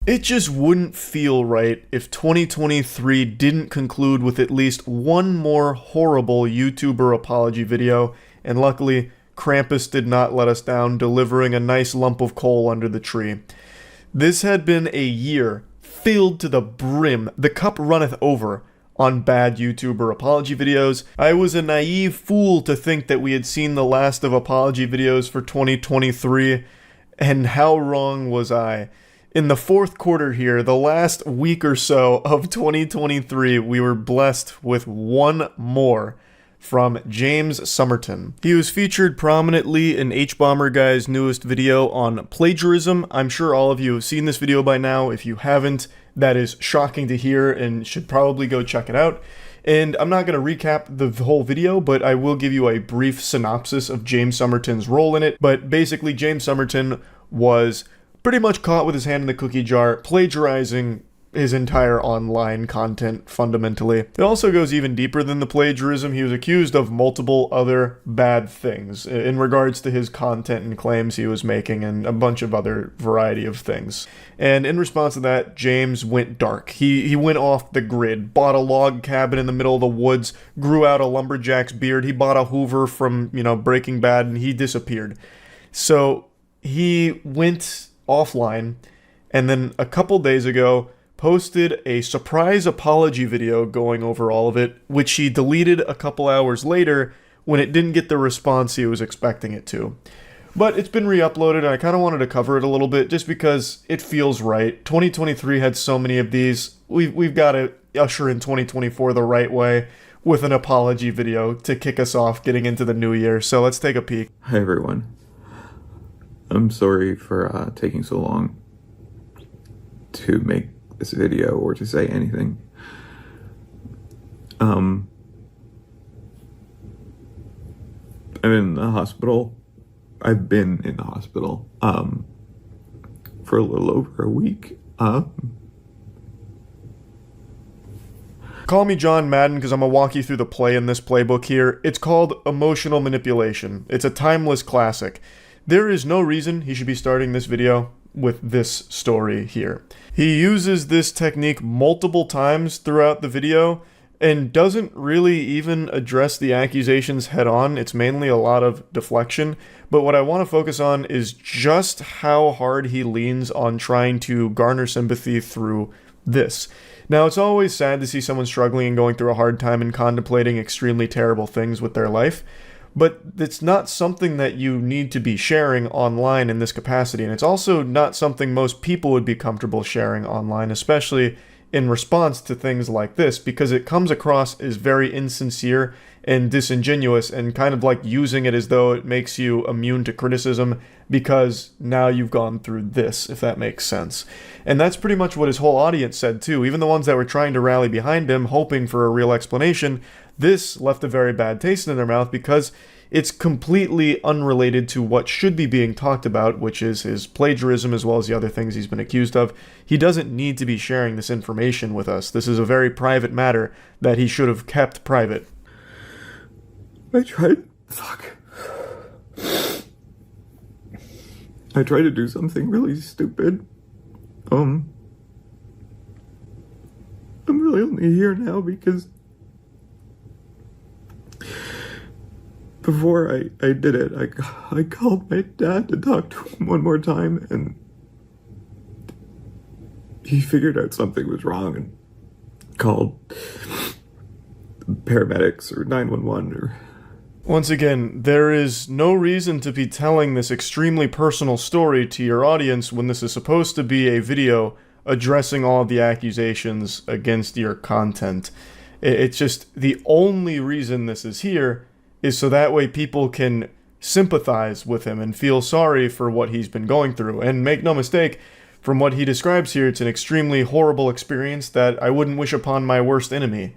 It just wouldn't feel right if 2023 didn't conclude with at least one more horrible YouTuber apology video, and luckily, Krampus did not let us down, delivering a nice lump of coal under the tree. This had been a year filled to the brim, the cup runneth over, on bad YouTuber apology videos. I was a naive fool to think that we had seen the last of apology videos for 2023, and how wrong was I? In the fourth quarter here, the last week or so of 2023, we were blessed with one more from James Somerton. He was featured prominently in H-Bomber Guy's newest video on plagiarism. I'm sure all of you have seen this video by now. If you haven't, that is shocking to hear and should probably go check it out. And I'm not going to recap the whole video, but I will give you a brief synopsis of James Somerton's role in it. But basically, James Somerton was pretty much caught with his hand in the cookie jar, plagiarizing his entire online content, fundamentally. It also goes even deeper than the plagiarism. He was accused of multiple other bad things in regards to his content and claims he was making, and a bunch of other variety of things. And in response to that, James went dark. He went off the grid, bought a log cabin in the middle of the woods, grew out a lumberjack's beard, he bought a Hoover from, Breaking Bad, and he disappeared. So he went offline, and then a couple days ago posted a surprise apology video going over all of it, which he deleted a couple hours later when it didn't get the response he was expecting it to. But it's been re-uploaded, and I kind of wanted to cover it a little bit just because it feels right. 2023 had so many of these. We've got to usher in 2024 the right way with an apology video to kick us off getting into the new year. So let's take a peek. Hi everyone. I'm sorry for taking so long to make this video or to say anything. I'm in the hospital. I've been in the hospital for a little over a week. Call me John Madden because I'm going to walk you through the play in this playbook here. It's called Emotional Manipulation. It's a timeless classic. There is no reason he should be starting this video with this story here. He uses this technique multiple times throughout the video and doesn't really even address the accusations head on. It's mainly a lot of deflection. But what I want to focus on is just how hard he leans on trying to garner sympathy through this. Now, it's always sad to see someone struggling and going through a hard time and contemplating extremely terrible things with their life. But it's not something that you need to be sharing online in this capacity. And it's also not something most people would be comfortable sharing online, especially in response to things like this, because it comes across as very insincere and disingenuous and kind of like using it as though it makes you immune to criticism because now you've gone through this, if that makes sense. And that's pretty much what his whole audience said too. Even the ones that were trying to rally behind him, hoping for a real explanation, this left a very bad taste in their mouth because it's completely unrelated to what should be being talked about, which is his plagiarism as well as the other things he's been accused of. He doesn't need to be sharing this information with us. This is a very private matter that he should have kept private. I tried to do something really stupid. I'm really only here now because before I did it, I called my dad to talk to him one more time, and he figured out something was wrong and called paramedics or 911 or... Once again, there is no reason to be telling this extremely personal story to your audience when this is supposed to be a video addressing all of the accusations against your content. It's just the only reason this is here is so that way people can sympathize with him and feel sorry for what he's been going through. And make no mistake, from what he describes here, it's an extremely horrible experience that I wouldn't wish upon my worst enemy.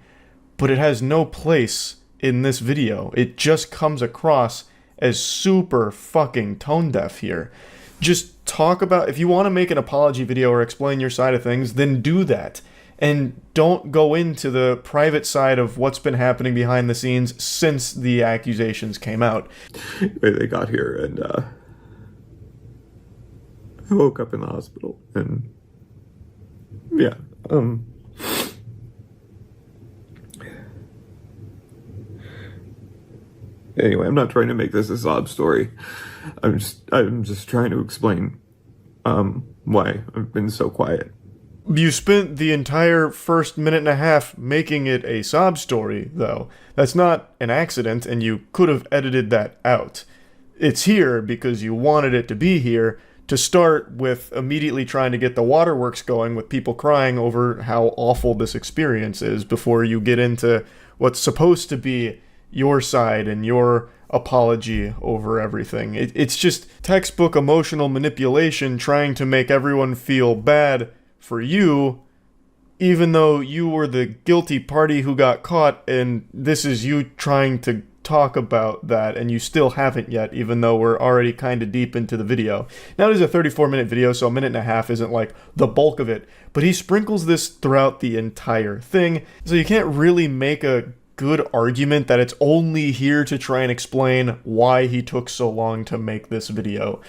But it has no place in this video. It just comes across as super fucking tone deaf here. Just talk about, if you want to make an apology video or explain your side of things, then do that. And don't go into the private side of what's been happening behind the scenes since the accusations came out. They got here, and I woke up in the hospital, and Yeah. Anyway, I'm not trying to make this a sob story. I'm just trying to explain why I've been so quiet. You spent the entire first minute and a half making it a sob story, though. That's not an accident, and you could have edited that out. It's here because you wanted it to be here, to start with immediately trying to get the waterworks going with people crying over how awful this experience is before you get into what's supposed to be your side and your apology over everything. It's just textbook emotional manipulation trying to make everyone feel bad for you, even though you were the guilty party who got caught, and this is you trying to talk about that, and you still haven't yet, even though we're already kind of deep into the video. Now, it is a 34-minute video, so a minute and a half isn't like the bulk of it, but he sprinkles this throughout the entire thing, so you can't really make a good argument that it's only here to try and explain why he took so long to make this video.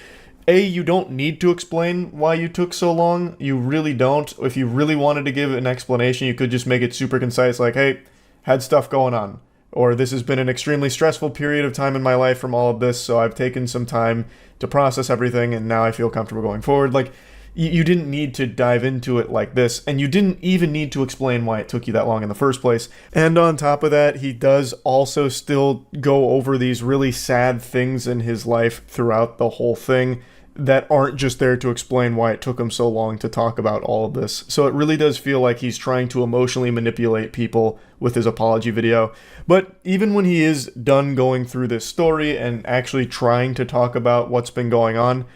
A, you don't need to explain why you took so long. You really don't. If you really wanted to give an explanation, you could just make it super concise, like, hey, had stuff going on. Or this has been an extremely stressful period of time in my life from all of this, so I've taken some time to process everything, and now I feel comfortable going forward. Like, you didn't need to dive into it like this, and you didn't even need to explain why it took you that long in the first place. And on top of that, he does also still go over these really sad things in his life throughout the whole thing that aren't just there to explain why it took him so long to talk about all of this. So it really does feel like he's trying to emotionally manipulate people with his apology video. But even when he is done going through this story and actually trying to talk about what's been going on,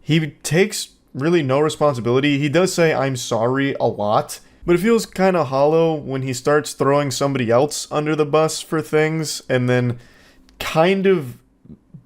he takes really no responsibility. He does say, "I'm sorry," a lot, but it feels kind of hollow when he starts throwing somebody else under the bus for things and then kind of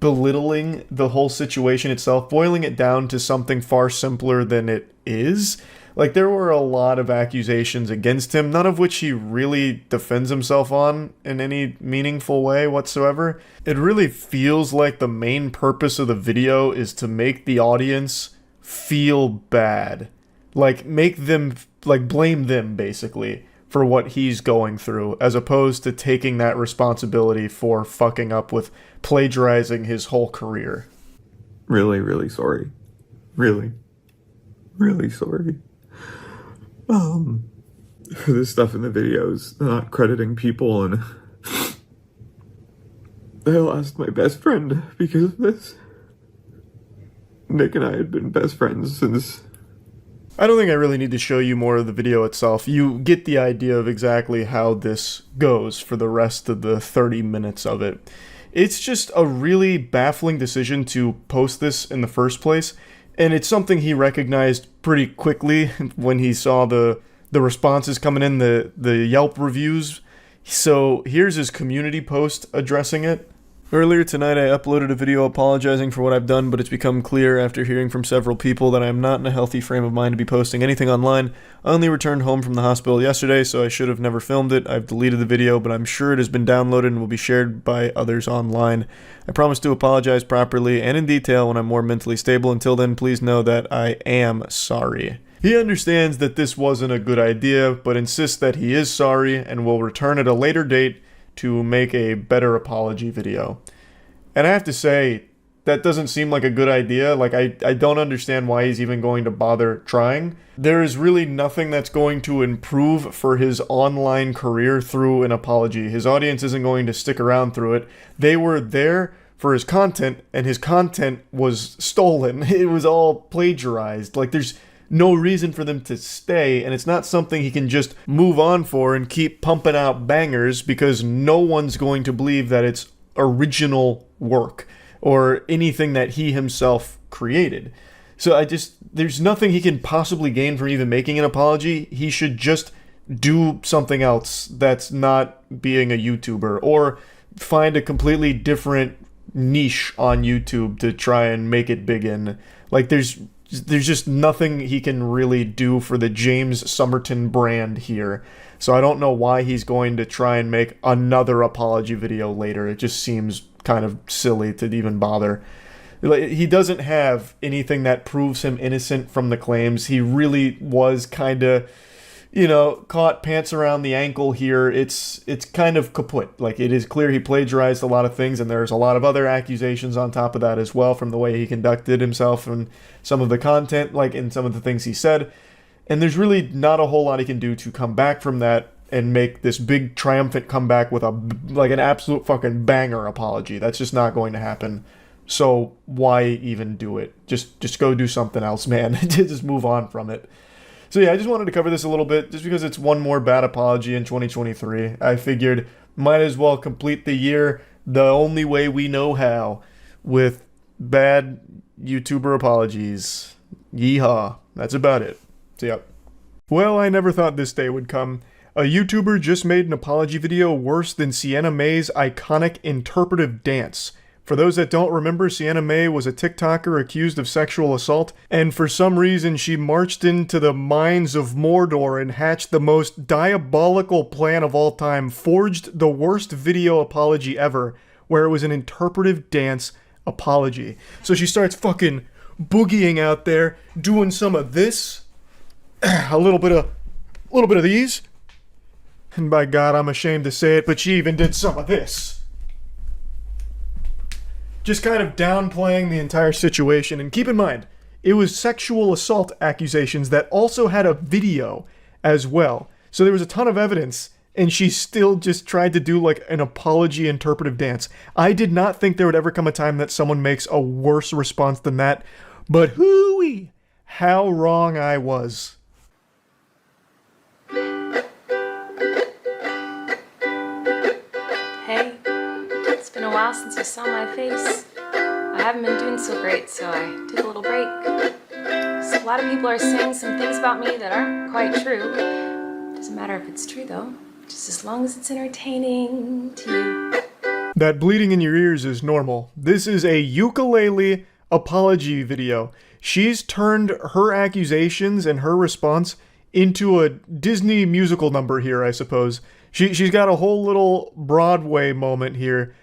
belittling the whole situation itself, boiling it down to something far simpler than it is. Like, there were a lot of accusations against him, none of which he really defends himself on in any meaningful way whatsoever. It really feels like the main purpose of the video is to make the audience feel bad. Like, make them, like, blame them, basically, for what he's going through, as opposed to taking that responsibility for fucking up with plagiarizing his whole career. Really, really sorry. Really, really sorry. For this stuff in the videos, not crediting people, and I lost my best friend because of this. Nick and I had been best friends since... I don't think I really need to show you more of the video itself. You get the idea of exactly how this goes for the rest of the 30 minutes of it. It's just a really baffling decision to post this in the first place, and it's something he recognized pretty quickly when he saw the responses coming in, the Yelp reviews. So here's his community post addressing it. Earlier tonight, I uploaded a video apologizing for what I've done, but it's become clear after hearing from several people that I am not in a healthy frame of mind to be posting anything online. I only returned home from the hospital yesterday, so I should have never filmed it. I've deleted the video, but I'm sure it has been downloaded and will be shared by others online. I promise to apologize properly and in detail when I'm more mentally stable. Until then, please know that I am sorry. He understands that this wasn't a good idea, but insists that he is sorry and will return at a later date to make a better apology video. And I have to say, that doesn't seem like a good idea. Like, I don't understand why he's even going to bother trying. There is really nothing that's going to improve for his online career through an apology. His audience isn't going to stick around through it. They were there for his content, and his content was stolen. It was all plagiarized. Like, there's no reason for them to stay, and it's not something he can just move on for and keep pumping out bangers, because no one's going to believe that it's original work or anything that he himself created. So there's nothing he can possibly gain from even making an apology. He should just do something else that's not being a YouTuber, or find a completely different niche on YouTube to try and make it big in. Like, there's just nothing he can really do for the James Somerton brand here. So I don't know why he's going to try and make another apology video later. It just seems kind of silly to even bother. He doesn't have anything that proves him innocent from the claims. He really was kind of you know, caught pants around the ankle here. It's kind of kaput. Like, it is clear he plagiarized a lot of things, and there's a lot of other accusations on top of that as well from the way he conducted himself and some of the content, like in some of the things he said. And there's really not a whole lot he can do to come back from that and make this big triumphant comeback with an absolute fucking banger apology. That's just not going to happen. So why even do it? Just go do something else, man. Just move on from it. So yeah, I just wanted to cover this a little bit, just because it's one more bad apology in 2023. I figured might as well complete the year the only way we know how, with bad YouTuber apologies. Yeehaw. That's about it. So yep. Well, I never thought this day would come. A YouTuber just made an apology video worse than Sienna May's iconic interpretive dance. For those that don't remember, Sienna May was a TikToker accused of sexual assault, and for some reason she marched into the mines of Mordor and hatched the most diabolical plan of all time, forged the worst video apology ever, where it was an interpretive dance apology. So she starts fucking boogieing out there, doing some of this, a little bit of these, and by God, I'm ashamed to say it, but she even did some of this. Just kind of downplaying the entire situation. And keep in mind, it was sexual assault accusations that also had a video as well. So there was a ton of evidence, and she still just tried to do like an apology interpretive dance. I did not think there would ever come a time that someone makes a worse response than that. But hooey, how wrong I was. Hey, it's been a while since you saw my face. I haven't been doing so great, so I took a little break. So a lot of people are saying some things about me that aren't quite true. Doesn't matter if it's true though, just as long as it's entertaining to you. That bleeding in your ears is normal. This is a ukulele apology video. She's turned her accusations and her response into a Disney musical number here, I suppose. She's got a whole little Broadway moment here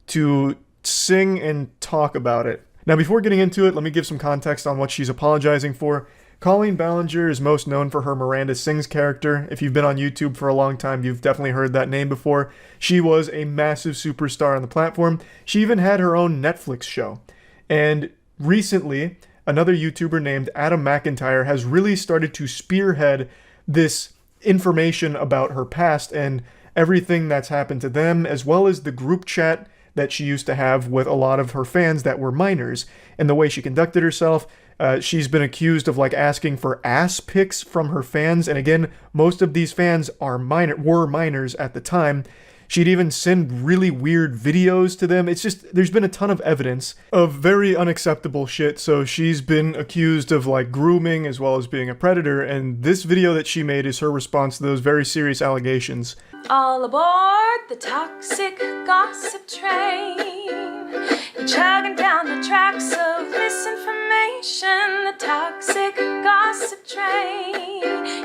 to sing and talk about it. Now, before getting into it, let me give some context on what she's apologizing for. Colleen Ballinger is most known for her Miranda Sings character. If you've been on YouTube for a long time, you've definitely heard that name before. She was a massive superstar on the platform. She even had her own Netflix show. And recently, another YouTuber named Adam McIntyre has really started to spearhead this information about her past and everything that's happened to them, as well as the group chat that she used to have with a lot of her fans that were minors, and the way she conducted herself. She's been accused of like asking for ass pics from her fans, and again, most of these fans were minors at the time. She'd even send really weird videos to them. It's just, there's been a ton of evidence of very unacceptable shit, so she's been accused of like grooming as well as being a predator, and this video that she made is her response to those very serious allegations. All aboard the toxic gossip train. You're chugging down the tracks of misinformation. The toxic gossip train.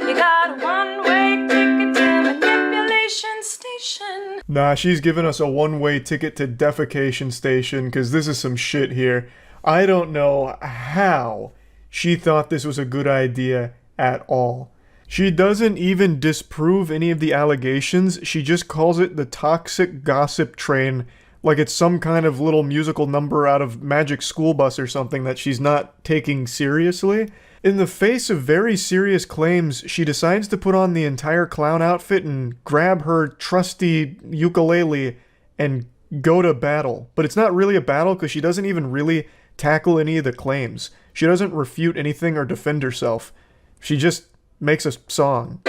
You got a one-way ticket to manipulation station. Nah, she's giving us a one-way ticket to defecation station, because this is some shit here. I don't know how she thought this was a good idea at all. She doesn't even disprove any of the allegations. She just calls it the toxic gossip train, like it's some kind of little musical number out of Magic School Bus or something that she's not taking seriously. In the face of very serious claims, she decides to put on the entire clown outfit and grab her trusty ukulele and go to battle. But it's not really a battle because she doesn't even really tackle any of the claims. She doesn't refute anything or defend herself. She just makes a song.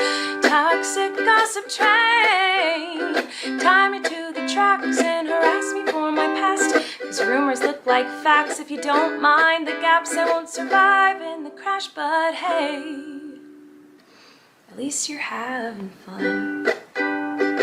Toxic gossip train. Tie me to the tracks and harass me for my past. Cause rumors look like facts. If you don't mind the gaps, I won't survive in the crash. But hey, at least you're having fun.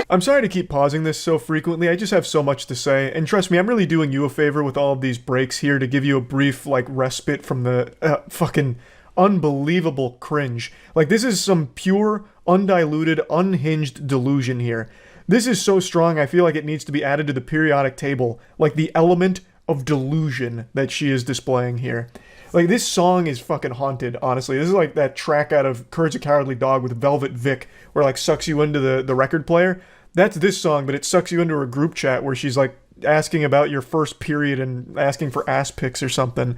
I'm sorry to keep pausing this so frequently, I just have so much to say, and trust me, I'm really doing you a favor with all of these breaks here to give you a brief, like, respite from the fucking unbelievable cringe. Like, this is some pure, undiluted, unhinged delusion here. This is so strong, I feel like it needs to be added to the periodic table, like the element of delusion that she is displaying here. Like, this song is fucking haunted, honestly. This is like that track out of Courage the Cowardly Dog with Velvet Vic, where like sucks you into the record player. That's this song, but it sucks you into a group chat where she's like asking about your first period and asking for ass pics or something.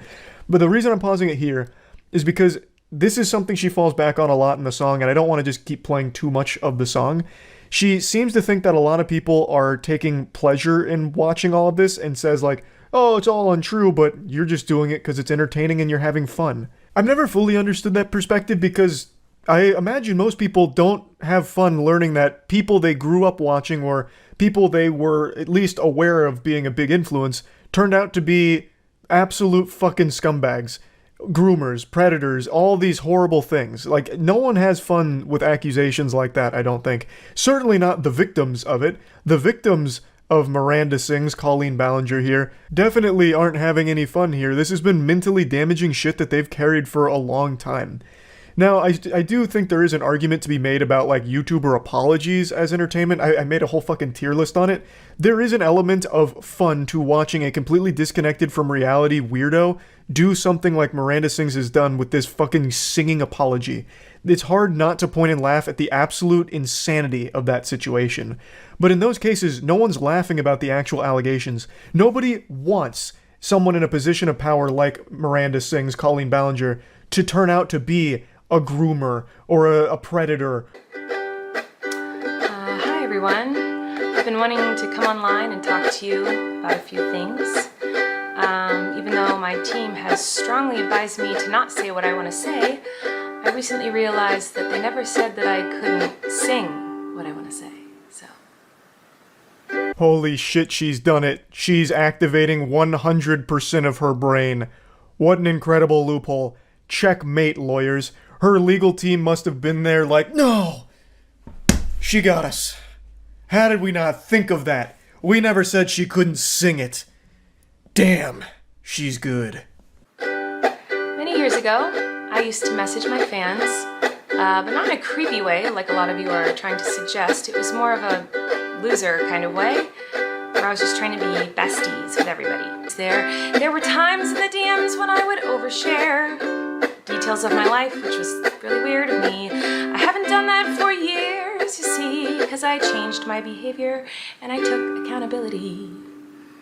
But the reason I'm pausing it here is because this is something she falls back on a lot in the song, and I don't want to just keep playing too much of the song. She seems to think that a lot of people are taking pleasure in watching all of this and says like, oh, it's all untrue, but you're just doing it because it's entertaining and you're having fun. I've never fully understood that perspective because I imagine most people don't have fun learning that people they grew up watching or people they were at least aware of being a big influence turned out to be absolute fucking scumbags. Groomers, predators, all these horrible things. Like, no one has fun with accusations like that, I don't think. Certainly not the victims of it. The victims of Miranda Sings, Colleen Ballinger here, definitely aren't having any fun here. This has been mentally damaging shit that they've carried for a long time. Now, I do think there is an argument to be made about, like, YouTuber apologies as entertainment. I made a whole fucking tier list on it. There is an element of fun to watching a completely disconnected from reality weirdo do something like Miranda Sings has done with this fucking singing apology. It's hard not to point and laugh at the absolute insanity of that situation. But in those cases, no one's laughing about the actual allegations. Nobody wants someone in a position of power like Miranda Sings, Colleen Ballinger, to turn out to be a groomer or a predator. Hi everyone. I've been wanting to come online and talk to you about a few things. Even though my team has strongly advised me to not say what I want to say, I recently realized that they never said that I couldn't sing what I want to say, so. Holy shit, she's done it. She's activating 100% of her brain. What an incredible loophole. Checkmate, lawyers. Her legal team must have been there like, no! She got us. How did we not think of that? We never said she couldn't sing it. Damn, she's good. Many years ago, I used to message my fans, but not in a creepy way like a lot of you are trying to suggest. It was more of a loser kind of way, where I was just trying to be besties with everybody. There were times in the DMs when I would overshare details of my life, which was really weird of me. I haven't done that for years, you see, because I changed my behavior and I took accountability.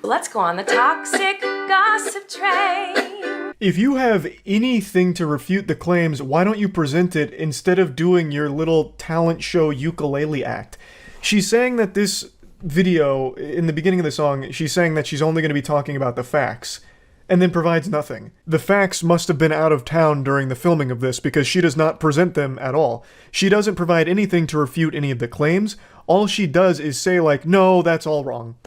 Let's go on the toxic gossip train. If you have anything to refute the claims, why don't you present it instead of doing your little talent show ukulele act? She's saying that this video, in the beginning of the song, she's saying that she's only going to be talking about the facts, and then provides nothing. The facts must have been out of town during the filming of this because she does not present them at all. She doesn't provide anything to refute any of the claims. All she does is say like, no, that's all wrong.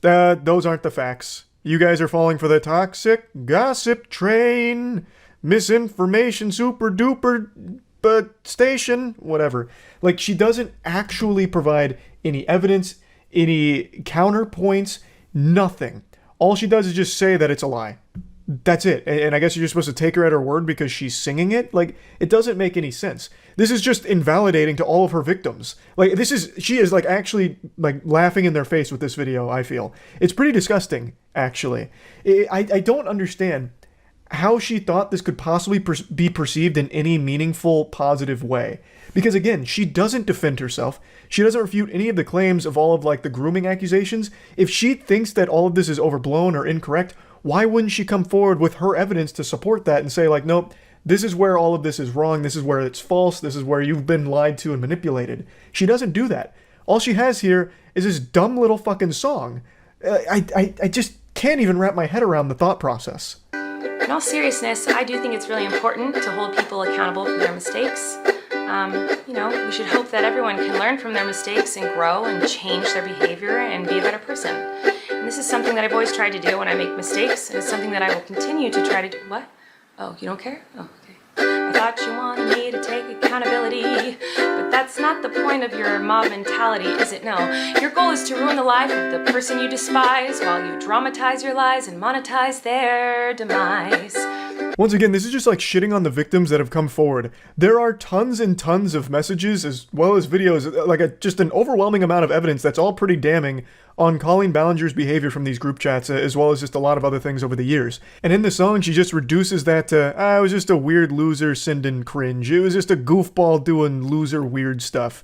Those aren't the facts. You guys are falling for the toxic gossip train. Misinformation super duper station. Whatever. Like, she doesn't actually provide any evidence, any counterpoints, nothing. All she does is just say that it's a lie. That's it. And I guess you're just supposed to take her at her word because she's singing it? Like, it doesn't make any sense. This is just invalidating to all of her victims. Like, she is like actually like laughing in their face with this video, I feel. It's pretty disgusting, actually. I don't understand how she thought this could possibly be perceived in any meaningful, positive way. Because again, she doesn't defend herself. She doesn't refute any of the claims of all of like the grooming accusations. If she thinks that all of this is overblown or incorrect, why wouldn't she come forward with her evidence to support that and say like, nope, this is where all of this is wrong, this is where it's false, this is where you've been lied to and manipulated. She doesn't do that. All she has here is this dumb little fucking song. I just can't even wrap my head around the thought process. In all seriousness, I do think it's really important to hold people accountable for their mistakes. We should hope that everyone can learn from their mistakes and grow and change their behavior and be a better person. And this is something that I've always tried to do when I make mistakes, and it's something that I will continue to try to do. What? Oh, you don't care? Oh, okay. I thought you wanted me to take accountability, but that's not the point of your mob mentality, is it? No. Your goal is to ruin the life of the person you despise while you dramatize your lies and monetize their demise. Once again, this is just like shitting on the victims that have come forward. There are tons and tons of messages as well as videos, like just an overwhelming amount of evidence that's all pretty damning on Colleen Ballinger's behavior from these group chats, as well as just a lot of other things over the years. And in the song, she just reduces that to, I was just a weird loser sending cringe. It was just a goofball doing loser weird stuff.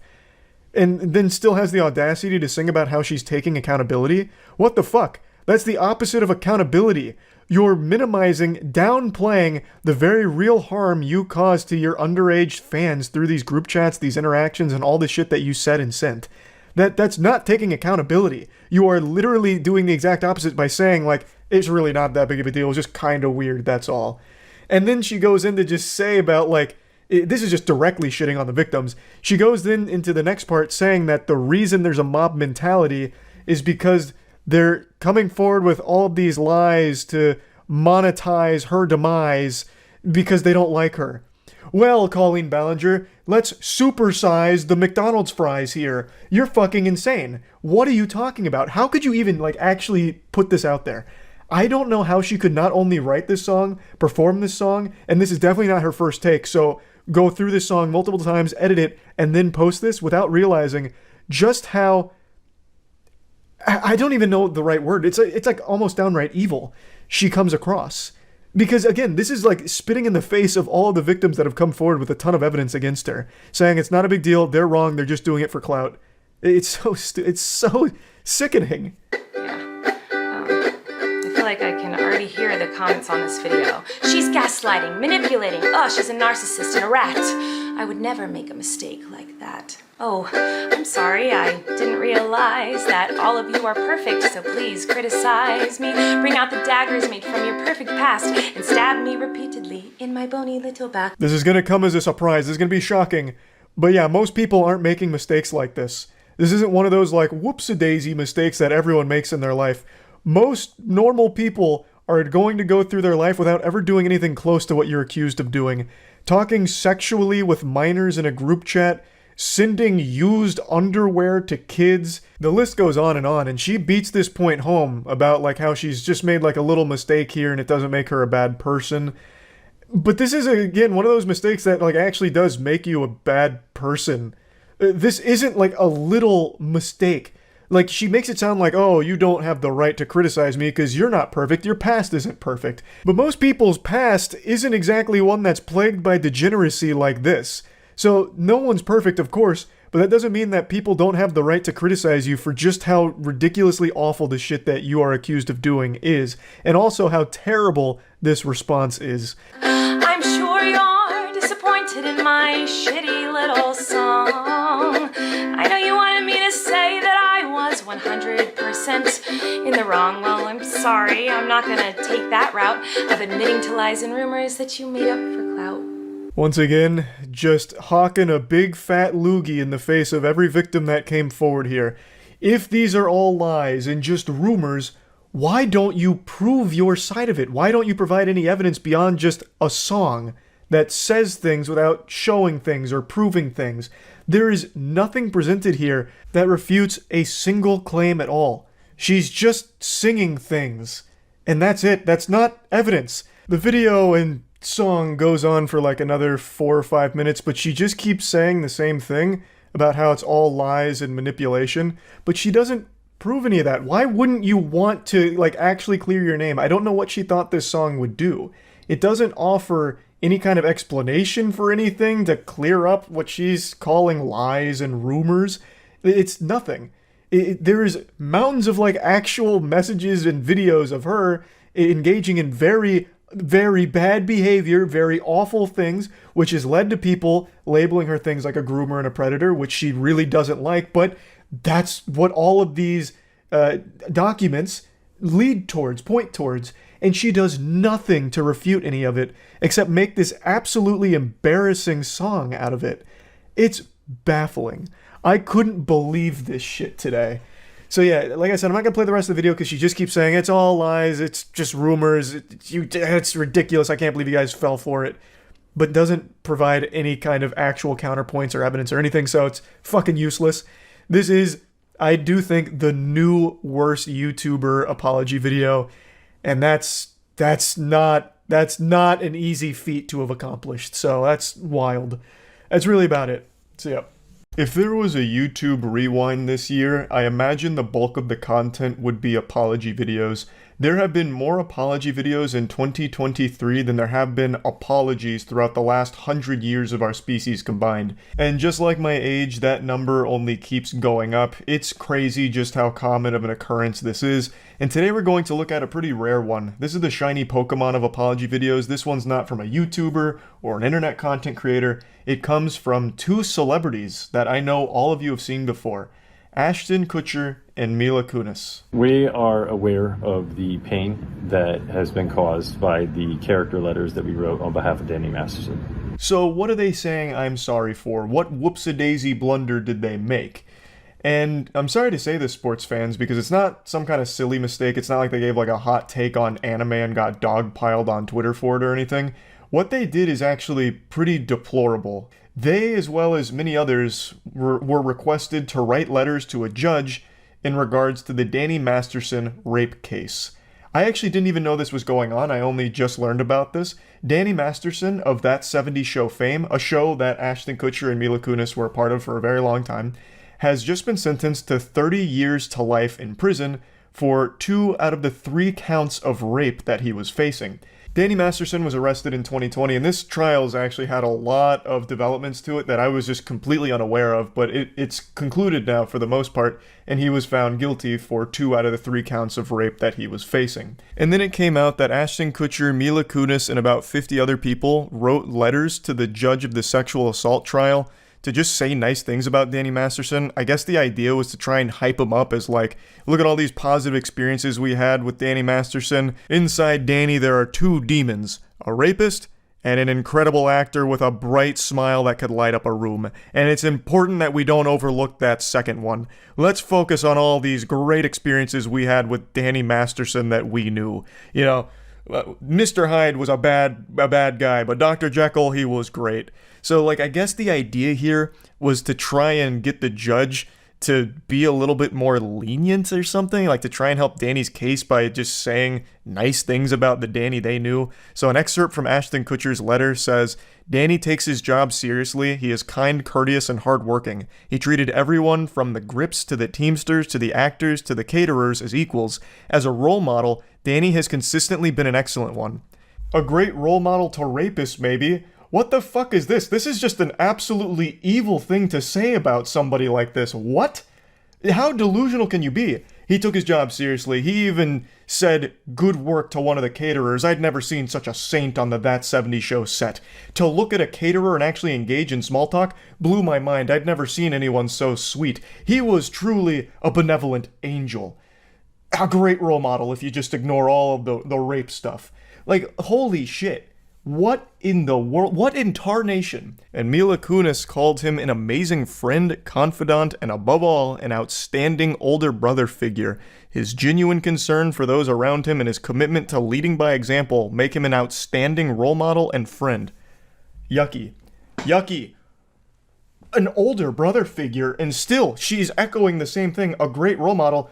And then still has the audacity to sing about how she's taking accountability? What the fuck? That's the opposite of accountability. You're minimizing, downplaying the very real harm you caused to your underage fans through these group chats, these interactions, and all the shit that you said and sent. That's not taking accountability. You are literally doing the exact opposite by saying, like, it's really not that big of a deal, it's just kind of weird, that's all. And then she goes in to just say about, like, this is just directly shitting on the victims. She goes then into the next part saying that the reason there's a mob mentality is because they're coming forward with all of these lies to monetize her demise because they don't like her. Well, Colleen Ballinger, let's supersize the McDonald's fries here. You're fucking insane. What are you talking about? How could you even, like, actually put this out there? I don't know how she could not only write this song, perform this song, and this is definitely not her first take, so go through this song multiple times, edit it, and then post this without realizing just how... I don't even know the right word. It's like almost downright evil she comes across. Because again, this is like spitting in the face of all of the victims that have come forward with a ton of evidence against her, saying it's not a big deal, they're wrong, they're just doing it for clout. It's so sickening. I feel like I can already hear the comments on this video. She's gaslighting, manipulating. Oh, she's a narcissist and a rat. I would never make a mistake like that. Oh, I'm sorry, I didn't realize that all of you are perfect, so please criticize me. Bring out the daggers made from your perfect past and stab me repeatedly in my bony little back. This is gonna come as a surprise, this is gonna be shocking. But yeah, most people aren't making mistakes like this. This isn't one of those like whoops-a-daisy mistakes that everyone makes in their life. Most normal people are going to go through their life without ever doing anything close to what you're accused of doing. Talking sexually with minors in a group chat, sending used underwear to kids. The list goes on, and she beats this point home about like how she's just made like a little mistake here and it doesn't make her a bad person. But this is, again, one of those mistakes that like actually does make you a bad person. This isn't like a little mistake. Like, she makes it sound like, oh, you don't have the right to criticize me because you're not perfect, your past isn't perfect. But most people's past isn't exactly one that's plagued by degeneracy like this. So, no one's perfect, of course, but that doesn't mean that people don't have the right to criticize you for just how ridiculously awful the shit that you are accused of doing is, and also how terrible this response is. I'm sure you're disappointed in my shitty little song. I know you wanted me to say that I was 100% in the wrong. Well, I'm sorry. I'm not gonna take that route of admitting to lies and rumors that you made up for clout. Once again, just hawking a big fat loogie in the face of every victim that came forward here. If these are all lies and just rumors, why don't you prove your side of it? Why don't you provide any evidence beyond just a song that says things without showing things or proving things? There is nothing presented here that refutes a single claim at all. She's just singing things. And that's it. That's not evidence. The video and song goes on for like another 4 or 5 minutes, but she just keeps saying the same thing about how it's all lies and manipulation, but she doesn't prove any of that. Why wouldn't you want to like actually clear your name? I don't know what she thought this song would do. It doesn't offer any kind of explanation for anything to clear up what she's calling lies and rumors. It's nothing. There is mountains of like actual messages and videos of her engaging in very, very bad behavior, very awful things, which has led to people labeling her things like a groomer and a predator, which she really doesn't like, but that's what all of these documents lead towards, point towards, and she does nothing to refute any of it, except make this absolutely embarrassing song out of it. It's baffling. I couldn't believe this shit today. So yeah, like I said, I'm not going to play the rest of the video because she just keeps saying, it's all lies, it's just rumors, it's ridiculous, I can't believe you guys fell for it. But doesn't provide any kind of actual counterpoints or evidence or anything, so it's fucking useless. This is, I do think, the new worst YouTuber apology video, and that's not That's not an easy feat to have accomplished, so that's wild. That's really about it. So, yeah. If there was a YouTube rewind this year, I imagine the bulk of the content would be apology videos. There have been more apology videos in 2023 than there have been apologies throughout the last 100 years of our species combined. And just like my age, that number only keeps going up. It's crazy just how common of an occurrence this is. And today we're going to look at a pretty rare one. This is the shiny Pokemon of apology videos. This one's not from a YouTuber or an internet content creator. It comes from two celebrities that I know all of you have seen before. Ashton Kutcher and Mila Kunis. We are aware of the pain that has been caused by the character letters that we wrote on behalf of Danny Masterson. So what are they saying I'm sorry for? What whoops-a-daisy blunder did they make? And I'm sorry to say this, sports fans, because it's not some kind of silly mistake. It's not like they gave like a hot take on anime and got dogpiled on Twitter for it or anything. What they did is actually pretty deplorable. They, as well as many others, were requested to write letters to a judge in regards to the Danny Masterson rape case. I actually didn't even know this was going on. I only just learned about this. Danny Masterson of That 70s Show fame, a show that Ashton Kutcher and Mila Kunis were a part of for a very long time, has just been sentenced to 30 years to life in prison for 2 out of the 3 counts of rape that he was facing. Danny Masterson was arrested in 2020, and this trial's actually had a lot of developments to it that I was just completely unaware of, but it's concluded now for the most part, and he was found guilty for 2 out of the 3 counts of rape that he was facing. And then it came out that Ashton Kutcher, Mila Kunis, and about 50 other people wrote letters to the judge of the sexual assault trial to just say nice things about Danny Masterson. I guess the idea was to try and hype him up as like, look at all these positive experiences we had with Danny Masterson. Inside Danny, there are 2 demons, a rapist and an incredible actor with a bright smile that could light up a room. And it's important that we don't overlook that second one. Let's focus on all these great experiences we had with Danny Masterson that we knew. You know, Mr. Hyde was a bad guy, but Dr. Jekyll, he was great. So, like, I guess the idea here was to try and get the judge to be a little bit more lenient or something, like to try and help Danny's case by just saying nice things about the Danny they knew. So an excerpt from Ashton Kutcher's letter says, Danny takes his job seriously. He is kind, courteous, and hardworking. He treated everyone from the grips to the teamsters to the actors to the caterers as equals. As a role model, Danny has consistently been an excellent one. A great role model to rapists, maybe. What the fuck is this? This is just an absolutely evil thing to say about somebody like this. What? How delusional can you be? He took his job seriously. He even said good work to one of the caterers. I'd never seen such a saint on the That 70s Show set. To look at a caterer and actually engage in small talk blew my mind. I'd never seen anyone so sweet. He was truly a benevolent angel. A great role model if you just ignore all of the rape stuff. Like, holy shit. What in the world? What in tarnation? And Mila Kunis called him an amazing friend, confidant, and above all, an outstanding older brother figure. His genuine concern for those around him and his commitment to leading by example make him an outstanding role model and friend. Yucky. Yucky. An older brother figure, and still, she's echoing the same thing, a great role model.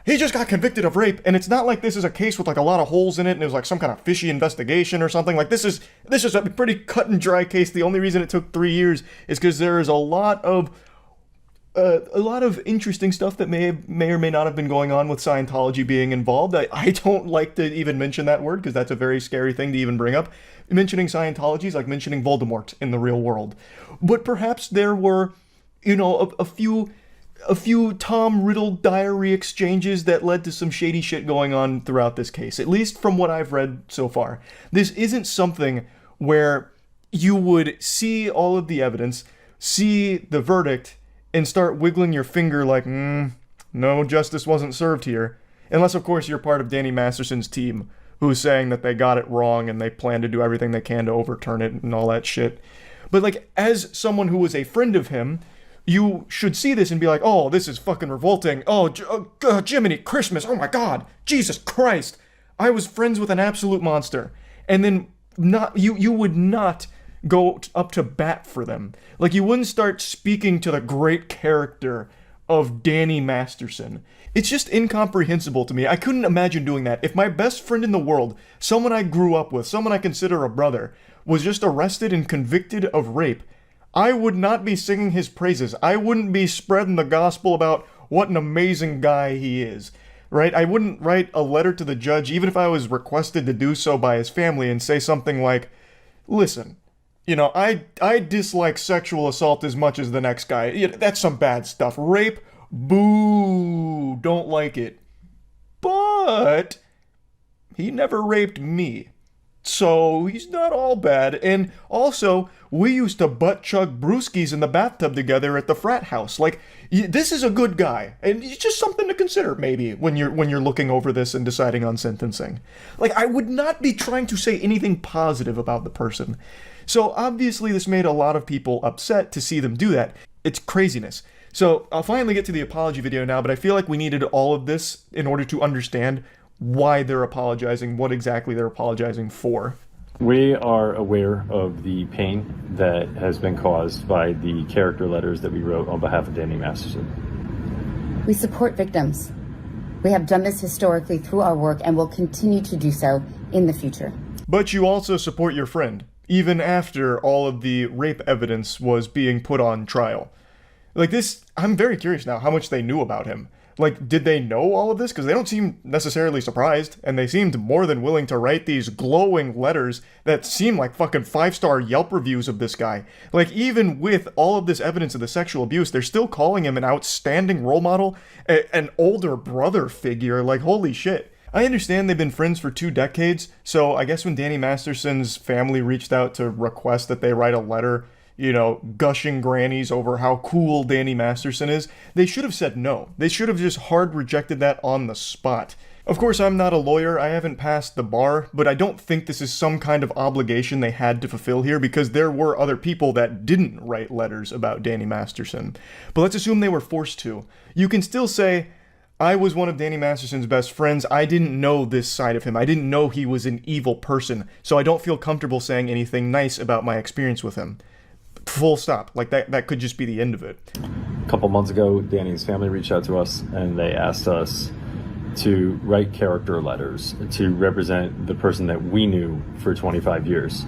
He just got convicted of rape, and it's not like this is a case with like a lot of holes in it, and it was like some kind of fishy investigation or something. Like this is a pretty cut and dry case. The only reason it took 3 years is because there is a lot of interesting stuff that may or may not have been going on with Scientology being involved. I don't like to even mention that word because that's a very scary thing to even bring up. Mentioning Scientology is like mentioning Voldemort in the real world. But perhaps there were, you know, a few Tom Riddle diary exchanges that led to some shady shit going on throughout this case, at least from what I've read so far. This isn't something where you would see all of the evidence, see the verdict, and start wiggling your finger like, no, justice wasn't served here. Unless, of course, you're part of Danny Masterson's team, who's saying that they got it wrong and they plan to do everything they can to overturn it and all that shit. But, like, as someone who was a friend of him, you should see this and be like, oh, this is fucking revolting. Oh, Jiminy Christmas. Oh my God. Jesus Christ. I was friends with an absolute monster. And then you would not go up to bat for them. Like, you wouldn't start speaking to the great character of Danny Masterson. It's just incomprehensible to me. I couldn't imagine doing that. If my best friend in the world, someone I grew up with, someone I consider a brother, was just arrested and convicted of rape, I would not be singing his praises. I wouldn't be spreading the gospel about what an amazing guy he is, right? I wouldn't write a letter to the judge, even if I was requested to do so by his family, and say something like, listen, you know, I dislike sexual assault as much as the next guy. That's some bad stuff. Rape, boo, don't like it. But he never raped me. So he's not all bad. And also, we used to butt chug brewskis in the bathtub together at the frat house. Like, this is a good guy, and it's just something to consider maybe when you're looking over this and deciding on sentencing. Like, I would not be trying to say anything positive about the person. So obviously, this made a lot of people upset to see them do that. It's craziness. So I'll finally get to the apology video now, but I feel like we needed all of this in order to understand why they're apologizing, what exactly they're apologizing for. We are aware of the pain that has been caused by the character letters that we wrote on behalf of Danny Masterson. We support victims. We have done this historically through our work and will continue to do so in the future. But you also support your friend, even after all of the rape evidence was being put on trial. Like this, I'm very curious now how much they knew about him. Like, did they know all of this? Because they don't seem necessarily surprised, and they seemed more than willing to write these glowing letters that seem like fucking 5-star Yelp reviews of this guy. Like, even with all of this evidence of the sexual abuse, they're still calling him an outstanding role model, an older brother figure. Like, holy shit. I understand they've been friends for 2 decades, so I guess when Danny Masterson's family reached out to request that they write a letter, you know, gushing grannies over how cool Danny Masterson is, they should have said no. They should have just hard rejected that on the spot. Of course, I'm not a lawyer, I haven't passed the bar, but I don't think this is some kind of obligation they had to fulfill here because there were other people that didn't write letters about Danny Masterson. But let's assume they were forced to. You can still say, I was one of Danny Masterson's best friends. I didn't know this side of him. I didn't know he was an evil person, so I don't feel comfortable saying anything nice about my experience with him. Full stop. Like, that could just be the end of it. A couple months ago, Danny's family reached out to us and they asked us to write character letters to represent the person that we knew for 25 years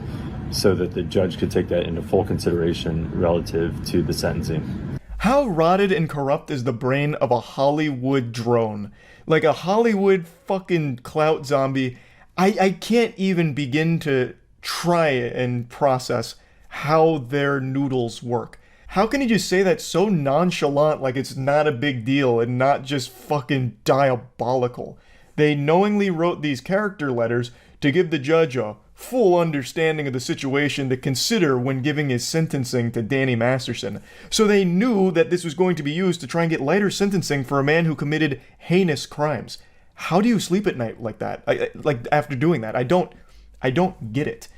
so that the judge could take that into full consideration relative to the sentencing. How rotted and corrupt is the brain of a Hollywood drone? Like a Hollywood fucking clout zombie. I can't even begin to try and process how their noodles work. How can you just say that so nonchalant, like it's not a big deal and not just fucking diabolical? They knowingly wrote these character letters to give the judge a full understanding of the situation to consider when giving his sentencing to Danny Masterson. So they knew that this was going to be used to try and get lighter sentencing for a man who committed heinous crimes. How do you sleep at night like that? Like after doing that? I don't get it.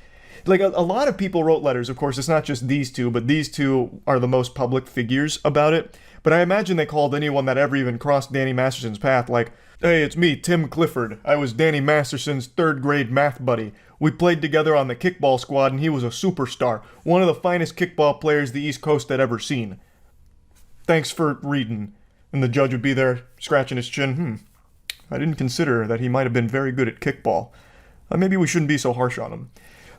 Like, a lot of people wrote letters, of course, it's not just these two, but these two are the most public figures about it. But I imagine they called anyone that ever even crossed Danny Masterson's path, like, hey, it's me, Tim Clifford. I was Danny Masterson's 3rd grade math buddy. We played together on the kickball squad, and he was a superstar. One of the finest kickball players the East Coast had ever seen. Thanks for reading. And the judge would be there, scratching his chin. I didn't consider that he might have been very good at kickball. Maybe we shouldn't be so harsh on him.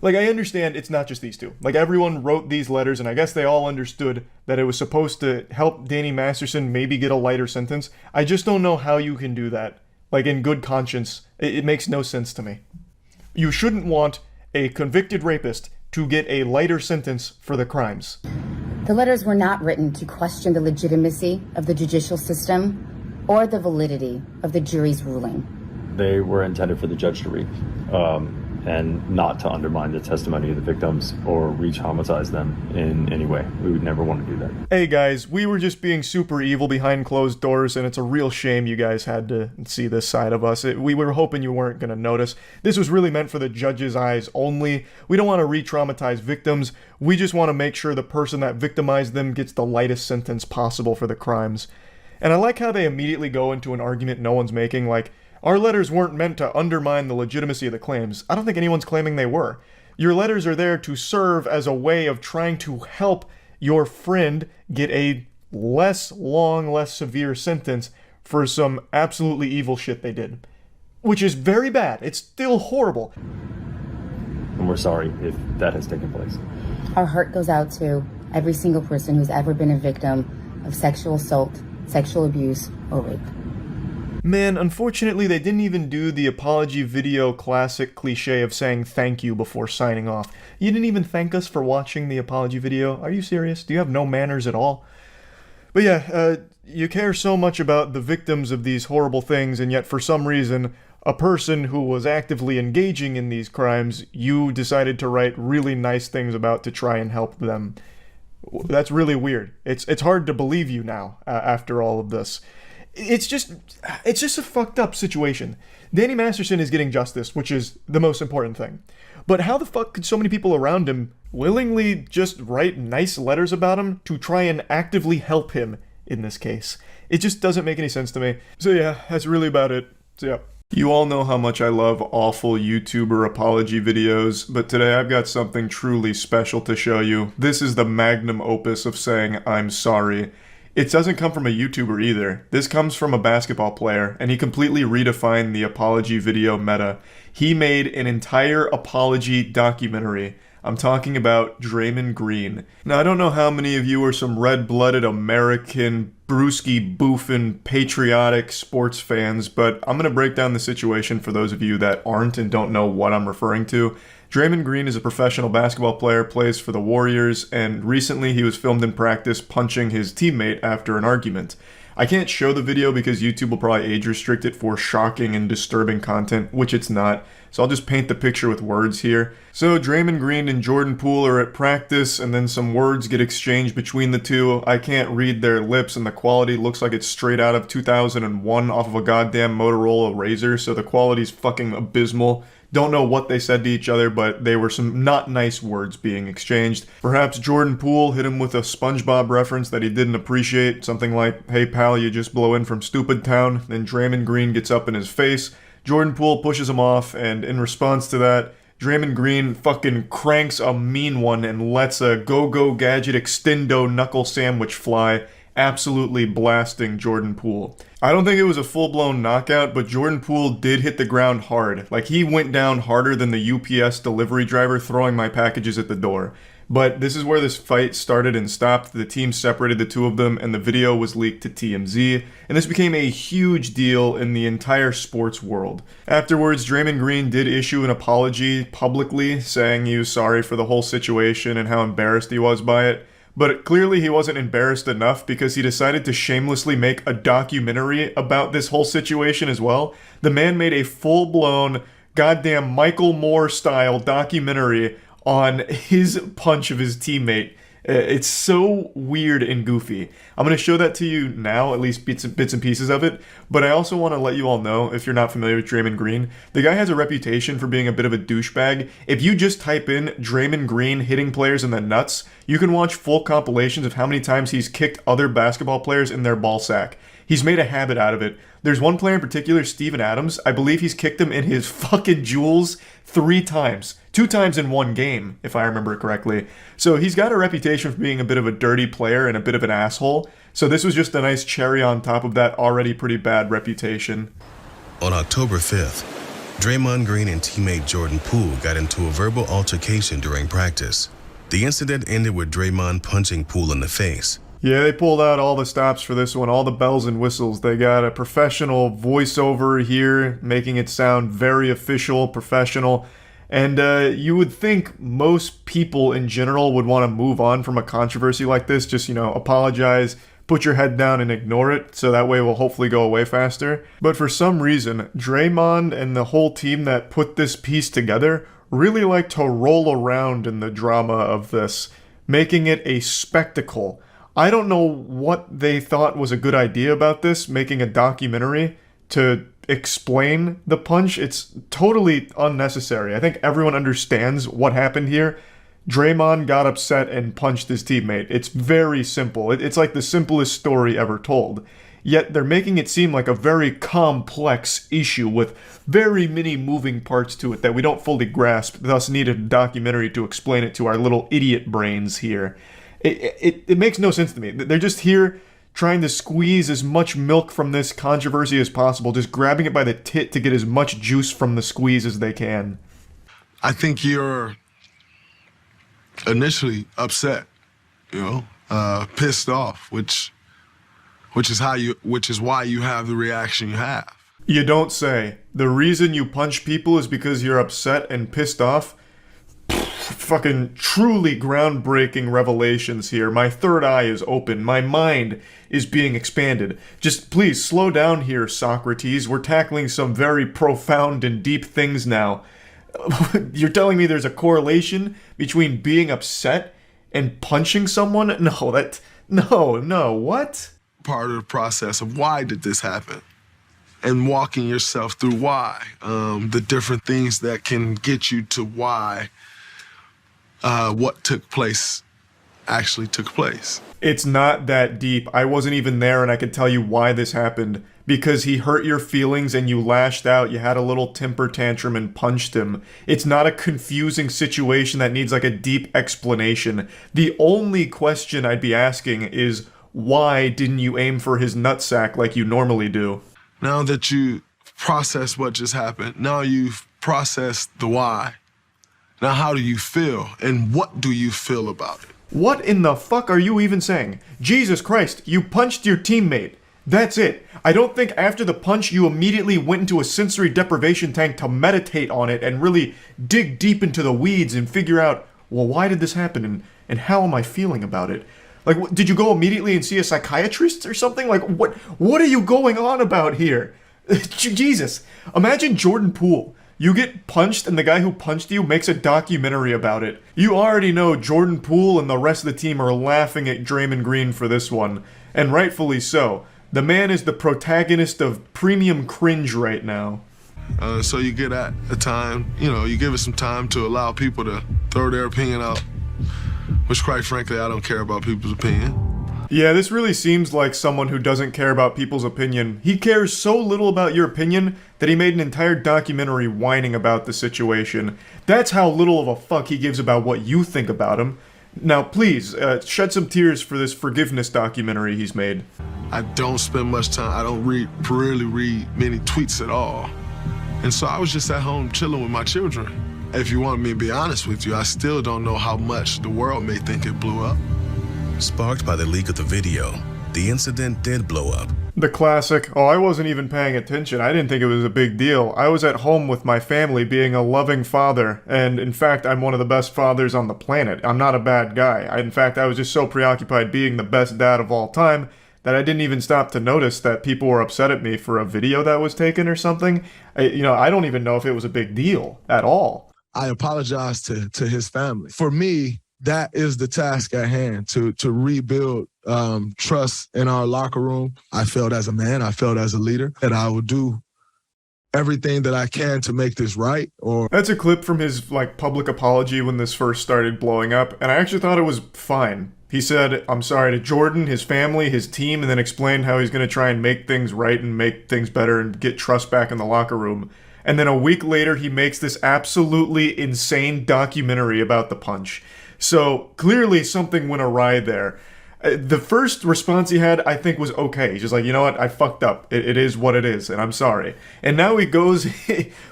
Like, I understand it's not just these two. Like, everyone wrote these letters, and I guess they all understood that it was supposed to help Danny Masterson maybe get a lighter sentence. I just don't know how you can do that. Like, in good conscience, it makes no sense to me. You shouldn't want a convicted rapist to get a lighter sentence for the crimes. The letters were not written to question the legitimacy of the judicial system or the validity of the jury's ruling. They were intended for the judge to read. And not to undermine the testimony of the victims or re-traumatize them in any way. We would never want to do that. Hey guys, we were just being super evil behind closed doors, and it's a real shame you guys had to see this side of us. We were hoping you weren't going to notice. This was really meant for the judge's eyes only. We don't want to re-traumatize victims. We just want to make sure the person that victimized them gets the lightest sentence possible for the crimes. And I like how they immediately go into an argument no one's making, like, our letters weren't meant to undermine the legitimacy of the claims. I don't think anyone's claiming they were. Your letters are there to serve as a way of trying to help your friend get a less long, less severe sentence for some absolutely evil shit they did. Which is very bad. It's still horrible. And we're sorry if that has taken place. Our heart goes out to every single person who's ever been a victim of sexual assault, sexual abuse, or rape. Man, unfortunately, they didn't even do the apology video classic cliche of saying thank you before signing off. You didn't even thank us for watching the apology video? Are you serious? Do you have no manners at all? But yeah, you care so much about the victims of these horrible things, and yet for some reason, a person who was actively engaging in these crimes, you decided to write really nice things about to try and help them. That's really weird. It's hard to believe you now, after all of this. It's just a fucked up situation. Danny Masterson is getting justice, which is the most important thing. But how the fuck could so many people around him willingly just write nice letters about him to try and actively help him in this case? It just doesn't make any sense to me. So yeah, that's really about it. So yeah. You all know how much I love awful YouTuber apology videos, but today I've got something truly special to show you. This is the magnum opus of saying I'm sorry. It doesn't come from a YouTuber either. This comes from a basketball player, and he completely redefined the apology video meta. He made an entire apology documentary. I'm talking about Draymond Green. Now, I don't know how many of you are some red-blooded American, brewski-boofing, patriotic sports fans, but I'm going to break down the situation for those of you that aren't and don't know what I'm referring to. Draymond Green is a professional basketball player, plays for the Warriors, and recently he was filmed in practice punching his teammate after an argument. I can't show the video because YouTube will probably age restrict it for shocking and disturbing content, which it's not, so I'll just paint the picture with words here. So Draymond Green and Jordan Poole are at practice, and then some words get exchanged between the two. I can't read their lips, and the quality looks like it's straight out of 2001 off of a goddamn Motorola Razr, so the quality's fucking abysmal. Don't know what they said to each other, but they were some not nice words being exchanged. Perhaps Jordan Poole hit him with a SpongeBob reference that he didn't appreciate, something like, "Hey pal, you just blow in from Stupid Town." Then Draymond Green gets up in his face. Jordan Poole pushes him off, and in response to that, Draymond Green fucking cranks a mean one and lets a Go-Go Gadget Extendo knuckle sandwich fly, absolutely blasting Jordan Poole. I don't think it was a full-blown knockout, but Jordan Poole did hit the ground hard. Like, he went down harder than the UPS delivery driver throwing my packages at the door. But this is where this fight started and stopped. The team separated the two of them, and the video was leaked to TMZ, and this became a huge deal in the entire sports world. Afterwards, Draymond Green did issue an apology publicly, saying he was sorry for the whole situation and how embarrassed he was by it. But clearly he wasn't embarrassed enough because he decided to shamelessly make a documentary about this whole situation as well. The man made a full-blown, goddamn Michael Moore-style documentary on his punch of his teammate. It's so weird and goofy. I'm going to show that to you now, at least bits and pieces of it, but I also want to let you all know, if you're not familiar with Draymond Green, the guy has a reputation for being a bit of a douchebag. If you just type in Draymond Green hitting players in the nuts, you can watch full compilations of how many times he's kicked other basketball players in their ball sack. He's made a habit out of it. There's one player in particular, Steven Adams. I believe he's kicked him in his fucking jewels 3 times. 2 times in one game, if I remember it correctly. So he's got a reputation for being a bit of a dirty player and a bit of an asshole. So this was just a nice cherry on top of that already pretty bad reputation. On October 5th, Draymond Green and teammate Jordan Poole got into a verbal altercation during practice. The incident ended with Draymond punching Poole in the face. Yeah, they pulled out all the stops for this one, all the bells and whistles. They got a professional voiceover here, making it sound very official, professional. And you would think most people in general would want to move on from a controversy like this. Just, apologize, put your head down and ignore it, so that way it will hopefully go away faster. But for some reason, Draymond and the whole team that put this piece together really like to roll around in the drama of this, making it a spectacle. I don't know what they thought was a good idea about this, making a documentary to explain the punch. It's totally unnecessary. I think everyone understands what happened here. Draymond got upset and punched his teammate. It's very simple. It's like the simplest story ever told. Yet they're making it seem like a very complex issue with very many moving parts to it that we don't fully grasp, thus need a documentary to explain it to our little idiot brains here. It makes no sense to me. They're just here trying to squeeze as much milk from this controversy as possible, just grabbing it by the tit to get as much juice from the squeeze as they can. I think you're initially upset, pissed off, which is why you have the reaction you have. You don't say. The reason you punch people is because you're upset and pissed off? Fucking truly groundbreaking revelations here. My third eye is open. My mind is being expanded. Just please slow down here, Socrates. We're tackling some very profound and deep things now. You're telling me there's a correlation between being upset and punching someone? No, what? Part of the process of why did this happen? And walking yourself through why. The different things that can get you to why what took place actually took place. It's not that deep. I wasn't even there and I could tell you why this happened. Because he hurt your feelings and you lashed out, you had a little temper tantrum and punched him. It's not a confusing situation that needs like a deep explanation. The only question I'd be asking is, why didn't you aim for his nutsack like you normally do? Now that you processed what just happened, now you've processed the why. Now how do you feel and what do you feel about it? What in the fuck are you even saying? Jesus Christ, you punched your teammate. That's it. I don't think after the punch you immediately went into a sensory deprivation tank to meditate on it and really dig deep into the weeds and figure out, well, why did this happen and how am I feeling about it? Like, did you go immediately and see a psychiatrist or something? Like, what are you going on about here? Jesus. Imagine Jordan Poole. You get punched and the guy who punched you makes a documentary about it. You already know Jordan Poole and the rest of the team are laughing at Draymond Green for this one. And rightfully so. The man is the protagonist of premium cringe right now. So you get at a time, you give it some time to allow people to throw their opinion out, which quite frankly, I don't care about people's opinion. Yeah, this really seems like someone who doesn't care about people's opinion. He cares so little about your opinion that he made an entire documentary whining about the situation. That's how little of a fuck he gives about what you think about him. Now, please, shed some tears for this forgiveness documentary he's made. I don't spend much time, I don't really read many tweets at all. And so I was just at home chilling with my children. If you want me to be honest with you, I still don't know how much the world may think it blew up. Sparked by the leak of the video, the incident did blow up. The classic, oh, I wasn't even paying attention. I didn't think it was a big deal. I was at home with my family being a loving father, and in fact, I'm one of the best fathers on the planet. I'm not a bad guy. In fact, I was just so preoccupied being the best dad of all time that I didn't even stop to notice that people were upset at me for a video that was taken or something. I don't even know if it was a big deal at all. I apologize to his family. For me, that is the task at hand, to rebuild trust in our locker room. I felt as a man, I felt as a leader, that I will do everything that I can to make this right. That's a clip from his public apology when this first started blowing up, and I actually thought it was fine. He said, I'm sorry to Jordan, his family, his team, and then explained how he's going to try and make things right and make things better and get trust back in the locker room. And then a week later, he makes this absolutely insane documentary about the punch. So clearly something went awry there. The first response he had, I think, was okay. He's just like, you know what, I fucked up. It is what it is, and I'm sorry. And now he goes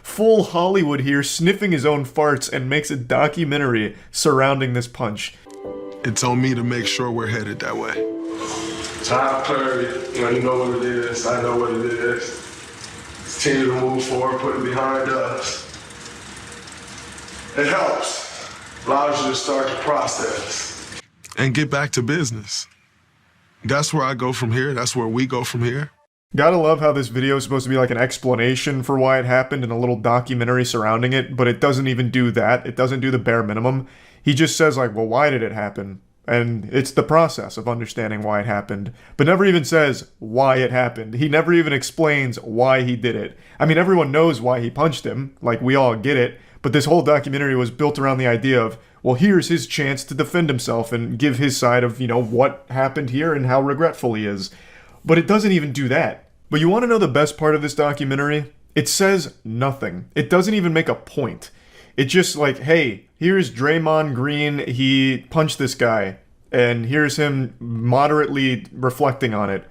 full Hollywood here, sniffing his own farts, and makes a documentary surrounding this punch. It's on me to make sure we're headed that way. Time clarity, you know what it is, I know what it is. Continue to move forward, put it behind us. It helps, allows you to start the process. And get back to business. That's where I go from here, that's where we go from here. Gotta love how this video is supposed to be like an explanation for why it happened and a little documentary surrounding it, but it doesn't even do that. It doesn't do the bare minimum. He just says well, why did it happen? And it's the process of understanding why it happened, but never even says why it happened. He never even explains why he did it. I mean, everyone knows why he punched him, we all get it, but this whole documentary was built around the idea of, well, here's his chance to defend himself and give his side of, what happened here and how regretful he is. But it doesn't even do that. But you want to know the best part of this documentary? It says nothing. It doesn't even make a point. It's just hey, here's Draymond Green, he punched this guy. And here's him moderately reflecting on it.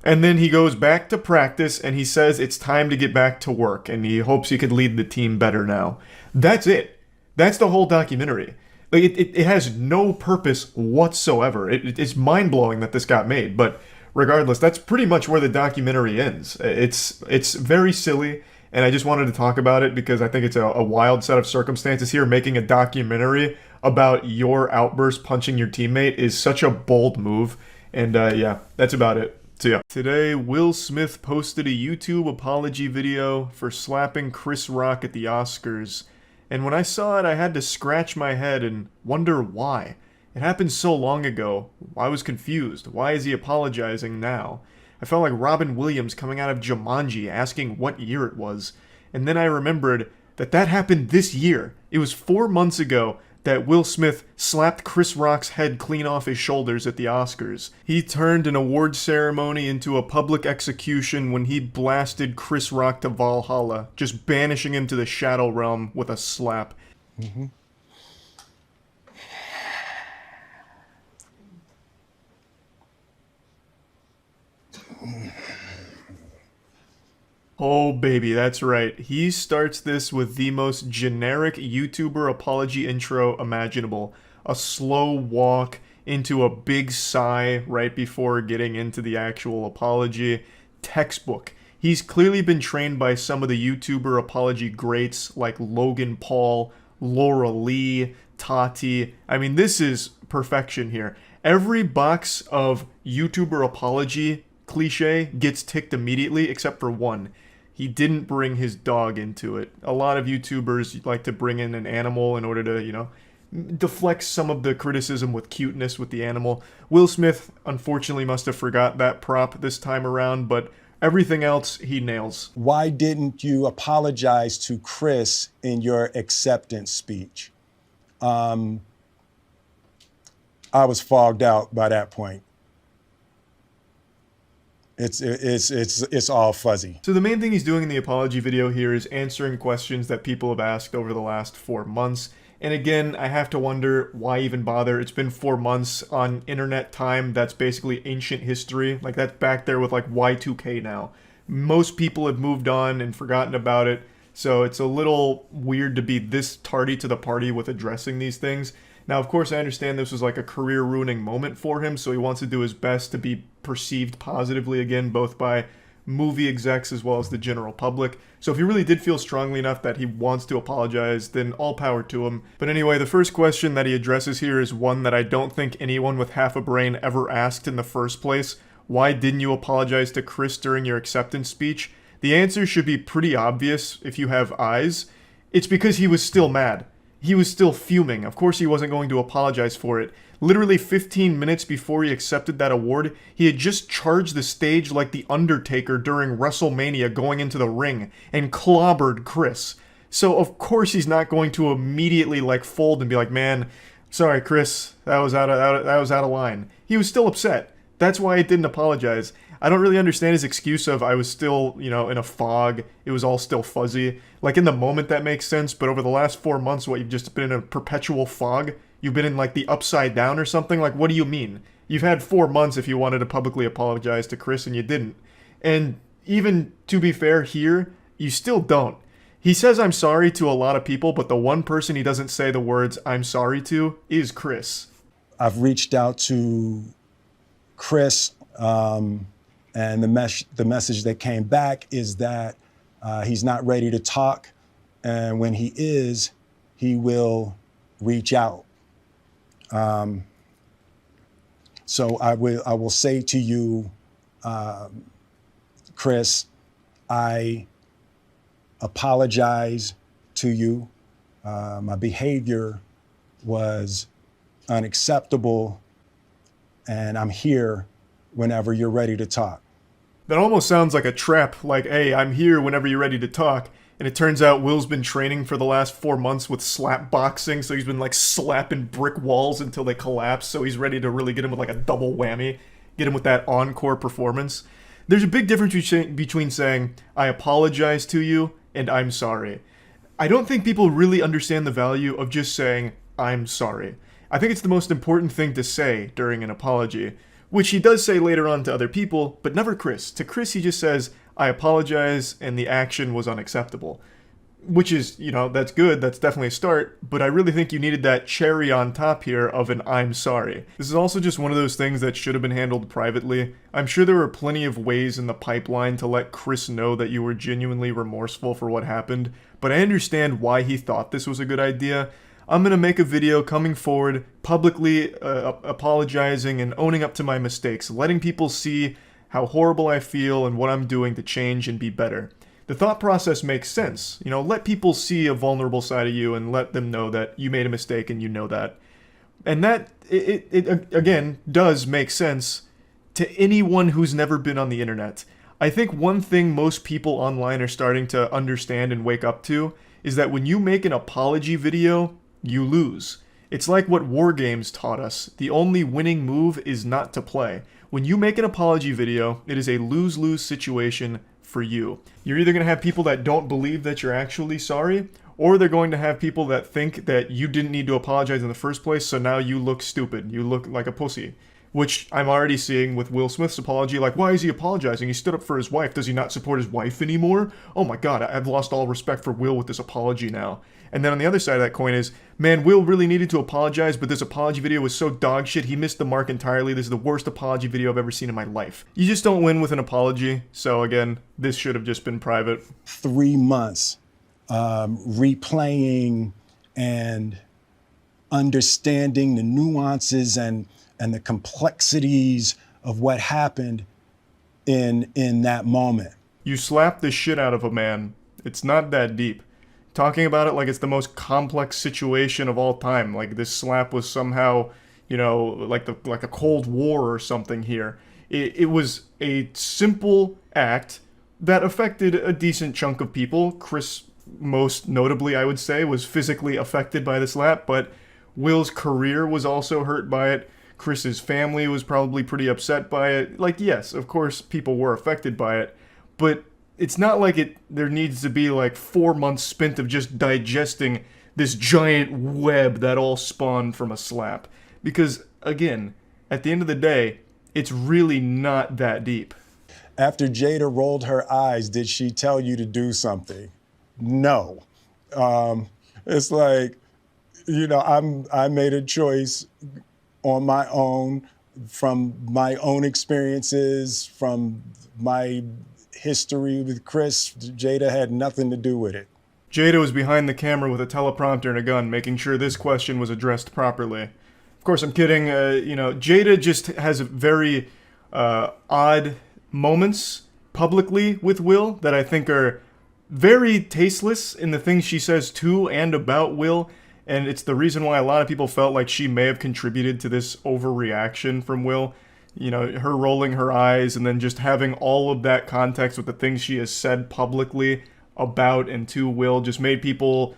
And then he goes back to practice and he says it's time to get back to work and he hopes he could lead the team better now. That's it. That's the whole documentary. Like it has no purpose whatsoever. It's mind-blowing that this got made, but regardless, that's pretty much where the documentary ends. It's very silly, and I just wanted to talk about it because I think it's a wild set of circumstances here. Making a documentary about your outburst punching your teammate is such a bold move, and yeah, that's about it. So yeah. Today, Will Smith posted a YouTube apology video for slapping Chris Rock at the Oscars. And when I saw it, I had to scratch my head and wonder why. It happened so long ago. I was confused. Why is he apologizing now? I felt like Robin Williams coming out of Jumanji asking what year it was. And then I remembered that happened this year. It was 4 months ago that Will Smith slapped Chris Rock's head clean off his shoulders at the Oscars. He turned an award ceremony into a public execution when he blasted Chris Rock to Valhalla, just banishing him to the Shadow Realm with a slap. Mm-hmm. Oh baby, that's right. He starts this with the most generic YouTuber apology intro imaginable. A slow walk into a big sigh right before getting into the actual apology. Textbook. He's clearly been trained by some of the YouTuber apology greats like Logan Paul, Laura Lee, Tati. I mean, this is perfection here. Every box of YouTuber apology cliche gets ticked immediately except for one. He didn't bring his dog into it. A lot of YouTubers like to bring in an animal in order to, deflect some of the criticism with cuteness with the animal. Will Smith, unfortunately, must have forgot that prop this time around, but everything else he nails. Why didn't you apologize to Chris in your acceptance speech? I was fogged out by that point. It's all fuzzy. So the main thing he's doing in the apology video here is answering questions that people have asked over the last 4 months. And again, I have to wonder why even bother. It's been 4 months on internet time. That's basically ancient history. Like that's back there with like Y2K now. Most people have moved on and forgotten about it. So it's a little weird to be this tardy to the party with addressing these things. Now, of course, I understand this was like a career-ruining moment for him, so he wants to do his best to be perceived positively again, both by movie execs as well as the general public. So if he really did feel strongly enough that he wants to apologize, then all power to him. But anyway, the first question that he addresses here is one that I don't think anyone with half a brain ever asked in the first place. Why didn't you apologize to Chris during your acceptance speech? The answer should be pretty obvious if you have eyes. It's because he was still mad. He was still fuming. Of course he wasn't going to apologize for it. Literally 15 minutes before he accepted that award, he had just charged the stage like The Undertaker during WrestleMania going into the ring and clobbered Chris. So of course he's not going to immediately fold and be like, man, sorry Chris, that was out of line. He was still upset. That's why he didn't apologize. I don't really understand his excuse of I was still, in a fog. It was all still fuzzy. Like in the moment that makes sense, but over the last 4 months, you've just been in a perpetual fog? You've been in the upside down or something? What do you mean? You've had 4 months if you wanted to publicly apologize to Chris and you didn't. And even to be fair here, you still don't. He says I'm sorry to a lot of people, but the one person he doesn't say the words I'm sorry to is Chris. I've reached out to Chris, and the message that came back is that he's not ready to talk, and when he is, he will reach out. So I will say to you, Chris, I apologize to you. My behavior was unacceptable, and I'm here whenever you're ready to talk. That almost sounds like a trap, hey, I'm here whenever you're ready to talk. And it turns out Will's been training for the last 4 months with slap boxing, so he's been slapping brick walls until they collapse, so he's ready to really get him with a double whammy, get him with that encore performance. There's a big difference between saying, I apologize to you, and I'm sorry. I don't think people really understand the value of just saying, I'm sorry. I think it's the most important thing to say during an apology, which he does say later on to other people, but never Chris. To Chris, he just says, I apologize, and the action was unacceptable. Which is, that's good, that's definitely a start, but I really think you needed that cherry on top here of an I'm sorry. This is also just one of those things that should have been handled privately. I'm sure there were plenty of ways in the pipeline to let Chris know that you were genuinely remorseful for what happened, but I understand why he thought this was a good idea. I'm gonna make a video coming forward, publicly apologizing and owning up to my mistakes, letting people see how horrible I feel and what I'm doing to change and be better. The thought process makes sense. Let people see a vulnerable side of you and let them know that you made a mistake and you know that. And that, it again, does make sense to anyone who's never been on the internet. I think one thing most people online are starting to understand and wake up to is that when you make an apology video, you lose. It's like what war games taught us. The only winning move is not to play. When you make an apology video, it is a lose-lose situation for you. You're either going to have people that don't believe that you're actually sorry, or they're going to have people that think that you didn't need to apologize in the first place, so now you look stupid. You look like a pussy. Which I'm already seeing with Will Smith's apology, like, why is he apologizing? He stood up for his wife. Does he not support his wife anymore? Oh my god, I've lost all respect for Will with this apology now. And then on the other side of that coin is, man, Will really needed to apologize, but this apology video was so dog shit, he missed the mark entirely. This is the worst apology video I've ever seen in my life. You just don't win with an apology, so again, this should have just been private. 3 months replaying and understanding the nuances and the complexities of what happened in that moment. You slap the shit out of a man. It's not that deep. Talking about it like it's the most complex situation of all time. Like this slap was somehow, like a Cold War or something here. It was a simple act that affected a decent chunk of people. Chris, most notably, I would say, was physically affected by the slap, but Will's career was also hurt by it. Chris's family was probably pretty upset by it. Like, yes, of course, people were affected by it, but it's not like there needs to be like 4 months spent of just digesting this giant web that all spawned from a slap. Because, again, at the end of the day, it's really not that deep. After Jada rolled her eyes, did she tell you to do something? No. It's like, I made a choice on my own, from my own experiences, from my history with Chris. Jada had nothing to do with it. Jada was behind the camera with a teleprompter and a gun, making sure this question was addressed properly. Of course, I'm kidding. Jada just has very odd moments publicly with Will that I think are very tasteless in the things she says to and about Will. And it's the reason why a lot of people felt like she may have contributed to this overreaction from Will. Her rolling her eyes and then just having all of that context with the things she has said publicly about and to Will just made people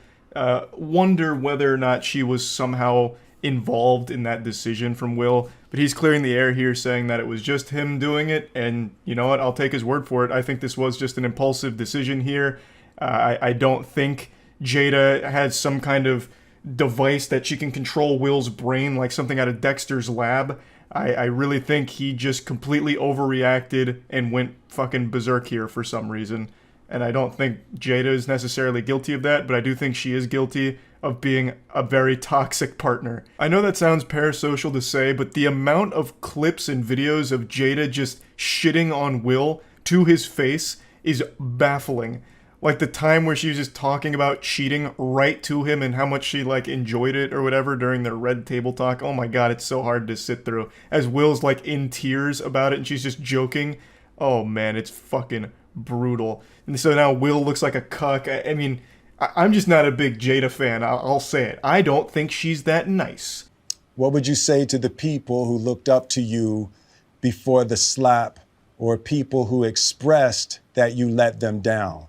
wonder whether or not she was somehow involved in that decision from Will. But he's clearing the air here, saying that it was just him doing it. And you know what? I'll take his word for it. I think this was just an impulsive decision here. I don't think Jada had some kind of device that she can control Will's brain like something out of Dexter's lab. I really think he just completely overreacted and went fucking berserk here for some reason. And I don't think Jada is necessarily guilty of that, but I do think she is guilty of being a very toxic partner. I know that sounds parasocial to say, but the amount of clips and videos of Jada just shitting on Will to his face is baffling. Like the time where she was just talking about cheating right to him and how much she enjoyed it or whatever during their red table talk. Oh my god, it's so hard to sit through. As Will's in tears about it and she's just joking. Oh man, it's fucking brutal. And so now Will looks like a cuck. I mean, I'm just not a big Jada fan. I'll say it. I don't think she's that nice. What would you say to the people who looked up to you before the slap, or people who expressed that you let them down?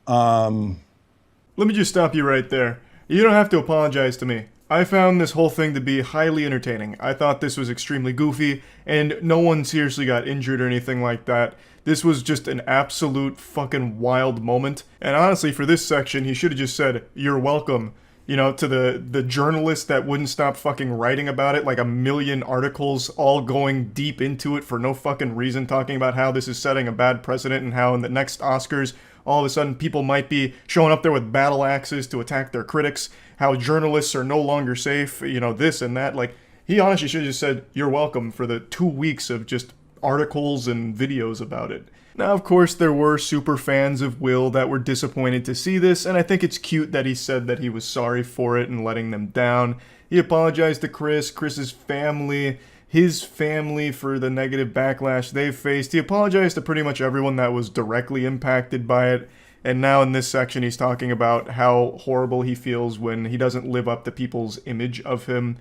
Let me just stop you right there. You don't have to apologize to me. I found this whole thing to be highly entertaining. I thought this was extremely goofy, and no one seriously got injured or anything like that. This was just an absolute fucking wild moment. And honestly, for this section, he should have just said, "You're welcome." You know, to the journalist that wouldn't stop fucking writing about it, like a million articles all going deep into it for no fucking reason, talking about how this is setting a bad precedent and how in the next Oscars, all of a sudden people might be showing up there with battle axes to attack their critics, how journalists are no longer safe, you know, this and that. Like, he honestly should have just said, "You're welcome," for the 2 weeks of just articles and videos about it. Now, of course, there were super fans of Will that were disappointed to see this, and I think it's cute that he said that he was sorry for it and letting them down. He apologized to Chris's family, his family for the negative backlash they've faced. He apologized to pretty much everyone that was directly impacted by it. And now in this section, he's talking about how horrible he feels when he doesn't live up to people's image of him.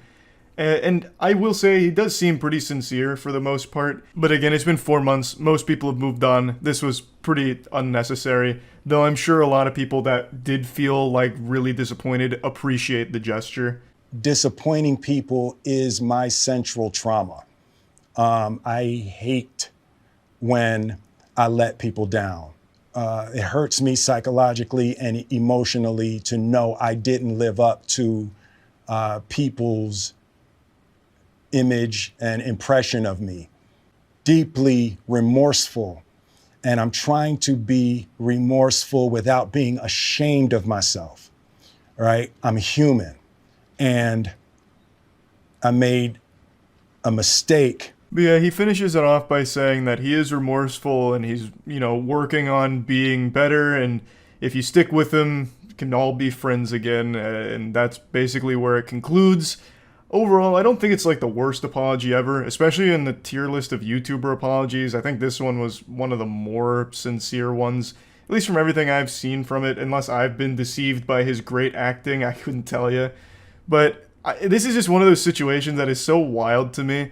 And I will say he does seem pretty sincere for the most part. But again, it's been 4 months. Most people have moved on. This was pretty unnecessary. Though I'm sure a lot of people that did feel like really disappointed appreciate the gesture. Disappointing people is my central trauma. I hate when I let people down. It hurts me psychologically and emotionally to know I didn't live up to people's image and impression of me. Deeply remorseful. And I'm trying to be remorseful without being ashamed of myself, right? I'm human. And I made a mistake. But yeah, he finishes it off by saying that he is remorseful and he's, you know, working on being better. And if you stick with him, you can all be friends again. And that's basically where it concludes. Overall, I don't think it's like the worst apology ever, especially in the tier list of YouTuber apologies. I think this one was one of the more sincere ones, at least from everything I've seen from it. Unless I've been deceived by his great acting, I couldn't tell you. But this is just one of those situations that is so wild to me.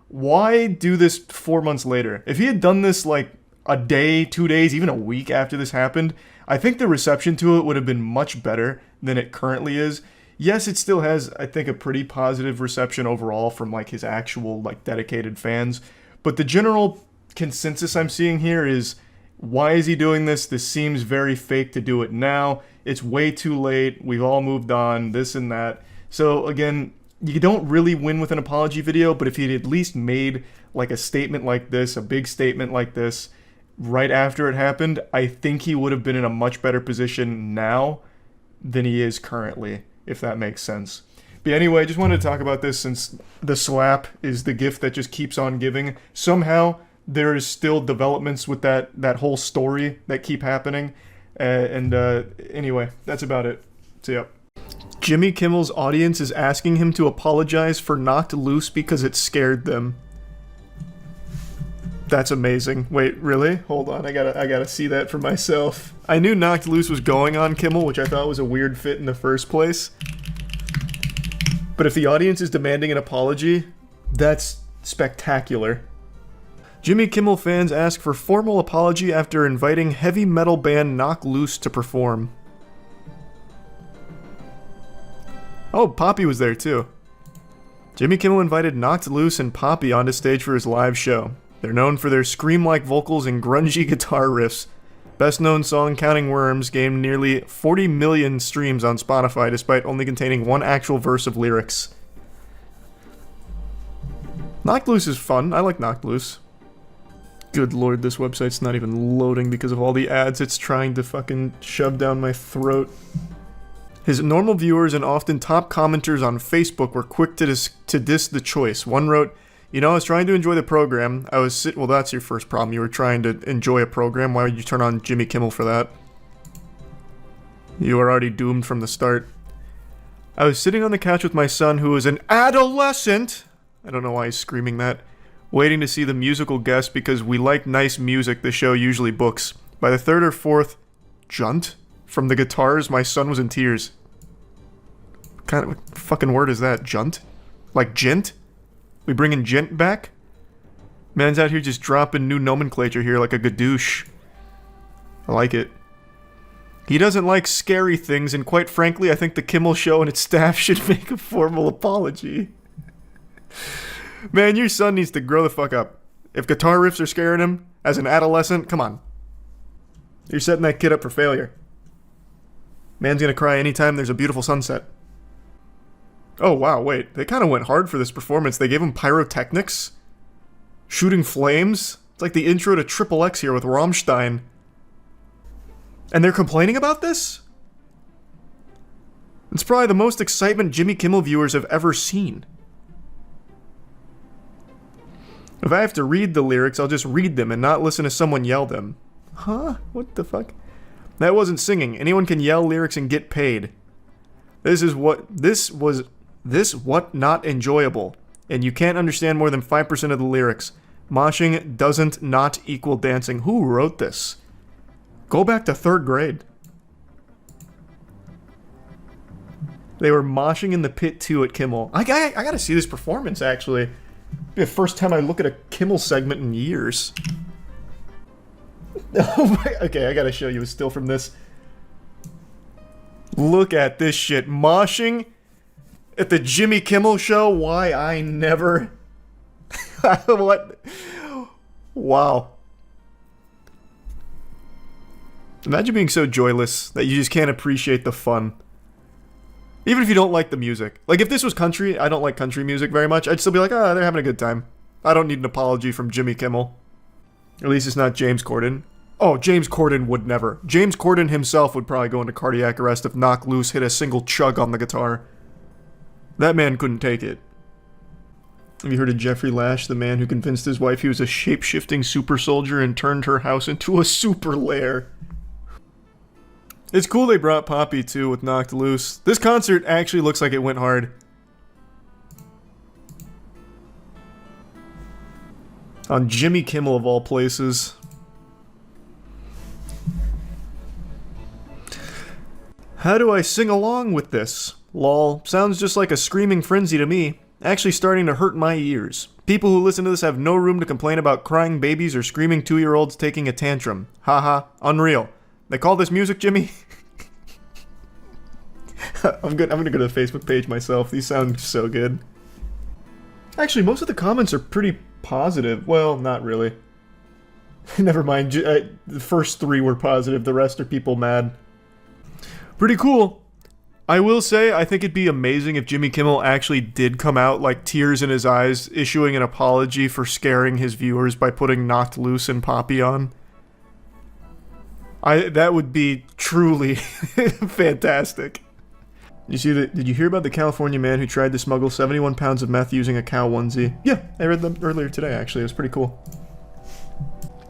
Why do this 4 months later? If he had done this like a day, 2 days, even a week after this happened, I think the reception to it would have been much better than it currently is. Yes, it still has, I think, a pretty positive reception overall from like his actual like dedicated fans. But the general consensus I'm seeing here is, why is he doing this? This seems very fake to do it now. It's way too late. We've all moved on, this and that. So again, you don't really win with an apology video, but if he'd at least made like a statement like this, a big statement like this, right after it happened, I think he would have been in a much better position now than he is currently, if that makes sense. But anyway, I just wanted to talk about this since the slap is the gift that just keeps on giving. Somehow, there is still developments with that whole story that keep happening. Anyway, that's about it. See ya. Jimmy Kimmel's audience is asking him to apologize for Knocked Loose because it scared them. That's amazing. Wait, really? Hold on, I gotta see that for myself. I knew Knocked Loose was going on Kimmel, which I thought was a weird fit in the first place. But if the audience is demanding an apology, that's spectacular. Jimmy Kimmel fans ask for formal apology after inviting heavy metal band Knocked Loose to perform. Oh, Poppy was there too. Jimmy Kimmel invited Knocked Loose and Poppy onto stage for his live show. They're known for their scream-like vocals and grungy guitar riffs. Best-known song, Counting Worms, gained nearly 40 million streams on Spotify despite only containing one actual verse of lyrics. Knocked Loose is fun. I like Knocked Loose. Good lord, this website's not even loading because of all the ads it's trying to fucking shove down my throat. His normal viewers and often top commenters on Facebook were quick to diss the choice. One wrote, "You know, I was trying to enjoy the program. Well, that's your first problem. You were trying to enjoy a program. Why would you turn on Jimmy Kimmel for that? You were already doomed from the start. I was sitting on the couch with my son, who was an adolescent." I don't know why he's screaming that. "Waiting to see the musical guest because we like nice music the show usually books. By the third or fourth junt from the guitars, my son was in tears." What kind of fucking word is that? Junt? Like gent? We bringing gent back? Man's out here just dropping new nomenclature here like a gadoosh. I like it. He doesn't like scary things, and quite frankly, I think the Kimmel Show and its staff should make a formal apology. Man, your son needs to grow the fuck up. If guitar riffs are scaring him, as an adolescent, come on. You're setting that kid up for failure. Man's gonna cry anytime there's a beautiful sunset. Oh, wow, wait. They kind of went hard for this performance. They gave him pyrotechnics, shooting flames. It's like the intro to Triple X here with Rammstein. And they're complaining about this? It's probably the most excitement Jimmy Kimmel viewers have ever seen. If I have to read the lyrics, I'll just read them and not listen to someone yell them. Huh? What the fuck? That wasn't singing. Anyone can yell lyrics and get paid. This what not enjoyable. And you can't understand more than 5% of the lyrics. Moshing doesn't not equal dancing. Who wrote this? Go back to 3rd grade. They were moshing in the pit too at Kimmel. I gotta see this performance, actually. Be the first time I look at a Kimmel segment in years. Oh my, okay, I gotta show you a still from this. Look at this shit. Moshing at the Jimmy Kimmel show? Why I never... What? Wow. Imagine being so joyless that you just can't appreciate the fun. Even if you don't like the music. Like, if this was country, I don't like country music very much, I'd still be like, ah, they're having a good time. I don't need an apology from Jimmy Kimmel. At least it's not James Corden. Oh, James Corden would never. James Corden himself would probably go into cardiac arrest if Knock Loose hit a single chug on the guitar. That man couldn't take it. Have you heard of Jeffrey Lash, the man who convinced his wife he was a shape-shifting super soldier and turned her house into a super lair? It's cool they brought Poppy, too, with Knocked Loose. This concert actually looks like it went hard. On Jimmy Kimmel, of all places. How do I sing along with this? Lol, sounds just like a screaming frenzy to me. Actually starting to hurt my ears. People who listen to this have no room to complain about crying babies or screaming 2-year-olds taking a tantrum. Haha, unreal. They call this music, Jimmy? I'm gonna go to the Facebook page myself. These sound so good. Actually, most of the comments are pretty positive. Well, not really. Never mind. The first 3 were positive. The rest are people mad. Pretty cool. I will say, I think it'd be amazing if Jimmy Kimmel actually did come out, like, tears in his eyes, issuing an apology for scaring his viewers by putting Knocked Loose and Poppy on. That would be truly fantastic. Did you hear about the California man who tried to smuggle 71 pounds of meth using a cow onesie? Yeah, I read them earlier today, actually. It was pretty cool.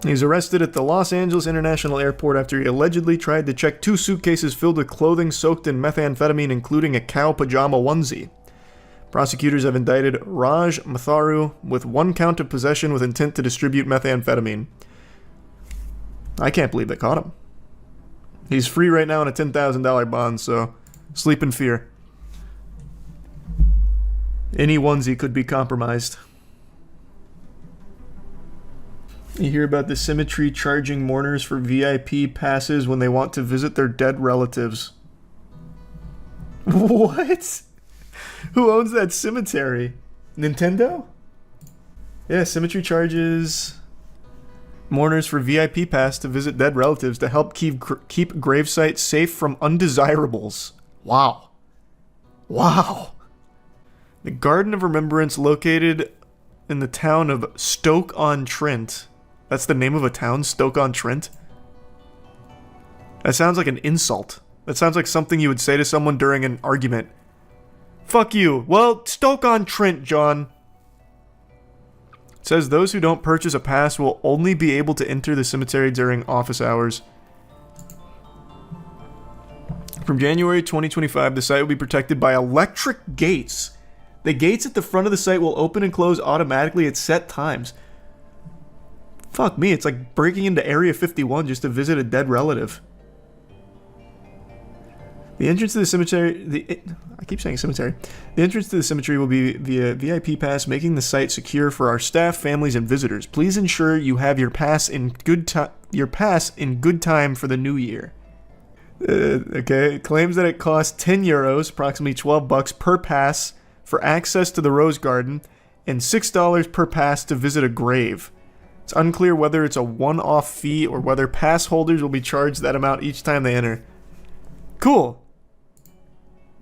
He's arrested at the Los Angeles International Airport after he allegedly tried to check 2 suitcases filled with clothing soaked in methamphetamine, including a cow pajama onesie. Prosecutors have indicted Raj Matharu with 1 count of possession with intent to distribute methamphetamine. I can't believe they caught him. He's free right now on a $10,000 bond, so sleep in fear. Any onesie could be compromised. You hear about the cemetery charging mourners for VIP passes when they want to visit their dead relatives. What? Who owns that cemetery? Nintendo? Yeah, cemetery charges mourners for VIP pass to visit dead relatives to help keep gravesites safe from undesirables. Wow. Wow. The Garden of Remembrance located in the town of Stoke-on-Trent. That's the name of a town, Stoke-on-Trent? That sounds like an insult. That sounds like something you would say to someone during an argument. Fuck you. Well, Stoke-on-Trent, John. It says those who don't purchase a pass will only be able to enter the cemetery during office hours. From January 2025, the site will be protected by electric gates. The gates at the front of the site will open and close automatically at set times. Fuck me, it's like breaking into Area 51 just to visit a dead relative. The entrance to the cemetery... I keep saying cemetery. The entrance to the cemetery will be via VIP pass, making the site secure for our staff, families, and visitors. Please ensure you have your pass in good time for the new year. Okay, it claims that it costs €10, approximately $12 per pass for access to the Rose Garden, and $6 per pass to visit a grave. It's unclear whether it's a one-off fee or whether pass holders will be charged that amount each time they enter. Cool.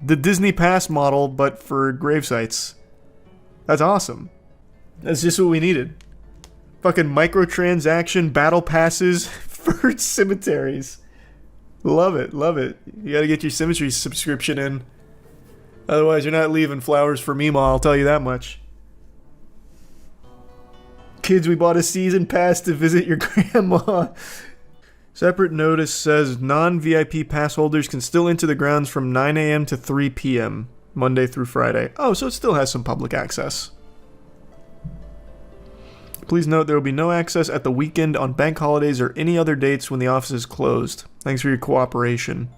the Disney Pass model, but for gravesites. That's awesome. That's just what we needed. Fucking microtransaction battle passes for cemeteries. Love it, love it. You gotta get your cemetery subscription in. Otherwise, you're not leaving flowers for Mima, I'll tell you that much. Kids, we bought a season pass to visit your grandma. Separate notice says non-VIP pass holders can still enter the grounds from 9 a.m. to 3 p.m. Monday through Friday. Oh, so it still has some public access. Please note there will be no access at the weekend, on bank holidays, or any other dates when the office is closed. Thanks for your cooperation.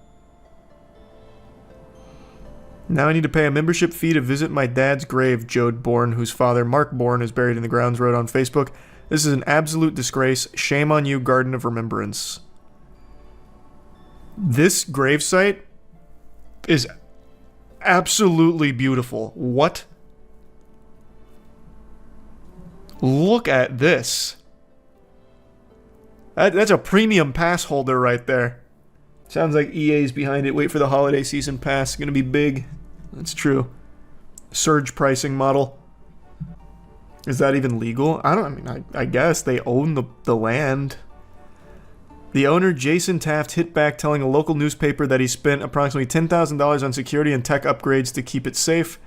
Now I need to pay a membership fee to visit my dad's grave, Jode Bourne, whose father, Mark Bourne, is buried in the grounds, wrote on Facebook. This is an absolute disgrace. Shame on you, Garden of Remembrance. This gravesite is absolutely beautiful. What? Look at this. That's a premium pass holder right there. Sounds like EA's behind it. Wait for the holiday season pass. It's gonna be big. That's true. Surge pricing model. Is that even legal? I guess they own the land. The owner, Jason Taft, hit back telling a local newspaper that he spent approximately $10,000 on security and tech upgrades to keep it safe.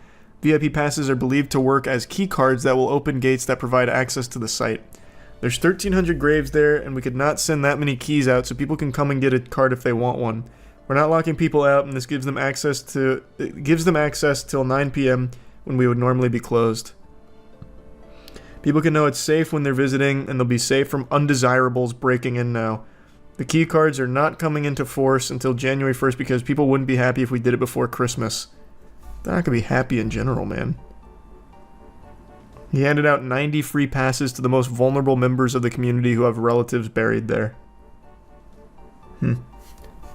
VIP passes are believed to work as key cards that will open gates that provide access to the site. There's 1,300 graves there, and we could not send that many keys out so people can come and get a card if they want one. We're not locking people out, and this gives them access till 9 p.m. when we would normally be closed. People can know it's safe when they're visiting, and they'll be safe from undesirables breaking in now. The key cards are not coming into force until January 1st because people wouldn't be happy if we did it before Christmas. They're not going to be happy in general, man. He handed out 90 free passes to the most vulnerable members of the community who have relatives buried there.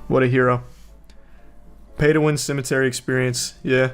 What a hero. Pay to win cemetery experience, yeah.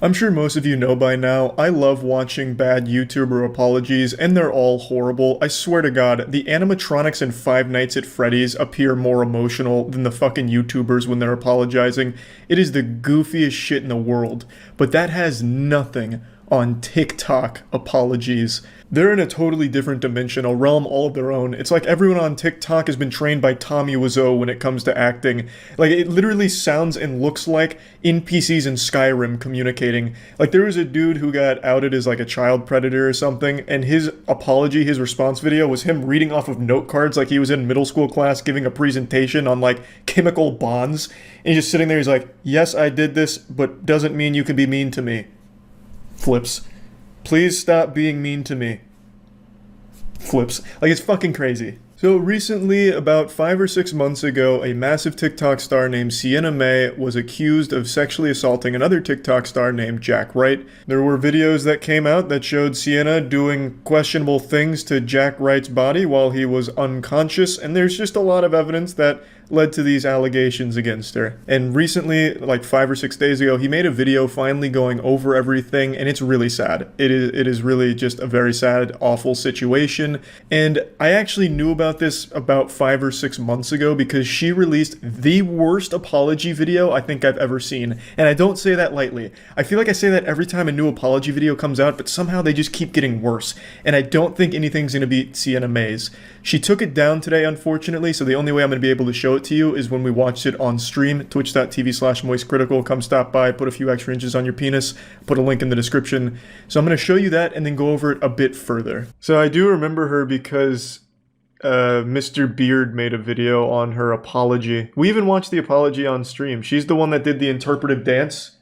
I'm sure most of you know by now, I love watching bad YouTuber apologies, and they're all horrible. I swear to God, the animatronics in Five Nights at Freddy's appear more emotional than the fucking YouTubers when they're apologizing. It is the goofiest shit in the world, but that has nothing on TikTok apologies. They're in a totally different dimension, a realm all of their own. It's like everyone on TikTok has been trained by Tommy Wiseau when it comes to acting. Like, it literally sounds and looks like NPCs in Skyrim communicating. Like, there was a dude who got outed as like a child predator or something, and his apology, his response video was him reading off of note cards like he was in middle school class giving a presentation on like chemical bonds. And he's just sitting there, he's like, yes, I did this, but doesn't mean you can be mean to me. Flips. Please stop being mean to me. Flips. Like, it's fucking crazy. So recently, about 5 or 6 months ago, a massive TikTok star named Sienna May was accused of sexually assaulting another TikTok star named Jack Wright. There were videos that came out that showed Sienna doing questionable things to Jack Wright's body while he was unconscious, and there's just a lot of evidence that led to these allegations against her. And recently, like 5 or 6 days ago, he made a video finally going over everything, and it's really sad. It is really just a very sad, awful situation. And I actually knew about this about 5 or 6 months ago because she released the worst apology video I think I've ever seen. And I don't say that lightly. I feel like I say that every time a new apology video comes out, but somehow they just keep getting worse. And I don't think anything's gonna beat Sienna May's. She took it down today, unfortunately, so the only way I'm gonna be able to show it to you is when we watched it on stream, twitch.tv/moistcritical. Come stop by, put a few extra inches on your penis, put a link in the description. So I'm going to show you that and then go over it a bit further. So I do remember her because Mr. Beard made a video on her apology. We even watched the apology on stream. She's the one that did the interpretive dance.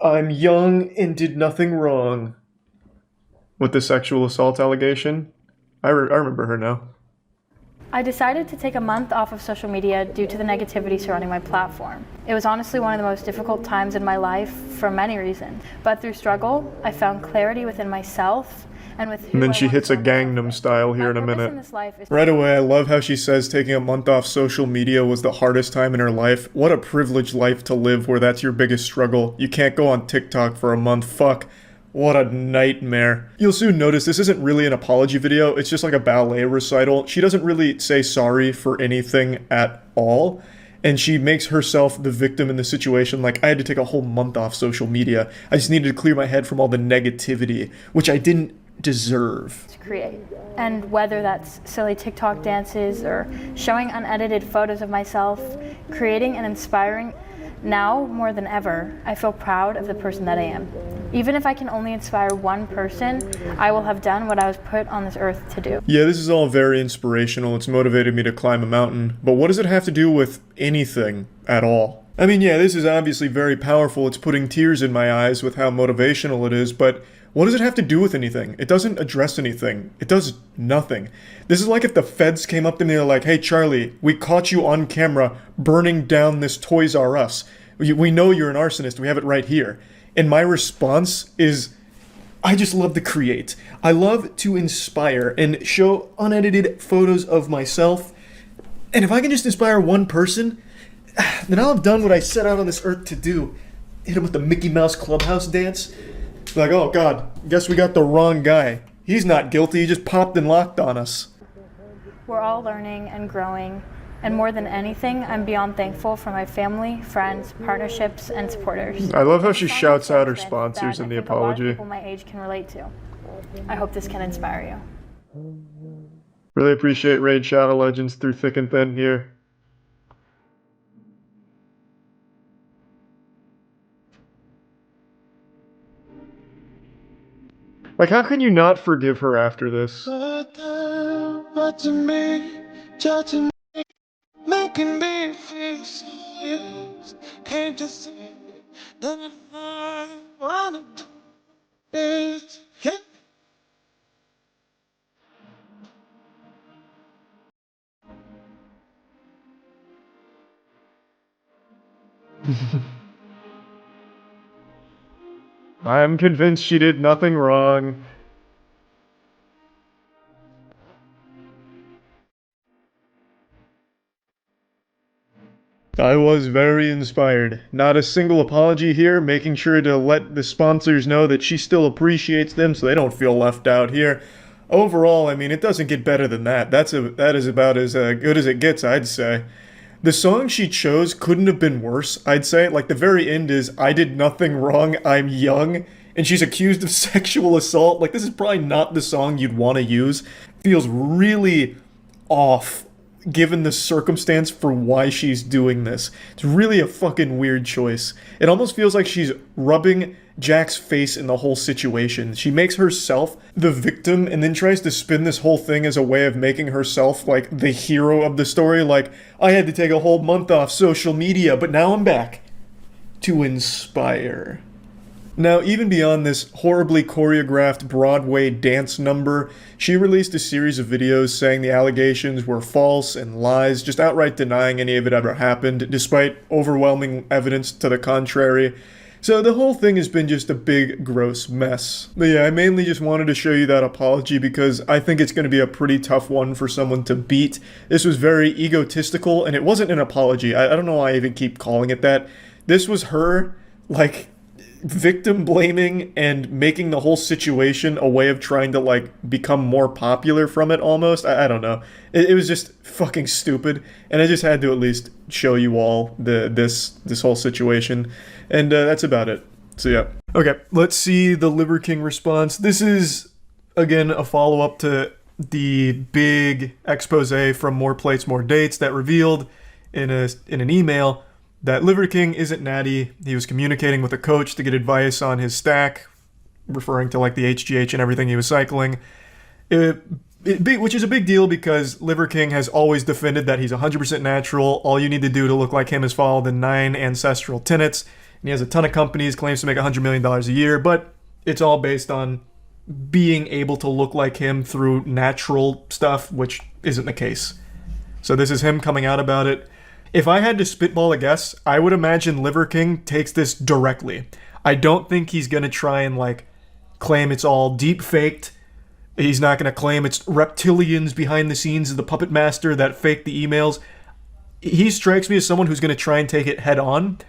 I'm young and did nothing wrong. With the sexual assault allegation. I remember her now. I decided to take a month off of social media due to the negativity surrounding my platform. It was honestly one of the most difficult times in my life for many reasons. But through struggle, I found clarity within myself and with who And then I she want hits to a be. Gangnam Style here in a My purpose minute. in this life is Right away, I love how she says taking a month off social media was the hardest time in her life. What a privileged life to live where that's your biggest struggle. You can't go on TikTok for a month. Fuck. What a nightmare. You'll soon notice this isn't really an apology video, it's just like a ballet recital. She doesn't really say sorry for anything at all. and she makes herself the victim in the situation. Like, I had to take a whole month off social media. I just needed to clear my head from all the negativity, which I didn't deserve. To create. And whether that's silly TikTok dances or showing unedited photos of myself, creating and inspiring, now more than ever, I feel proud of the person that I am. Even if I can only inspire one person, I will have done what I was put on this earth to do. Yeah, this is all very inspirational. It's motivated me to climb a mountain. But what does it have to do with anything at all? I mean, yeah, this is obviously very powerful. It's putting tears in my eyes with how motivational it is, but what does it have to do with anything? It doesn't address anything. It does nothing. This is like if the feds came up to me and they're like, hey, Charlie, we caught you on camera burning down this Toys R Us. We know you're an arsonist. We have it right here. And my response is, I just love to create. I love to inspire and show unedited photos of myself. And if I can just inspire one person, then I'll have done what I set out on this earth to do. Hit him with the Mickey Mouse Clubhouse dance. Like, oh God, guess we got the wrong guy. He's not guilty, he just popped and locked on us. We're all learning and growing, and more than anything, I'm beyond thankful for my family, friends, partnerships, and supporters. I love how she shouts out her sponsors in the I think a lot of apology. people my age can relate to. I hope this can inspire you. Really appreciate Raid Shadow Legends through thick and thin here. Like, how can you not forgive her after this? Watching me, judging me, making me feel so used. Can't you see that I wanna do this? Yeah. I'm convinced she did nothing wrong. I was very inspired. Not a single apology here, making sure to let the sponsors know that she still appreciates them so they don't feel left out here. Overall, I mean, it doesn't get better than that. That is about as good as it gets, I'd say. The song she chose couldn't have been worse, I'd say. Like, the very end is, I did nothing wrong, I'm young, and she's accused of sexual assault. Like, this is probably not the song you'd want to use. Feels really off, given the circumstance for why she's doing this. It's really a fucking weird choice. It almost feels like she's rubbing Jack's face in the whole situation. She makes herself the victim and then tries to spin this whole thing as a way of making herself like the hero of the story. Like, I had to take a whole month off social media, but now I'm back to inspire. Now, even beyond this horribly choreographed Broadway dance number, she released a series of videos saying the allegations were false and lies, just outright denying any of it ever happened, despite overwhelming evidence to the contrary. So the whole thing has been just a big, gross mess. But yeah, I mainly just wanted to show you that apology because I think it's going to be a pretty tough one for someone to beat. This was very egotistical, and it wasn't an apology. I don't know why I even keep calling it that. This was her, like, victim blaming and making the whole situation a way of trying to like become more popular from it almost. I don't know. It was just fucking stupid, and I just had to at least show you all this whole situation, and that's about it. So yeah. Okay, let's see the Liver King response. This is again a follow-up to the big expose from More Plates, More Dates that revealed in an email that Liver King isn't natty. He was communicating with a coach to get advice on his stack, referring to like the HGH and everything he was cycling. Which is a big deal because Liver King has always defended that he's 100% natural. All you need to do to look like him is follow the 9 ancestral tenets. And he has a ton of companies, claims to make $100 million a year, but it's all based on being able to look like him through natural stuff, which isn't the case. So this is him coming out about it. If I had to spitball a guess, I would imagine Liver King takes this directly. I don't think he's going to try and, like, claim it's all deep-faked. He's not going to claim it's reptilians behind the scenes of the puppet master that faked the emails. He strikes me as someone who's going to try and take it head-on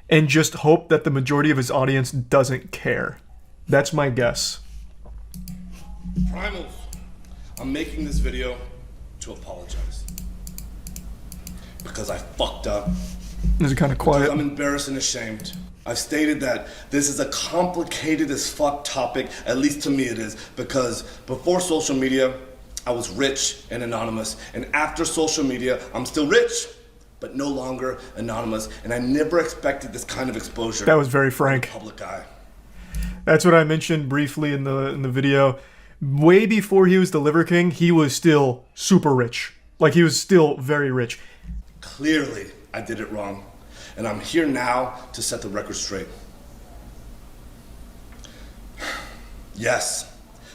and just hope that the majority of his audience doesn't care. That's my guess. Primals, I'm making this video to apologize. because I fucked up. This is kind of quiet. Because I'm embarrassed and ashamed. I've stated that this is a complicated as fuck topic, at least to me it is, because before social media, I was rich and anonymous, and after social media, I'm still rich, but no longer anonymous, and I never expected this kind of exposure. That was very frank. In the public eye. That's what I mentioned briefly in the video. Way before he was the Liver King, he was still super rich. Like, he was still very rich. Clearly, I did it wrong. And I'm here now to set the record straight. Yes,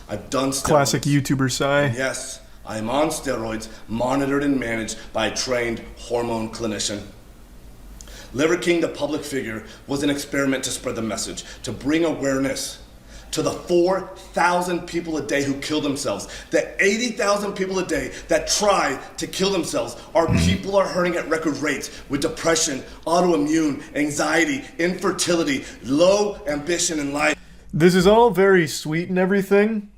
I've done steroids. Classic YouTuber sigh. Yes, I am on steroids, monitored and managed by a trained hormone clinician. Liver King, the public figure, was an experiment to spread the message, to bring awareness to the 4,000 people a day who kill themselves. The 80,000 people a day that try to kill themselves. Our people are hurting at record rates with depression, autoimmune, anxiety, infertility, low ambition in life. This is all very sweet and everything,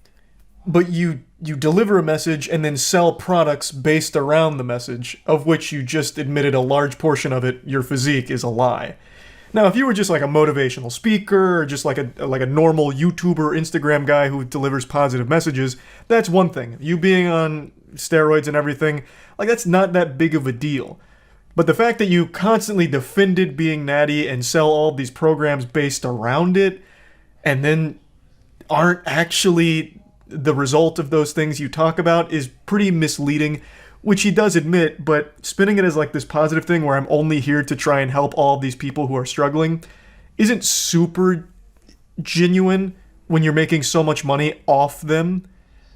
but you deliver a message and then sell products based around the message, of which you just admitted a large portion of it, your physique, is a lie. Now, if you were just like a motivational speaker, or just like a normal YouTuber, Instagram guy who delivers positive messages, that's one thing. You being on steroids and everything, like, that's not that big of a deal. But the fact that you constantly defended being natty and sell all these programs based around it, and then aren't actually the result of those things you talk about, is pretty misleading. Which he does admit, but spinning it as like this positive thing where I'm only here to try and help all of these people who are struggling isn't super genuine when you're making so much money off them.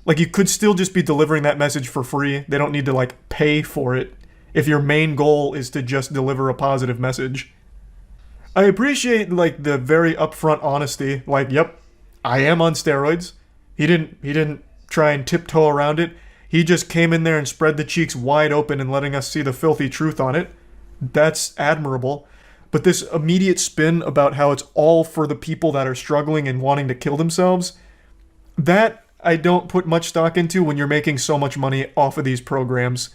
Like, you could still just be delivering that message for free. They don't need to like pay for it if your main goal is to just deliver a positive message. I appreciate like the very upfront honesty. Like, yep, I am on steroids. He didn't try and tiptoe around it. He just came in there and spread the cheeks wide open and letting us see the filthy truth on it. That's admirable. But this immediate spin about how it's all for the people that are struggling and wanting to kill themselves, that I don't put much stock into when you're making so much money off of these programs.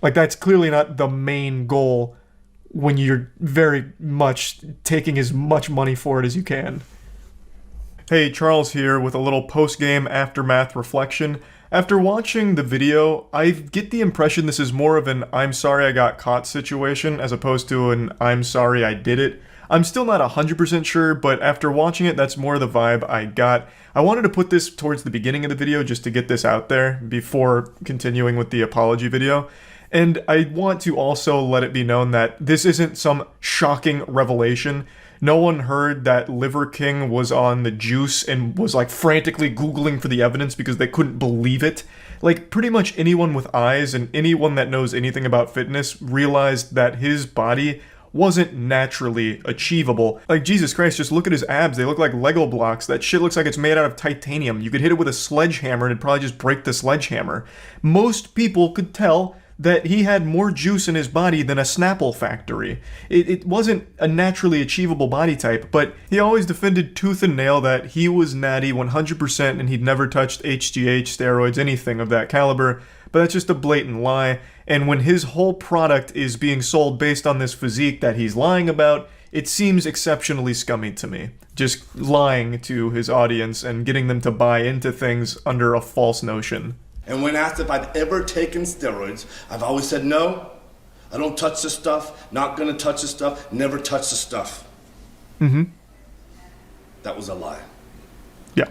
Like, that's clearly not the main goal when you're very much taking as much money for it as you can. Hey, Charles here with a little post-game aftermath reflection. After watching the video, I get the impression this is more of an I'm sorry I got caught situation as opposed to an I'm sorry I did it. I'm still not 100% sure, but after watching it, that's more the vibe I got. I wanted to put this towards the beginning of the video just to get this out there before continuing with the apology video. And I want to also let it be known that this isn't some shocking revelation. No one heard that Liver King was on the juice and was like frantically Googling for the evidence because they couldn't believe it. Like, pretty much anyone with eyes and anyone that knows anything about fitness realized that his body wasn't naturally achievable. Like, Jesus Christ, just look at his abs. They look like Lego blocks. That shit looks like it's made out of titanium. You could hit it with a sledgehammer and it'd probably just break the sledgehammer. Most people could tell that he had more juice in his body than a Snapple factory. It wasn't a naturally achievable body type, but he always defended tooth and nail that he was natty 100% and he'd never touched HGH, steroids, anything of that caliber. But that's just a blatant lie. And when his whole product is being sold based on this physique that he's lying about, it seems exceptionally scummy to me. Just lying to his audience and getting them to buy into things under a false notion. And when asked if I've ever taken steroids, I've always said no. I don't touch this stuff, not gonna touch this stuff, never touch the stuff. Mm-hmm. That was a lie. Yeah.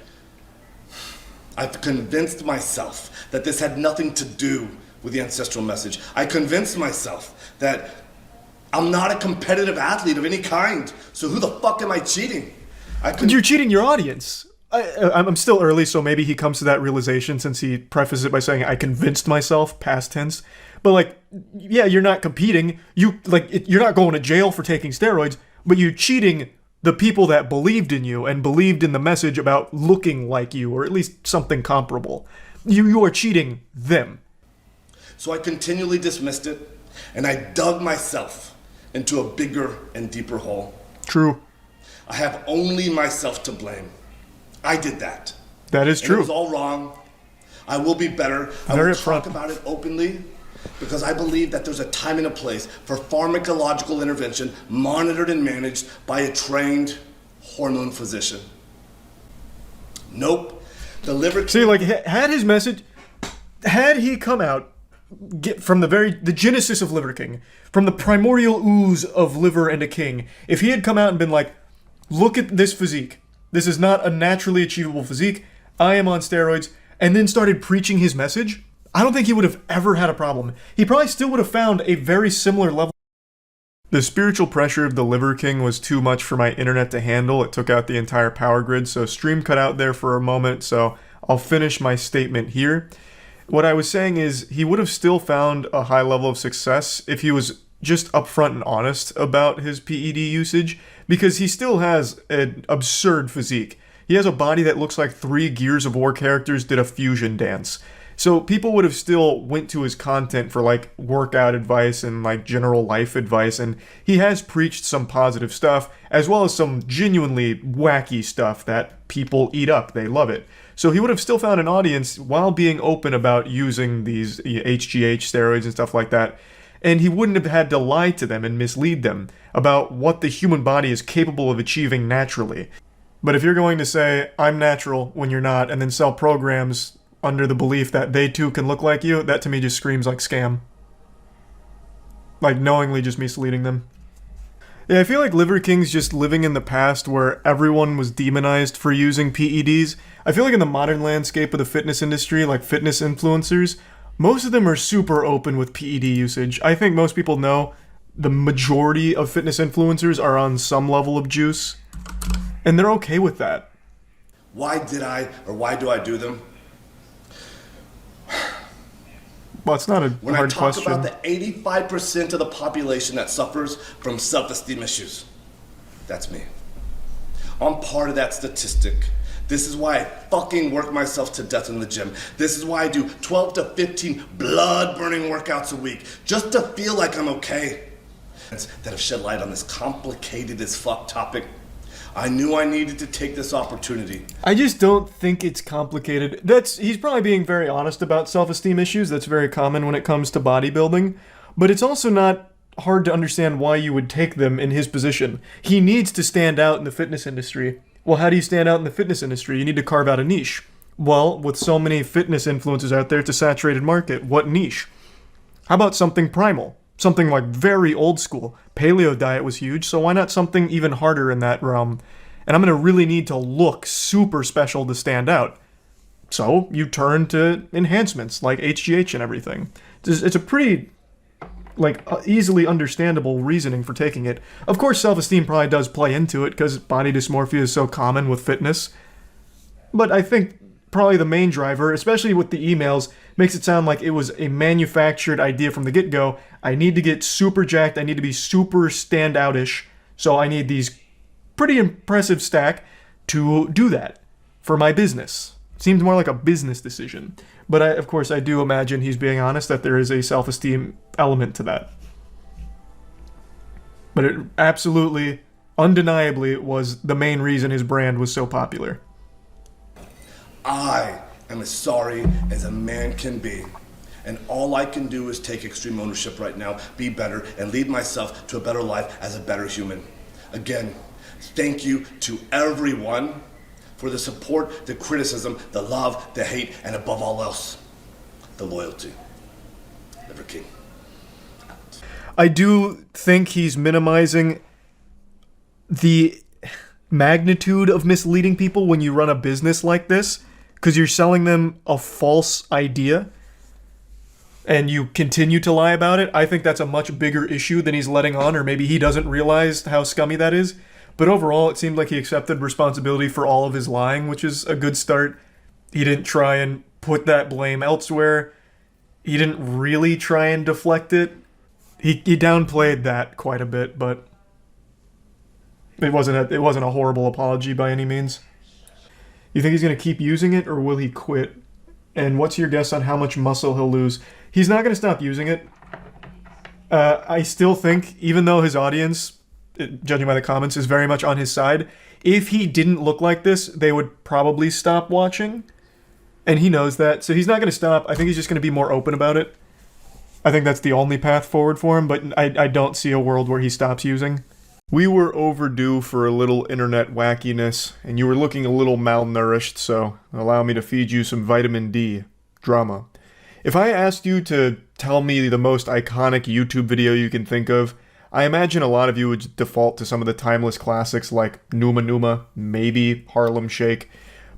I've convinced myself that this had nothing to do with the ancestral message. I convinced myself that I'm not a competitive athlete of any kind, so who the fuck am I cheating? You're cheating your audience. I'm still early, so maybe he comes to that realization since he prefaces it by saying, I convinced myself, past tense. But, like, yeah, you're not competing. You're not going to jail for taking steroids, but you're cheating the people that believed in you and believed in the message about looking like you, or at least something comparable. You are cheating them. So I continually dismissed it, and I dug myself into a bigger and deeper hole. True. I have only myself to blame. I did that. That is true. It was all wrong. I will be better. I will talk about it openly. because I believe that there's a time and a place for pharmacological intervention monitored and managed by a trained hormone physician. Nope. The liver... See, like, had his message... Had he come out from the genesis of Liver King, from the primordial ooze of liver and a king, if he had come out and been like, look at this physique. This is not a naturally achievable physique. I am on steroids. And then started preaching his message, I don't think he would have ever had a problem. He probably still would have found a very similar level. The spiritual pressure of the Liver King was too much for my internet to handle. It took out the entire power grid, so stream cut out there for a moment, so I'll finish my statement here. What I was saying is, he would have still found a high level of success if he was just upfront and honest about his PED usage, because he still has an absurd physique. He has a body that looks like 3 Gears of War characters did a fusion dance. So people would have still went to his content for like workout advice and like general life advice, and he has preached some positive stuff, as well as some genuinely wacky stuff that people eat up. They love it. So he would have still found an audience while being open about using these HGH steroids and stuff like that. And he wouldn't have had to lie to them and mislead them about what the human body is capable of achieving naturally. But if you're going to say, I'm natural, when you're not, and then sell programs under the belief that they too can look like you, that to me just screams like scam. Like knowingly just misleading them. Yeah, I feel like Liver King's just living in the past where everyone was demonized for using PEDs. I feel like in the modern landscape of the fitness industry, like fitness influencers, most of them are super open with PED usage. I think most people know the majority of fitness influencers are on some level of juice, and they're okay with that. Why do I do them? Well, it's not a when hard question. When I talk question. about the 85% of the population that suffers from self-esteem issues, that's me. I'm part of that statistic. This is why I fucking work myself to death in the gym. This is why I do 12 to 15 blood-burning workouts a week, just to feel like I'm okay. That have shed light on this complicated as fuck topic. I knew I needed to take this opportunity. I just don't think it's complicated. He's probably being very honest about self-esteem issues. That's very common when it comes to bodybuilding. But it's also not hard to understand why you would take them in his position. He needs to stand out in the fitness industry. Well, how do you stand out in the fitness industry? You need to carve out a niche. Well, with so many fitness influencers out there, it's a saturated market. What niche? How about something primal? Something like very old school. Paleo diet was huge, so why not something even harder in that realm? And I'm going to really need to look super special to stand out. So you turn to enhancements like HGH and everything. It's a pretty easily understandable reasoning for taking it. Of course, self-esteem probably does play into it because body dysmorphia is so common with fitness. But I think probably the main driver, especially with the emails, makes it sound like it was a manufactured idea from the get-go. I need to get super jacked, I need to be super standoutish, so I need these pretty impressive stack to do that for my business. Seems more like a business decision. But of course, I do imagine he's being honest that there is a self-esteem element to that. But it absolutely, undeniably, was the main reason his brand was so popular. I am as sorry as a man can be. And all I can do is take extreme ownership right now, be better, and lead myself to a better life as a better human. Again, thank you to everyone for the support, the criticism, the love, the hate, and above all else, the loyalty. Liver King. I do think he's minimizing the magnitude of misleading people when you run a business like this, because you're selling them a false idea and you continue to lie about it. I think that's a much bigger issue than he's letting on, or maybe he doesn't realize how scummy that is. But overall, it seemed like he accepted responsibility for all of his lying, which is a good start. He didn't try and put that blame elsewhere. He didn't really try and deflect it. He downplayed that quite a bit, but it wasn't a horrible apology by any means. You think he's going to keep using it, or will he quit? And what's your guess on how much muscle he'll lose? He's not going to stop using it. I still think, even though his audience, judging by the comments, is very much on his side, if he didn't look like this, they would probably stop watching. And he knows that, so he's not going to stop. I think he's just going to be more open about it. I think that's the only path forward for him, but I don't see a world where he stops using. We were overdue for a little internet wackiness, and you were looking a little malnourished, so allow me to feed you some vitamin D. Drama. If I asked you to tell me the most iconic YouTube video you can think of, I imagine a lot of you would default to some of the timeless classics like Numa Numa, maybe Harlem Shake.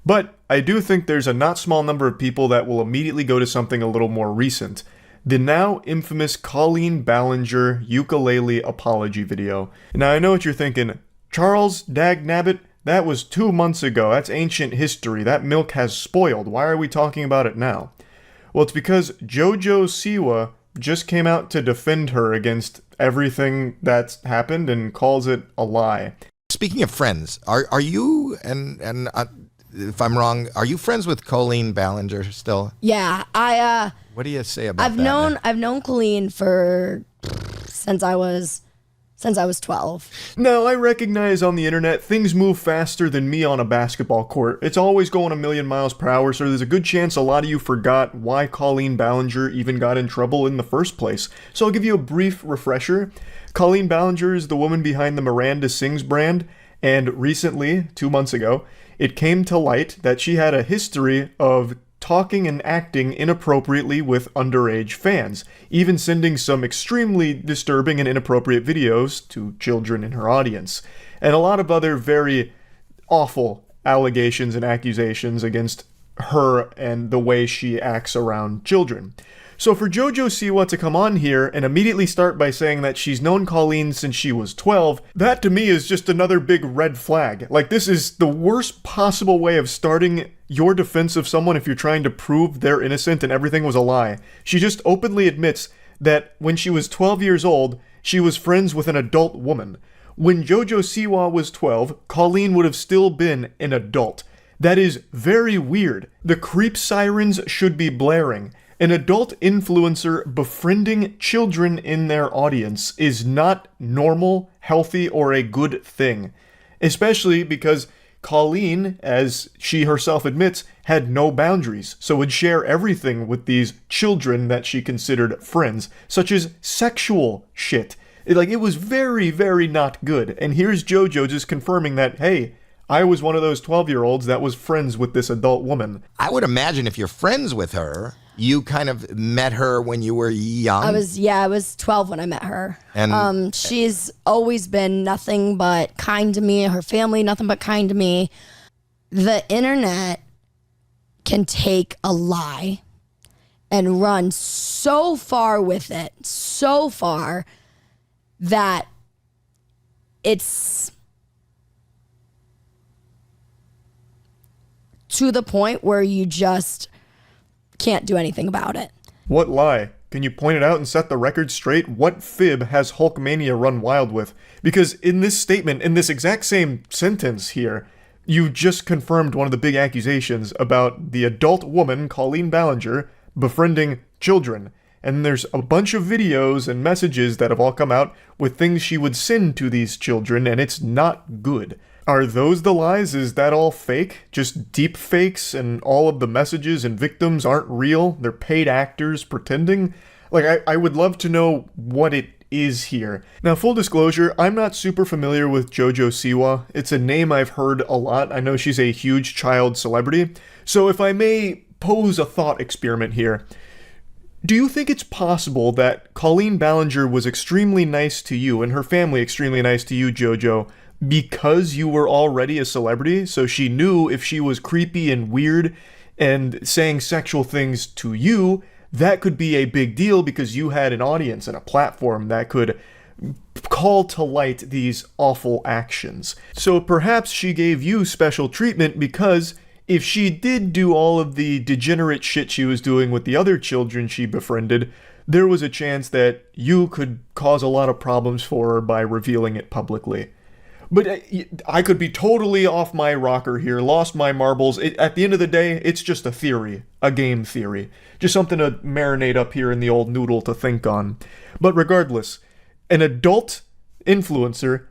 But I do think there's a not small number of people that will immediately go to something a little more recent. The now infamous Colleen Ballinger ukulele apology video. Now I know what you're thinking. Charles Dagnabbit, that was 2 months ago. That's ancient history. That milk has spoiled. Why are we talking about it now? Well, it's because JoJo Siwa just came out to defend her against everything that's happened and calls it a lie. Speaking of friends, are you, and if I'm wrong, are you friends with Colleen Ballinger still? Yeah, What do you say about that? I've known Colleen since I was 12. Now, I recognize on the internet things move faster than me on a basketball court. It's always going a million miles per hour, so there's a good chance a lot of you forgot why Colleen Ballinger even got in trouble in the first place. So I'll give you a brief refresher. Colleen Ballinger is the woman behind the Miranda Sings brand, and recently, 2 months ago, it came to light that she had a history of talking and acting inappropriately with underage fans, even sending some extremely disturbing and inappropriate videos to children in her audience, and a lot of other very awful allegations and accusations against her and the way she acts around children. So for JoJo Siwa to come on here and immediately start by saying that she's known Colleen since she was 12, that to me is just another big red flag. Like, this is the worst possible way of starting your defense of someone if you're trying to prove they're innocent and everything was a lie. She just openly admits that when she was 12 years old, she was friends with an adult woman. When JoJo Siwa was 12, Colleen would have still been an adult. That is very weird. The creep sirens should be blaring. An adult influencer befriending children in their audience is not normal, healthy, or a good thing. Especially because Colleen, as she herself admits, had no boundaries, so would share everything with these children that she considered friends, such as sexual shit. It was very, very not good. And here's JoJo just confirming that, hey, I was one of those 12-year-olds that was friends with this adult woman. I would imagine if you're friends with her, you kind of met her when you were young. I was 12 when I met her. And she's always been nothing but kind to me. Her family, nothing but kind to me. The internet can take a lie and run so far with it, so far that it's to the point where you just can't do anything about it. What lie? Can you point it out and set the record straight? What fib has Hulkmania run wild with? Because in this statement, in this exact same sentence here, you just confirmed one of the big accusations about the adult woman, Colleen Ballinger, befriending children. And there's a bunch of videos and messages that have all come out with things she would send to these children, and it's not good. Are those the lies? Is that all fake? Just deep fakes and all of the messages and victims aren't real? They're paid actors pretending? I would love to know what it is here. Now, full disclosure, I'm not super familiar with JoJo Siwa. It's a name I've heard a lot. I know she's a huge child celebrity. So if I may pose a thought experiment here, do you think it's possible that Colleen Ballinger was extremely nice to you and her family extremely nice to you, JoJo, because you were already a celebrity? So she knew if she was creepy and weird and saying sexual things to you, that could be a big deal because you had an audience and a platform that could call to light these awful actions. So perhaps she gave you special treatment because if she did do all of the degenerate shit she was doing with the other children she befriended, there was a chance that you could cause a lot of problems for her by revealing it publicly. But I could be totally off my rocker here, lost my marbles. At the end of the day, it's just a theory, a game theory. Just something to marinate up here in the old noodle to think on. But regardless, an adult influencer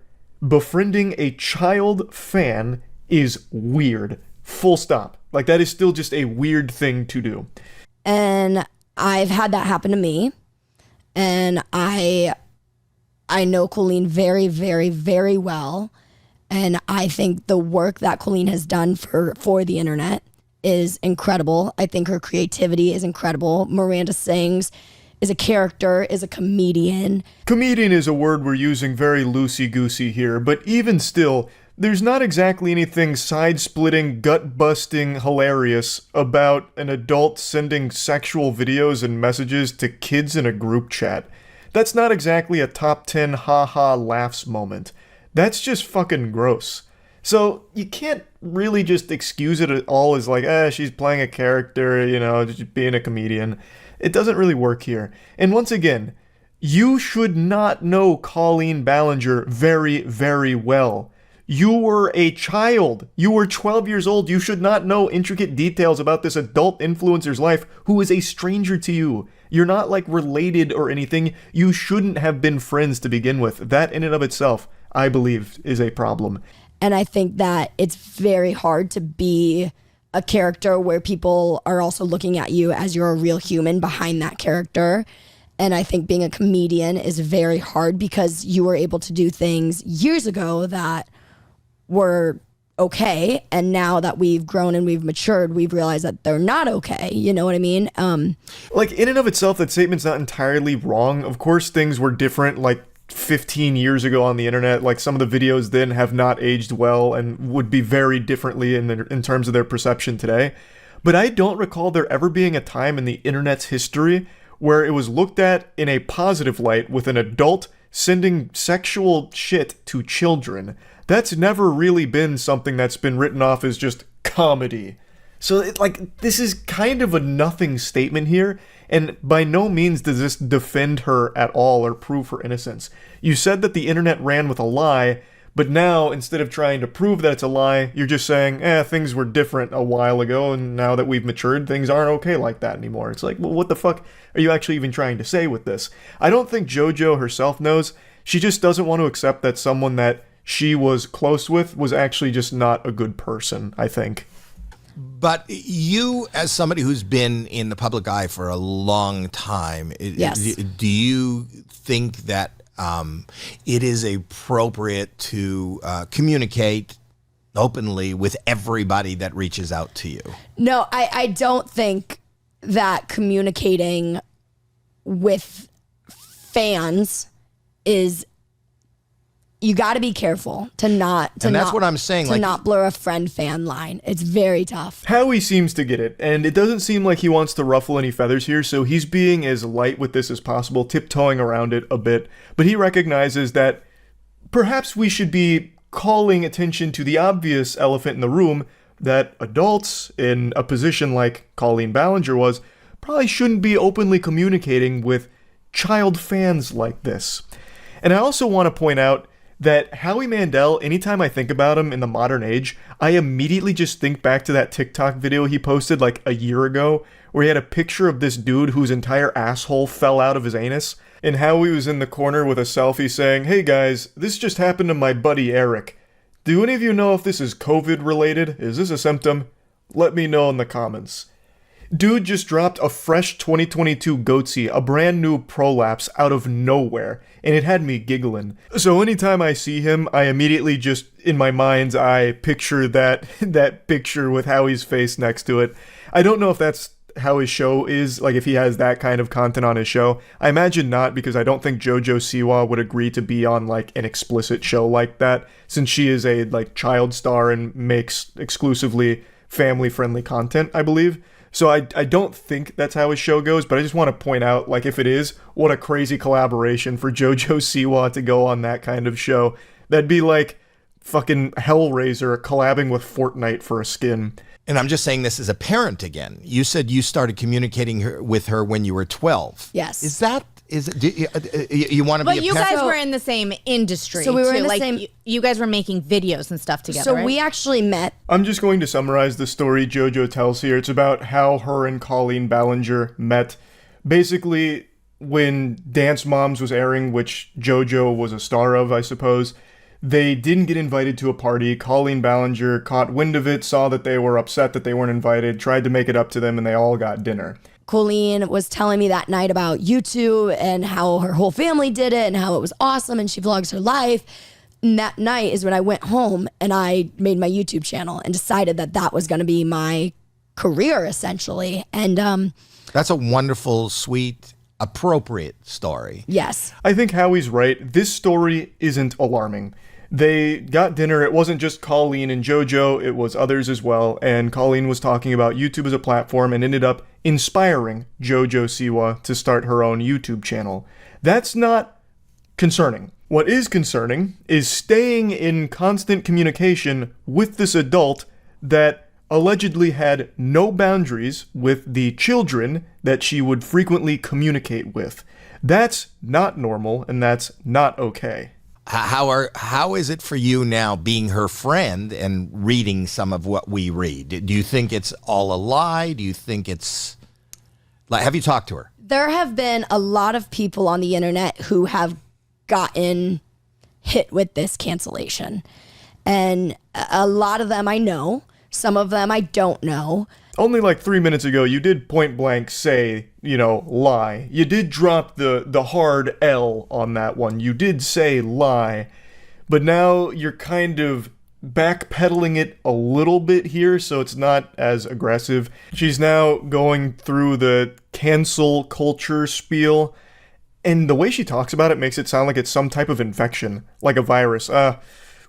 befriending a child fan is weird. Full stop. That is still just a weird thing to do. And I've had that happen to me. and I know Colleen very, very, very well. And I think the work that Colleen has done for the internet is incredible. I think her creativity is incredible. Miranda Sings is a character, is a comedian. Comedian is a word we're using very loosey-goosey here, but even still, there's not exactly anything side-splitting, gut-busting hilarious about an adult sending sexual videos and messages to kids in a group chat. That's not exactly a top 10 ha-ha laughs moment. That's just fucking gross. So you can't really just excuse it at all as like, she's playing a character, just being a comedian. It doesn't really work here. And once again, you should not know Colleen Ballinger very, very well. You were a child. You were 12 years old. You should not know intricate details about this adult influencer's life who is a stranger to you. You're not like related or anything. You shouldn't have been friends to begin with. That in and of itself, I believe, is a problem. And I think that it's very hard to be a character where people are also looking at you as you're a real human behind that character. And I think being a comedian is very hard because you were able to do things years ago that were okay, and now that we've grown and we've matured, we've realized that they're not okay. You know what I mean? Like, in and of itself, that statement's not entirely wrong. Of course, things were different, like 15 years ago on the internet. Like, some of the videos then have not aged well and would be very differently in terms of their perception today. But I don't recall there ever being a time in the internet's history where it was looked at in a positive light with an adult sending sexual shit to children. That's never really been something that's been written off as just comedy. So, this is kind of a nothing statement here, and by no means does this defend her at all or prove her innocence. You said that the internet ran with a lie, but now, instead of trying to prove that it's a lie, you're just saying, things were different a while ago, and now that we've matured, things aren't okay like that anymore. It's like, well, what the fuck are you actually even trying to say with this? I don't think JoJo herself knows. She just doesn't want to accept that someone that she was close with was actually just not a good person, I think. But you, as somebody who's been in the public eye for a long time, Yes. Do you think that it is appropriate to communicate openly with everybody that reaches out to you? No, I don't think that communicating with fans is... You got to be careful to not what I'm saying, to not blur a friend-fan line. It's very tough. Howie seems to get it, and it doesn't seem like he wants to ruffle any feathers here, so he's being as light with this as possible, tiptoeing around it a bit. But he recognizes that perhaps we should be calling attention to the obvious elephant in the room, that adults in a position like Colleen Ballinger was probably shouldn't be openly communicating with child fans like this. And I also want to point out that Howie Mandel, anytime I think about him in the modern age, I immediately just think back to that TikTok video he posted like a year ago, where he had a picture of this dude whose entire asshole fell out of his anus, and Howie was in the corner with a selfie saying, "Hey guys, this just happened to my buddy Eric. Do any of you know if this is COVID related? Is this a symptom? Let me know in the comments." Dude just dropped a fresh 2022 Goatsy, a brand new prolapse out of nowhere, and it had me giggling. So anytime I see him, I immediately just, in my mind's eye, picture that picture with Howie's face next to it. I don't know if that's how his show is, like if he has that kind of content on his show. I imagine not, because I don't think JoJo Siwa would agree to be on like an explicit show like that, since she is a like child star and makes exclusively family-friendly content, I believe. So I don't think that's how his show goes, but I just want to point out, like, if it is, what a crazy collaboration for JoJo Siwa to go on that kind of show. That'd be like fucking Hellraiser collabing with Fortnite for a skin. And I'm just saying this as a parent again. You said you started communicating with her when you were 12. Yes. You want to be a parent? But you guys were in the same industry. So we were too. in the like, same... You guys were making videos and stuff together, So right? we actually met... I'm just going to summarize the story JoJo tells here. It's about how her and Colleen Ballinger met. Basically, when Dance Moms was airing, which JoJo was a star of, I suppose, they didn't get invited to a party. Colleen Ballinger caught wind of it, saw that they were upset that they weren't invited, tried to make it up to them, and they all got dinner. Colleen was telling me that night about YouTube and how her whole family did it and how it was awesome and she vlogs her life. And that night is when I went home and I made my YouTube channel and decided that that was going to be my career, essentially. And that's a wonderful, sweet, appropriate story. Yes. I think Howie's right. This story isn't alarming. They got dinner. It wasn't just Colleen and JoJo, it was others as well. And Colleen was talking about YouTube as a platform and ended up inspiring JoJo Siwa to start her own YouTube channel. That's not concerning. What is concerning is staying in constant communication with this adult that allegedly had no boundaries with the children that she would frequently communicate with. That's not normal, and that's not okay. How is it for you now being her friend and reading some of what we read? Do you think it's all a lie? Do you think it's like, have you talked to her? There have been a lot of people on the internet who have gotten hit with this cancellation. And a lot of them I know, some of them I don't know. Only like 3 minutes ago, you did point blank say, lie. You did drop the hard L on that one. You did say lie. But now you're kind of backpedaling it a little bit here, so it's not as aggressive. She's now going through the cancel culture spiel, and the way she talks about it makes it sound like it's some type of infection, like a virus.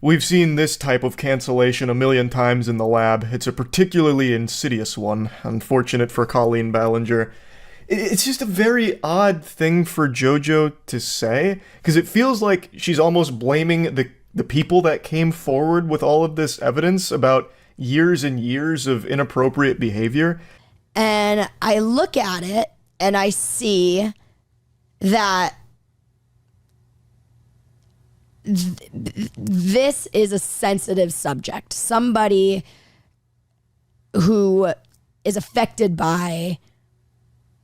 We've seen this type of cancellation a million times in the lab. It's a particularly insidious one, unfortunate for Colleen Ballinger. It's just a very odd thing for JoJo to say, because it feels like she's almost blaming the people that came forward with all of this evidence about years and years of inappropriate behavior. And I look at it and I see that this is a sensitive subject. Somebody who is affected by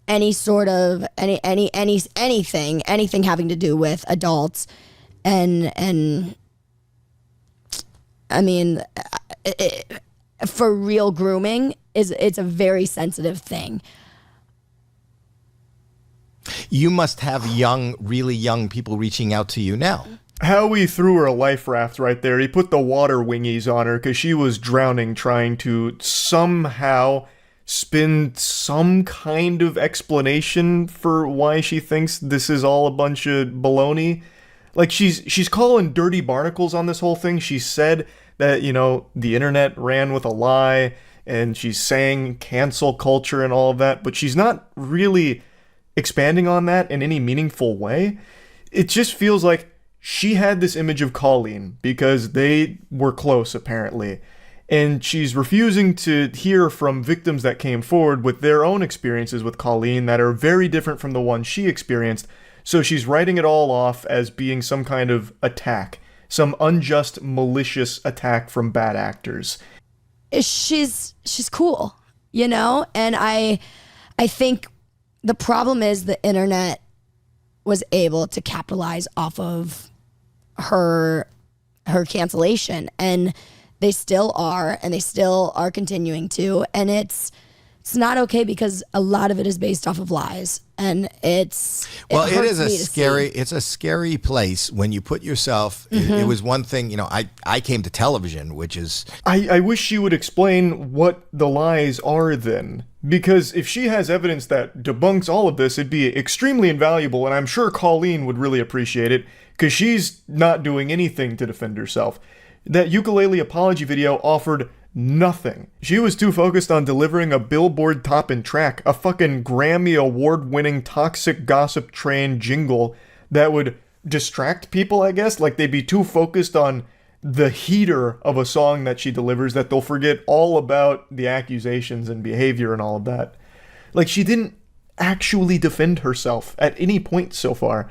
any sort of anything having to do with adults, and I mean, for real grooming it's a very sensitive thing. You must have really young people reaching out to you now. Howie threw her a life raft right there. He put the water wingies on her because she was drowning, trying to somehow spin some kind of explanation for why she thinks this is all a bunch of baloney. Like, she's calling dirty barnacles on this whole thing. She said that, the internet ran with a lie, and she's saying cancel culture and all of that, but she's not really expanding on that in any meaningful way. It just feels like she had this image of Colleen because they were close, apparently, and she's refusing to hear from victims that came forward with their own experiences with Colleen that are very different from the one she experienced, so she's writing it all off as being some kind of attack, some unjust, malicious attack from bad actors. She's cool, and I think the problem is the internet was able to capitalize off of her cancellation, and they still are continuing to, and it's not okay because a lot of it is based off of lies, and it is a scary place when you put yourself. It was one thing, I came to television, which is I wish she would explain what the lies are then. Because if she has evidence that debunks all of this, it'd be extremely invaluable, and I'm sure Colleen would really appreciate it, because she's not doing anything to defend herself. That ukulele apology video offered nothing. She was too focused on delivering a Billboard top-end track, a fucking Grammy award-winning toxic gossip train jingle that would distract people, I guess. Like, they'd be too focused on the heater of a song that she delivers that they'll forget all about the accusations and behavior and all of that. Like, she didn't actually defend herself at any point so far.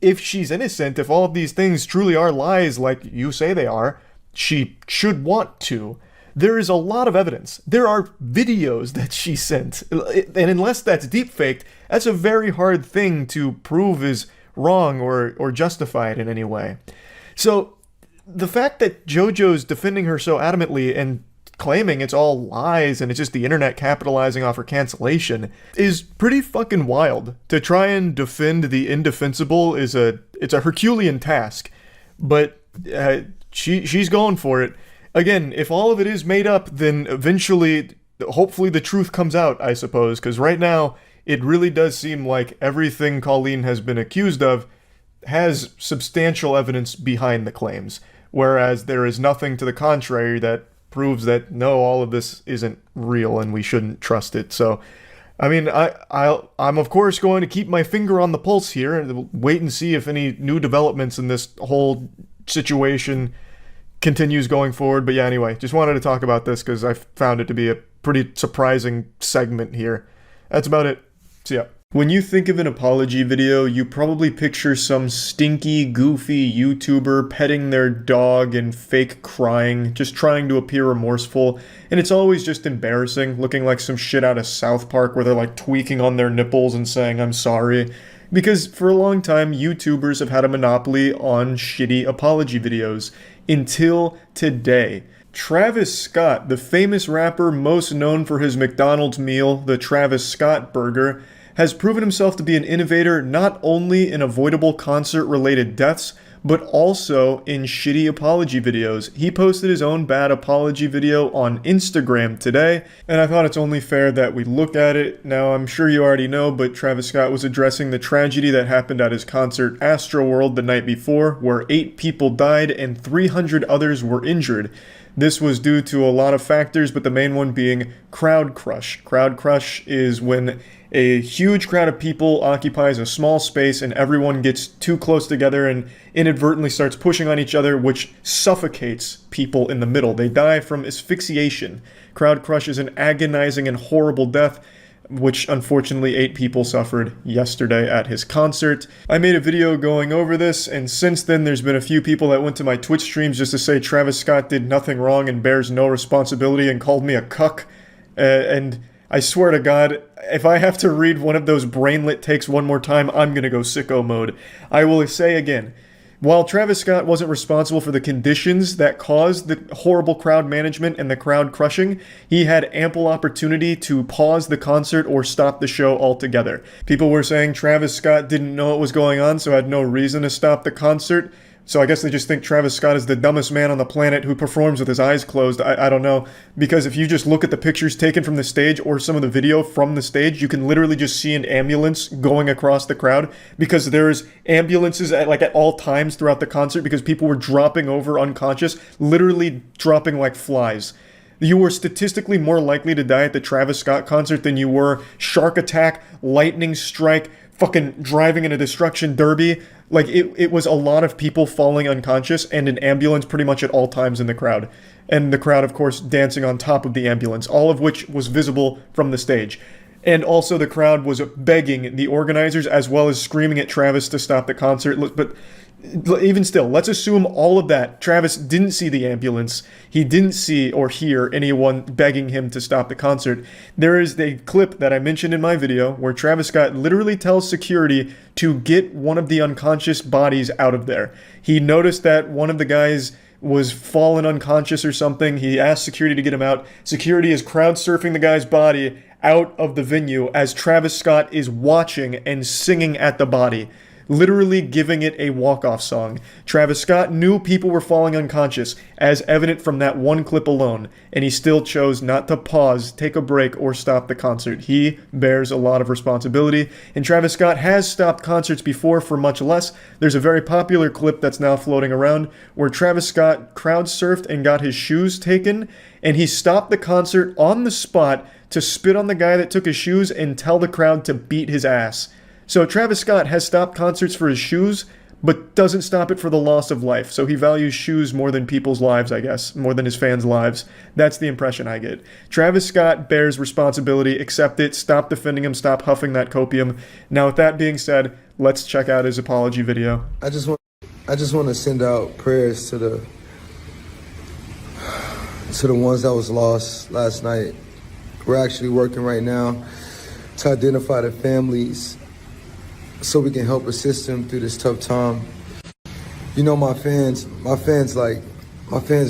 If she's innocent, if all of these things truly are lies like you say they are, she should want to. There is a lot of evidence. There are videos that she sent. And unless that's deepfaked, that's a very hard thing to prove is wrong or justified in any way. So the fact that JoJo's defending her so adamantly and claiming it's all lies and it's just the internet capitalizing off her cancellation is pretty fucking wild. To try and defend the indefensible it's a Herculean task, but she's going for it. Again, if all of it is made up, then eventually, hopefully the truth comes out, I suppose, because right now it really does seem like everything Colleen has been accused of has substantial evidence behind the claims, whereas there is nothing to the contrary that proves that no, all of this isn't real and we shouldn't trust it. So, I mean, I'm of course going to keep my finger on the pulse here and wait and see if any new developments in this whole situation continues going forward. But yeah, anyway, just wanted to talk about this because I found it to be a pretty surprising segment here. That's about it. See ya. When you think of an apology video, you probably picture some stinky, goofy YouTuber petting their dog and fake crying, just trying to appear remorseful, and it's always just embarrassing, looking like some shit out of South Park where they're like tweaking on their nipples and saying, "I'm sorry." Because for a long time, YouTubers have had a monopoly on shitty apology videos. Until today. Travis Scott, the famous rapper most known for his McDonald's meal, the Travis Scott Burger, has proven himself to be an innovator not only in avoidable concert-related deaths, but also in shitty apology videos. He posted his own bad apology video on Instagram today, and I thought it's only fair that we look at it. Now, I'm sure you already know, but Travis Scott was addressing the tragedy that happened at his concert Astroworld the night before, where 8 people died and 300 others were injured. This was due to a lot of factors, but the main one being crowd crush. Crowd crush is when a huge crowd of people occupies a small space and everyone gets too close together and inadvertently starts pushing on each other, which suffocates people in the middle. They die from asphyxiation. Crowd crush is an agonizing and horrible death, which unfortunately 8 people suffered yesterday at his concert. I made a video going over this, and since then there's been a few people that went to my Twitch streams just to say Travis Scott did nothing wrong and bears no responsibility and called me a cuck. And I swear to God, if I have to read one of those brainlet takes one more time, I'm gonna go sicko mode. I will say again, while Travis Scott wasn't responsible for the conditions that caused the horrible crowd management and the crowd crushing, he had ample opportunity to pause the concert or stop the show altogether. People were saying Travis Scott didn't know what was going on, so had no reason to stop the concert. So I guess they just think Travis Scott is the dumbest man on the planet who performs with his eyes closed. I don't know. Because if you just look at the pictures taken from the stage or some of the video from the stage, you can literally just see an ambulance going across the crowd because there's ambulances at all times throughout the concert because people were dropping over unconscious, literally dropping like flies. You were statistically more likely to die at the Travis Scott concert than you were shark attack, lightning strike, fucking driving in a destruction derby. Like, it was a lot of people falling unconscious and an ambulance pretty much at all times in the crowd. And the crowd, of course, dancing on top of the ambulance, all of which was visible from the stage. And also the crowd was begging the organizers as well as screaming at Travis to stop the concert. But even still, let's assume all of that. Travis didn't see the ambulance. He didn't see or hear anyone begging him to stop the concert. There is a clip that I mentioned in my video where Travis Scott literally tells security to get one of the unconscious bodies out of there. He noticed that one of the guys was fallen unconscious or something. He asked security to get him out. Security is crowd surfing the guy's body out of the venue as Travis Scott is watching and singing at the body, literally giving it a walk-off song. Travis Scott knew people were falling unconscious, as evident from that one clip alone, and he still chose not to pause, take a break, or stop the concert. He bears a lot of responsibility, and Travis Scott has stopped concerts before for much less. There's a very popular clip that's now floating around where Travis Scott crowd surfed and got his shoes taken, and he stopped the concert on the spot to spit on the guy that took his shoes and tell the crowd to beat his ass. So Travis Scott has stopped concerts for his shoes, but doesn't stop it for the loss of life. So he values shoes more than people's lives, I guess, more than his fans' lives. That's the impression I get. Travis Scott bears responsibility, accept it, stop defending him, stop huffing that copium. Now with that being said, let's check out his apology video. I just want to send out prayers to the ones that was lost last night. We're actually working right now to identify the families so we can help assist them through this tough time. You know, my fans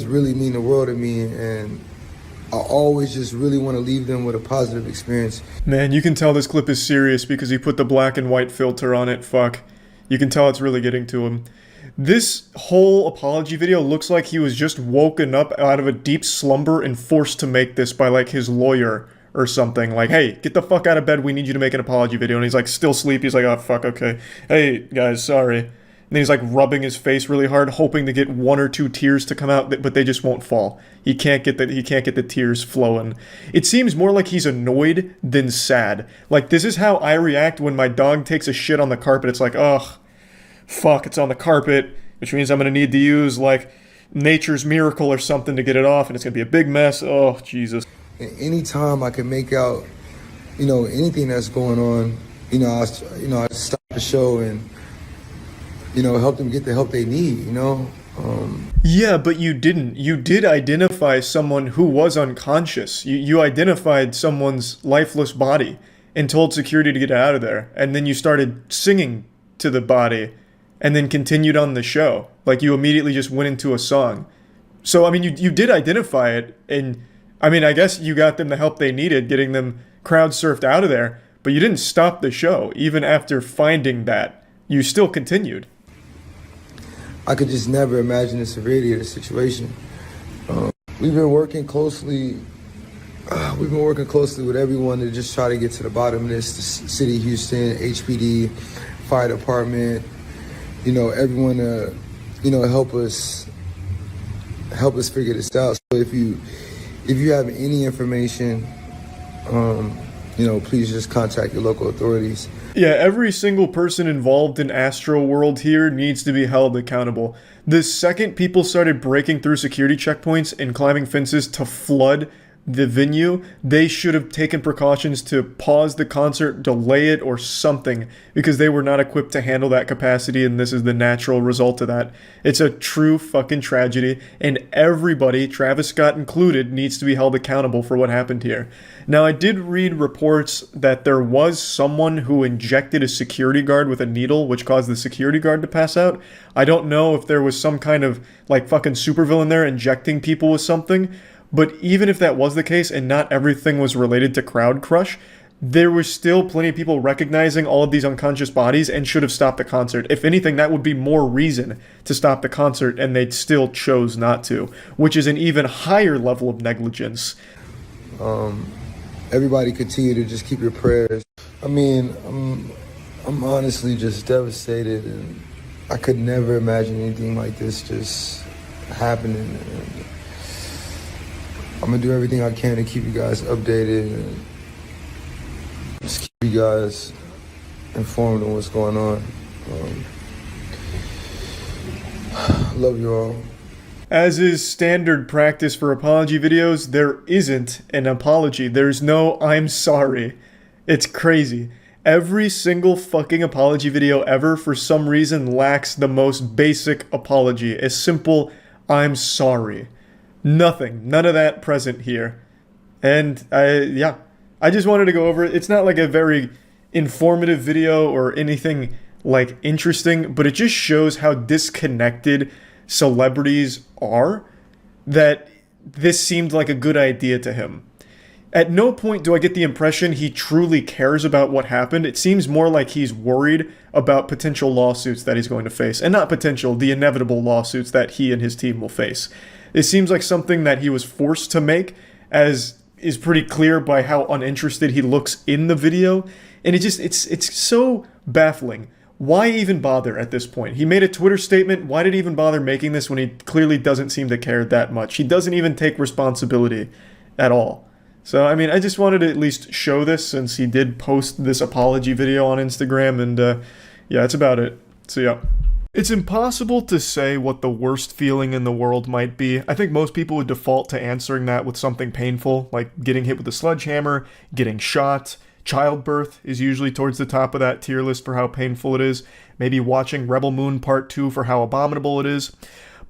really mean the world to me, and I always just really want to leave them with a positive experience. Man, you can tell this clip is serious because he put the black and white filter on it. Fuck. You can tell it's really getting to him. This whole apology video looks like he was just woken up out of a deep slumber and forced to make this by like his lawyer or something. Like, hey, get the fuck out of bed, we need you to make an apology video. And he's like still asleep. He's like, oh fuck, okay. Hey guys, sorry. And then he's like rubbing his face really hard, hoping to get 1 or 2 tears to come out, but they just won't fall. He can't get the tears flowing. It seems more like he's annoyed than sad. Like, this is how I react when my dog takes a shit on the carpet. It's like, ugh, fuck, it's on the carpet, which means I'm gonna need to use like nature's miracle or something to get it off, and it's gonna be a big mess. Oh, Jesus. Anytime I can make out, anything that's going on, I stop the show and, help them get the help they need, Yeah, but you didn't. You did identify someone who was unconscious. You identified someone's lifeless body and told security to get out of there. And then you started singing to the body and then continued on the show. Like, you immediately just went into a song. So, I mean, you did identify it. And, I mean, I guess you got them the help they needed, getting them crowd surfed out of there. But you didn't stop the show. Even after finding that, you still continued. I could just never imagine the severity of the situation. We've been working closely. We've been working closely with everyone to just try to get to the bottom of this. The City of Houston, HPD, Fire Department. Everyone to, help us figure this out. So if you have any information, please just contact your local authorities. Yeah, every single person involved in Astro World here needs to be held accountable. The second people started breaking through security checkpoints and climbing fences to flood the venue, they should have taken precautions to pause the concert, delay it, or something, because they were not equipped to handle that capacity, and this is the natural result of that. It's a true fucking tragedy, and everybody, Travis Scott included, needs to be held accountable for what happened here. Now, I did read reports that there was someone who injected a security guard with a needle, which caused the security guard to pass out. I don't know if there was some kind of, like, fucking supervillain there injecting people with something. But even if that was the case and not everything was related to crowd crush, there was still plenty of people recognizing all of these unconscious bodies and should have stopped the concert. If anything, that would be more reason to stop the concert, and they still chose not to, which is an even higher level of negligence. Everybody continue to just keep your prayers. I mean, I'm honestly just devastated, and I could never imagine anything like this just happening. And I'm gonna do everything I can to keep you guys updated and just keep you guys informed on what's going on. Love you all. As is standard practice for apology videos, there isn't an apology. There's no I'm sorry. It's crazy. Every single fucking apology video ever, for some reason, lacks the most basic apology. A simple I'm sorry. Nothing. None of that present here. And I just wanted to go over it. It's not like a very informative video or anything like interesting, but it just shows how disconnected celebrities are, that this seemed like a good idea to him. At no point do I get the impression he truly cares about what happened. It seems more like he's worried about potential lawsuits that he's going to face. And not potential, the inevitable lawsuits that he and his team will face. It seems like something that he was forced to make, as is pretty clear by how uninterested he looks in the video. And it's so baffling. Why even bother at this point? He made a Twitter statement. Why did he even bother making this when he clearly doesn't seem to care that much? He doesn't even take responsibility at all. So, I mean, I just wanted to at least show this since he did post this apology video on Instagram. And yeah, that's about it. So, yeah. It's impossible to say what the worst feeling in the world might be. I think most people would default to answering that with something painful, like getting hit with a sledgehammer, getting shot. Childbirth is usually towards the top of that tier list for how painful it is. Maybe watching Rebel Moon Part 2 for how abominable it is.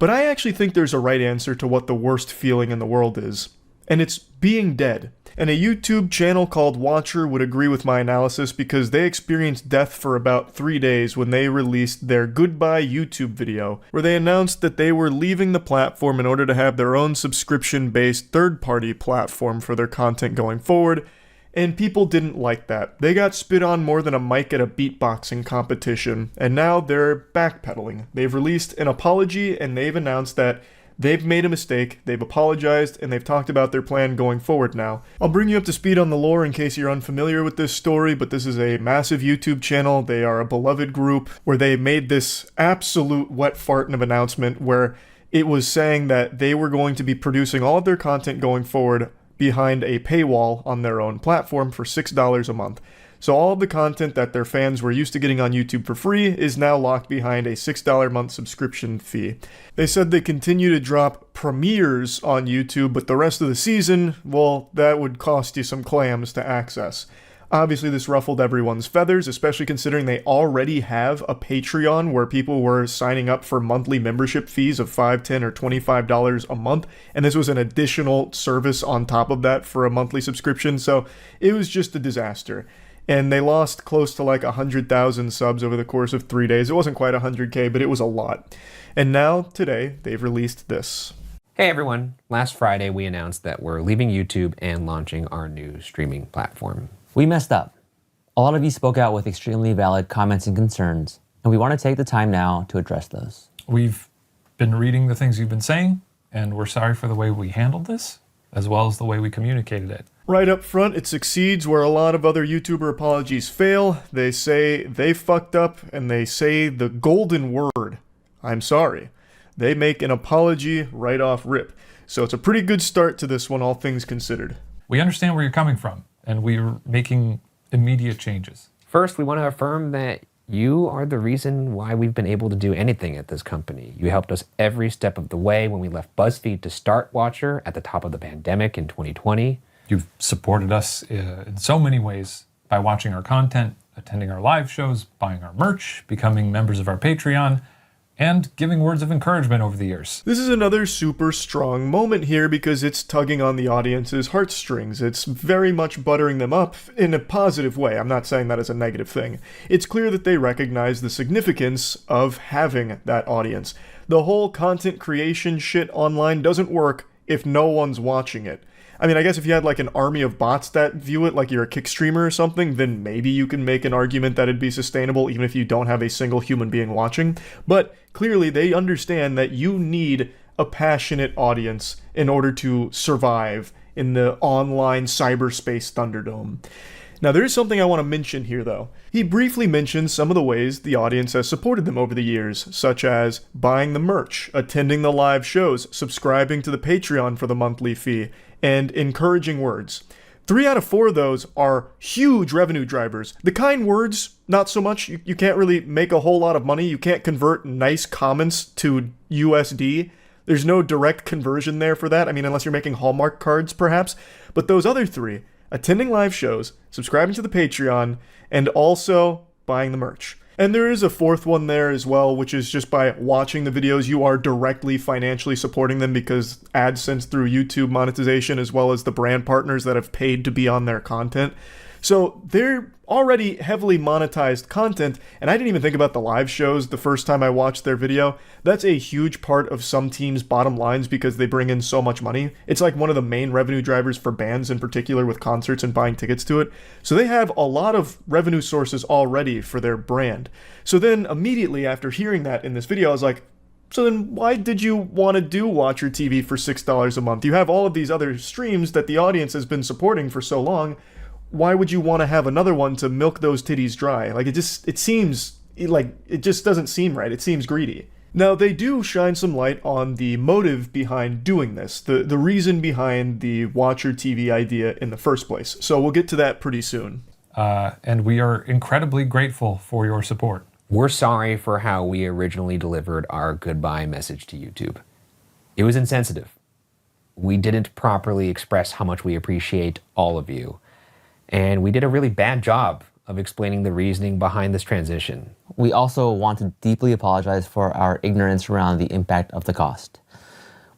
But I actually think there's a right answer to what the worst feeling in the world is. and it's being dead. And a YouTube channel called Watcher would agree with my analysis because they experienced death for about 3 days when they released their goodbye YouTube video, where they announced that they were leaving the platform in order to have their own subscription-based third-party platform for their content going forward, and people didn't like that. They got spit on more than a mic at a beatboxing competition, and now they're backpedaling. They've released an apology, and they've announced that they've made a mistake, they've apologized, and they've talked about their plan going forward now. I'll bring you up to speed on the lore in case you're unfamiliar with this story, but this is a massive YouTube channel. They are a beloved group where they made this absolute wet fart of announcement where it was saying that they were going to be producing all of their content going forward behind a paywall on their own platform for $6 a month. So all of the content that their fans were used to getting on YouTube for free is now locked behind a $6 a month subscription fee. They said they continue to drop premieres on YouTube, but the rest of the season, well, that would cost you some clams to access. Obviously, this ruffled everyone's feathers, especially considering they already have a Patreon where people were signing up for monthly membership fees of $5, $10, or $25 a month, and this was an additional service on top of that for a monthly subscription, so it was just a disaster. And they lost close to like 100,000 subs over the course of 3 days. It wasn't quite 100K, but it was a lot. And now, today, they've released this. Hey everyone, last Friday we announced that we're leaving YouTube and launching our new streaming platform. We messed up. A lot of you spoke out with extremely valid comments and concerns, and we want to take the time now to address those. We've been reading the things you've been saying, and we're sorry for the way we handled this, as well as the way we communicated it. Right up front, it succeeds where a lot of other YouTuber apologies fail. They say they fucked up, and they say the golden word, I'm sorry. They make an apology right off rip. So it's a pretty good start to this one, all things considered. We understand where you're coming from, and we're making immediate changes. First, we want to affirm that you are the reason why we've been able to do anything at this company. You helped us every step of the way when we left BuzzFeed to start Watcher at the top of the pandemic in 2020. You've supported us in so many ways by watching our content, attending our live shows, buying our merch, becoming members of our Patreon, and giving words of encouragement over the years. This is another super strong moment here because it's tugging on the audience's heartstrings. It's very much buttering them up in a positive way. I'm not saying that as a negative thing. It's clear that they recognize the significance of having that audience. The whole content creation shit online doesn't work if no one's watching it. I mean, I guess if you had like an army of bots that view it, like you're a kick streamer or something, then maybe you can make an argument that it'd be sustainable even if you don't have a single human being watching. But clearly they understand that you need a passionate audience in order to survive in the online cyberspace Thunderdome. Now, there is something I want to mention here, though. He briefly mentions some of the ways the audience has supported them over the years, such as buying the merch, attending the live shows, subscribing to the Patreon for the monthly fee, and encouraging words. 3 out of 4 of those are huge revenue drivers. The kind words, not so much. You can't really make a whole lot of money. You can't convert nice comments to USD. There's no direct conversion there for that. I mean, unless you're making Hallmark cards, perhaps. But those other 3, attending live shows, subscribing to the Patreon, and also buying the merch. And there is a 4th one there as well, which is just by watching the videos, you are directly financially supporting them because AdSense through YouTube monetization, as well as the brand partners that have paid to be on their content. So they're already heavily monetized content, and I didn't even think about the live shows the first time I watched their video. That's a huge part of some teams' bottom lines because they bring in so much money. It's like one of the main revenue drivers for bands in particular with concerts and buying tickets to it. So they have a lot of revenue sources already for their brand. So then immediately after hearing that in this video, I was like, so then why did you want to do Watcher TV for $6 a month? You have all of these other streams that the audience has been supporting for so long. Why would you want to have another one to milk those titties dry? Like, it just doesn't seem right. It seems greedy. Now, they do shine some light on the motive behind doing this, the reason behind the Watcher TV idea in the first place. So we'll get to that pretty soon. And we are incredibly grateful for your support. We're sorry for how we originally delivered our goodbye message to YouTube. It was insensitive. We didn't properly express how much we appreciate all of you. And we did a really bad job of explaining the reasoning behind this transition. We also want to deeply apologize for our ignorance around the impact of the cost.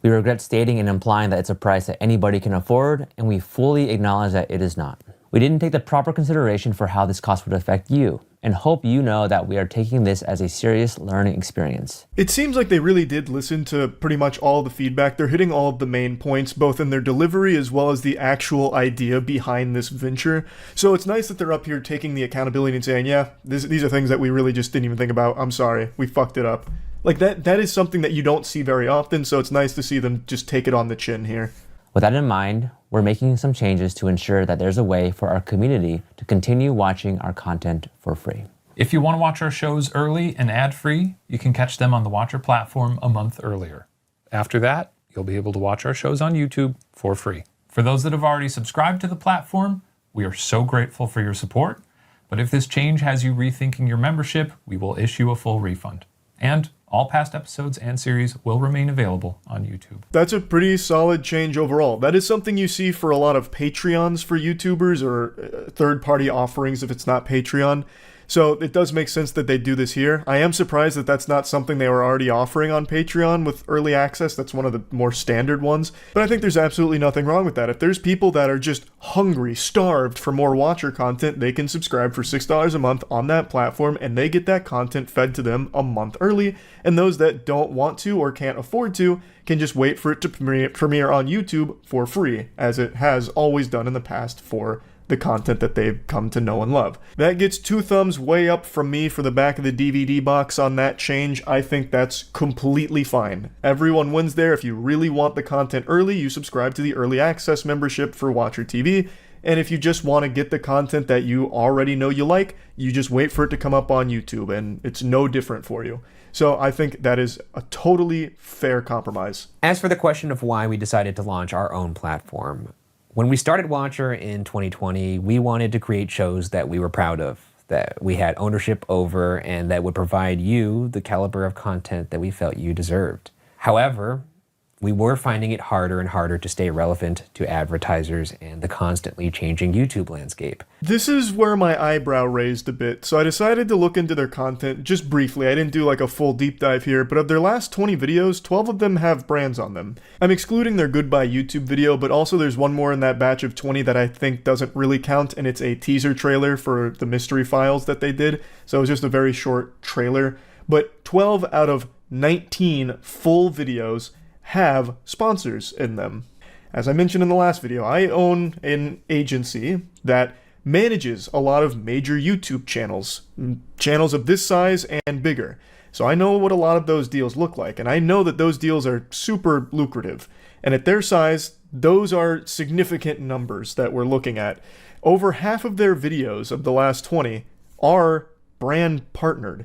We regret stating and implying that it's a price that anybody can afford, and we fully acknowledge that it is not. We didn't take the proper consideration for how this cost would affect you, and hope you know that we are taking this as a serious learning experience. It seems like they really did listen to pretty much all the feedback. They're hitting all of the main points, both in their delivery as well as the actual idea behind this venture. So it's nice that they're up here taking the accountability and saying, yeah, these are things that we really just didn't even think about. I'm sorry, we fucked it up. Like that is something that you don't see very often, so it's nice to see them just take it on the chin here. With that in mind, we're making some changes to ensure that there's a way for our community to continue watching our content for free. If you want to watch our shows early and ad-free, you can catch them on the Watcher platform a month earlier. After that, you'll be able to watch our shows on YouTube for free. For those that have already subscribed to the platform, we are so grateful for your support. But if this change has you rethinking your membership, we will issue a full refund. And all past episodes and series will remain available on YouTube. That's a pretty solid change overall. That is something you see for a lot of Patreons for YouTubers or third-party offerings if it's not Patreon. So it does make sense that they do this here. I am surprised that that's not something they were already offering on Patreon with early access. That's one of the more standard ones. But I think there's absolutely nothing wrong with that. If there's people that are just hungry, starved for more Watcher content, they can subscribe for $6 a month on that platform and they get that content fed to them a month early. And those that don't want to or can't afford to can just wait for it to premiere on YouTube for free, as it has always done in the past for the content that they've come to know and love. That gets 2 thumbs way up from me for the back of the DVD box on that change. I think that's completely fine. Everyone wins there. If you really want the content early, you subscribe to the early access membership for Watcher TV. And if you just want to get the content that you already know you like, you just wait for it to come up on YouTube, and it's no different for you. So I think that is a totally fair compromise. As for the question of why we decided to launch our own platform, when we started Watcher in 2020, we wanted to create shows that we were proud of, that we had ownership over, and that would provide you the caliber of content that we felt you deserved. However, we were finding it harder and harder to stay relevant to advertisers and the constantly changing YouTube landscape. This is where my eyebrow raised a bit, so I decided to look into their content just briefly. I didn't do like a full deep dive here, but of their last 20 videos, 12 of them have brands on them. I'm excluding their Goodbye YouTube video, but also there's one more in that batch of 20 that I think doesn't really count, and it's a teaser trailer for the mystery files that they did, so it was just a very short trailer. But 12 out of 19 full videos have sponsors in them. As I mentioned in the last video, I own an agency that manages a lot of major YouTube channels of this size and bigger. So I know what a lot of those deals look like, and I know that those deals are super lucrative. And at their size, those are significant numbers that we're looking at. Over half of their videos of the last 20 are brand partnered.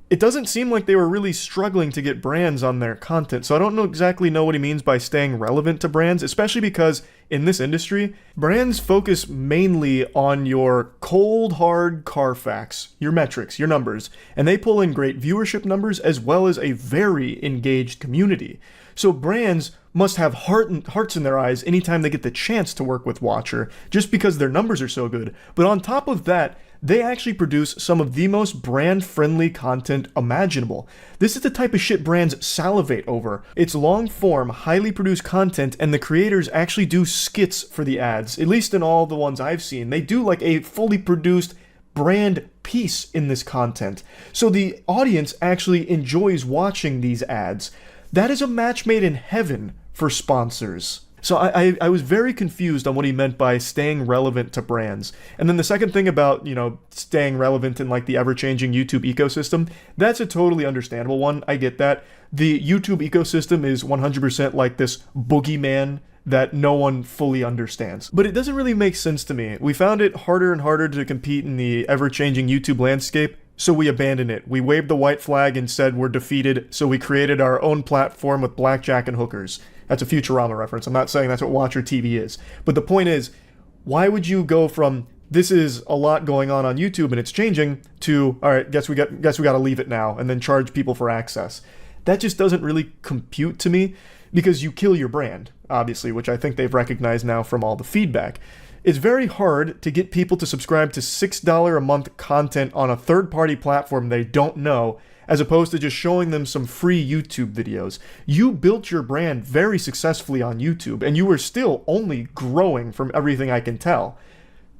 It doesn't seem like they were really struggling to get brands on their content, so I don't exactly know what he means by staying relevant to brands, especially because in this industry, brands focus mainly on your cold, hard Carfax, your metrics, your numbers, and they pull in great viewership numbers as well as a very engaged community. So brands must have hearts in their eyes anytime they get the chance to work with Watcher, just because their numbers are so good. But on top of that, they actually produce some of the most brand-friendly content imaginable. This is the type of shit brands salivate over. It's long-form, highly produced content, and the creators actually do skits for the ads. At least in all the ones I've seen. They do like a fully produced brand piece in this content. So the audience actually enjoys watching these ads. That is a match made in heaven for sponsors. So I was very confused on what he meant by staying relevant to brands. And then the second thing about, staying relevant in like the ever-changing YouTube ecosystem, that's a totally understandable one. I get that. The YouTube ecosystem is 100% like this boogeyman that no one fully understands. But it doesn't really make sense to me. We found it harder and harder to compete in the ever-changing YouTube landscape, so we abandoned it. We waved the white flag and said we're defeated, so we created our own platform with blackjack and hookers. That's a Futurama reference. I'm not saying that's what Watcher TV is. But the point is, why would you go from this is a lot going on YouTube and it's changing to, all right, guess we got to leave it now and then charge people for access? That just doesn't really compute to me because you kill your brand, obviously, which I think they've recognized now from all the feedback. It's very hard to get people to subscribe to $6 a month content on a third-party platform they don't know, as opposed to just showing them some free YouTube videos. You built your brand very successfully on YouTube, and you are still only growing from everything I can tell.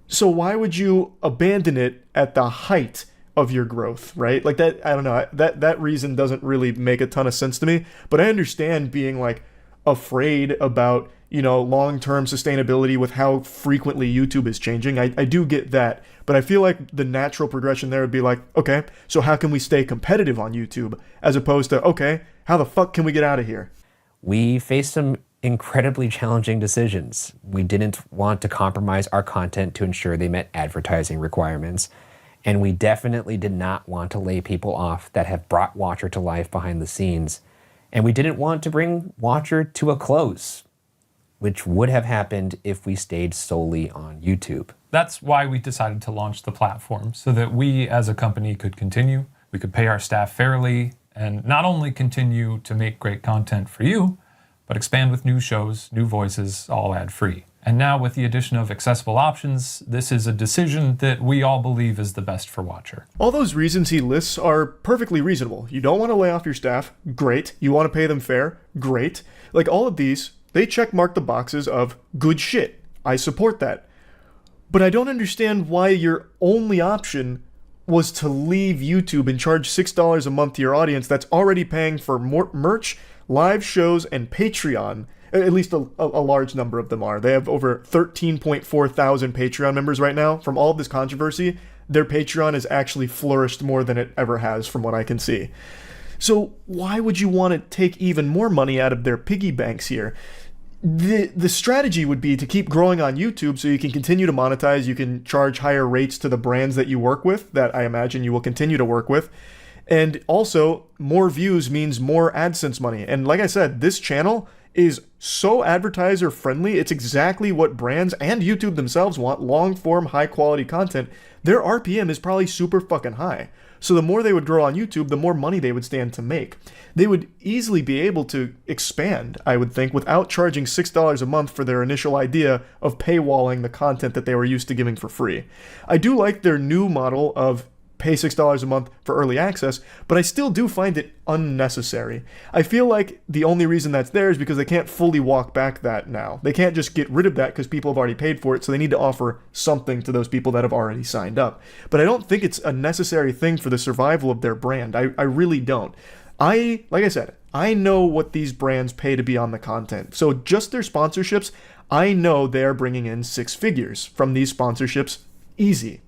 So why would you abandon it at the height of your growth, right? Like that, I don't know, that reason doesn't really make a ton of sense to me, but I understand being like afraid about, you know, long-term sustainability with how frequently YouTube is changing. I do get that, but I feel like the natural progression there would be like, okay, so how can we stay competitive on YouTube, as opposed to, okay, how the fuck can we get out of here? We faced some incredibly challenging decisions. We didn't want to compromise our content to ensure they met advertising requirements. And we definitely did not want to lay people off that have brought Watcher to life behind the scenes. And we didn't want to bring Watcher to a close, which would have happened if we stayed solely on YouTube. That's why we decided to launch the platform, so that we as a company could continue, we could pay our staff fairly, and not only continue to make great content for you, but expand with new shows, new voices, all ad-free. And now with the addition of accessible options, this is a decision that we all believe is the best for Watcher. All those reasons he lists are perfectly reasonable. You don't want to lay off your staff, great. You want to pay them fair, great. Like all of these, they check mark the boxes of good shit. I support that. But I don't understand why your only option was to leave YouTube and charge $6 a month to your audience that's already paying for more merch, live shows, and Patreon. At least a large number of them are. They have over 13.4 thousand Patreon members right now. From all of this controversy, their Patreon has actually flourished more than it ever has from what I can see. So why would you want to take even more money out of their piggy banks here? The strategy would be to keep growing on YouTube so you can continue to monetize, you can charge higher rates to the brands that you work with, that I imagine you will continue to work with. And also, more views means more AdSense money. And like I said, this channel is so advertiser friendly. It's exactly what brands and YouTube themselves want, long form, high quality content. Their RPM is probably super fucking high. So the more they would grow on YouTube, the more money they would stand to make. They would easily be able to expand, I would think, without charging $6 a month for their initial idea of paywalling the content that they were used to giving for free. I do like their new model of pay $6 a month for early access, but I still do find it unnecessary. I feel like the only reason that's there is because they can't fully walk back that now. They can't just get rid of that because people have already paid for it, so they need to offer something to those people that have already signed up. But I don't think it's a necessary thing for the survival of their brand. I really don't. Like I said, I know what these brands pay to be on the content. So just their sponsorships, I know they're bringing in six figures from these sponsorships. Easy.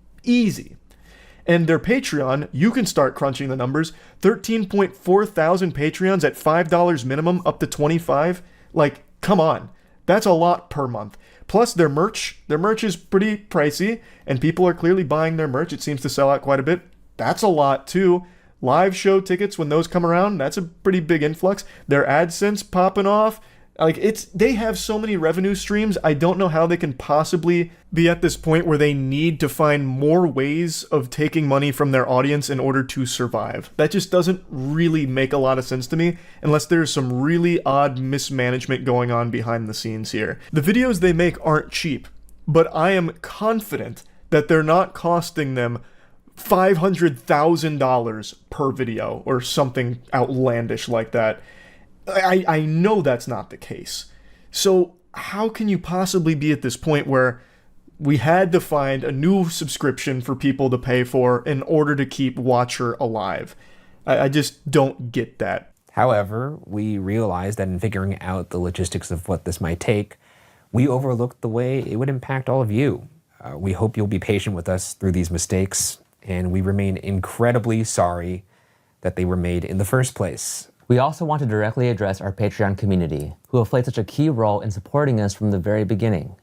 And their Patreon, you can start crunching the numbers. 13.4 thousand Patreons at $5 minimum, up to $25. Like, come on. That's a lot per month. Plus their merch is pretty pricey, and people are clearly buying their merch. It seems to sell out quite a bit. That's a lot too. Live show tickets, when those come around, that's a pretty big influx. Their AdSense popping off. Like, they have so many revenue streams, I don't know how they can possibly be at this point where they need to find more ways of taking money from their audience in order to survive. That just doesn't really make a lot of sense to me, unless there's some really odd mismanagement going on behind the scenes here. The videos they make aren't cheap, but I am confident that they're not costing them $500,000 per video or something outlandish like that. I know that's not the case. So how can you possibly be at this point where we had to find a new subscription for people to pay for in order to keep Watcher alive? I just don't get that. However, we realized that in figuring out the logistics of what this might take, we overlooked the way it would impact all of you. We hope you'll be patient with us through these mistakes, and we remain incredibly sorry that they were made in the first place. We also want to directly address our Patreon community, who have played such a key role in supporting us from the very beginning.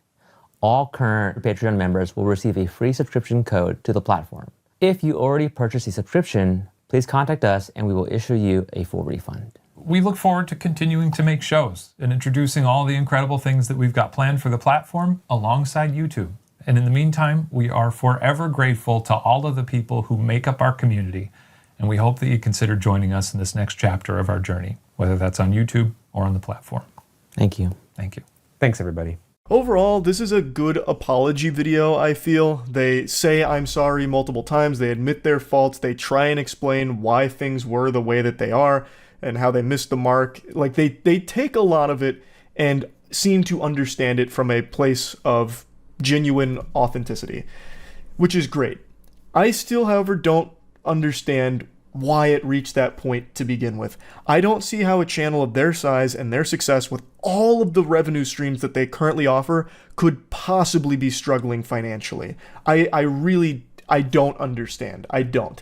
All current Patreon members will receive a free subscription code to the platform. If you already purchased a subscription, please contact us and we will issue you a full refund. We look forward to continuing to make shows and introducing all the incredible things that we've got planned for the platform alongside YouTube. And in the meantime, we are forever grateful to all of the people who make up our community, and we hope that you consider joining us in this next chapter of our journey, whether that's on YouTube or on the platform. Thank you. Thank you. Thanks, everybody. Overall, this is a good apology video, I feel. They say I'm sorry multiple times, they admit their faults, they try and explain why things were the way that they are, and how they missed the mark. Like, they take a lot of it and seem to understand it from a place of genuine authenticity, which is great. I still, however, don't understand why it reached that point to begin with. I don't see how a channel of their size and their success with all of the revenue streams that they currently offer could possibly be struggling financially. I really don't understand. I don't.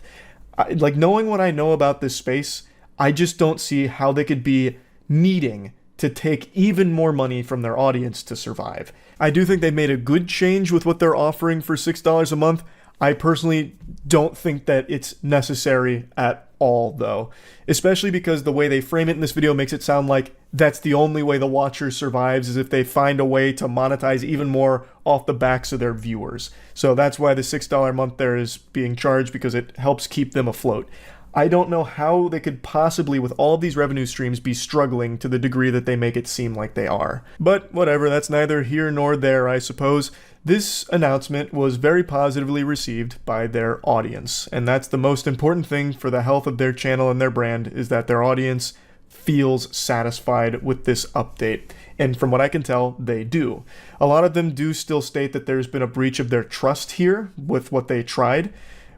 Like, knowing what I know about this space, I just don't see how they could be needing to take even more money from their audience to survive. I do think they made a good change with what they're offering for $6 a month. I personally don't think that it's necessary at all, though, especially because the way they frame it in this video makes it sound like that's the only way the watcher survives, is if they find a way to monetize even more off the backs of their viewers. So that's why the $6 a month there is being charged, because it helps keep them afloat. I don't know how they could possibly, with all of these revenue streams, be struggling to the degree that they make it seem like they are. But whatever, that's neither here nor there, I suppose. This announcement was very positively received by their audience, and that's the most important thing for the health of their channel and their brand, is that their audience feels satisfied with this update. And from what I can tell, they do. A lot of them do still state that there's been a breach of their trust here with what they tried,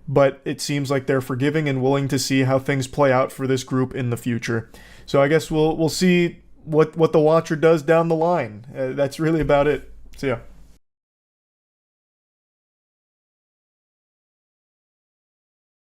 but it seems like they're forgiving and willing to see how things play out for this group in the future. So I guess we'll see what the watcher does down the line. That's really about it. See ya.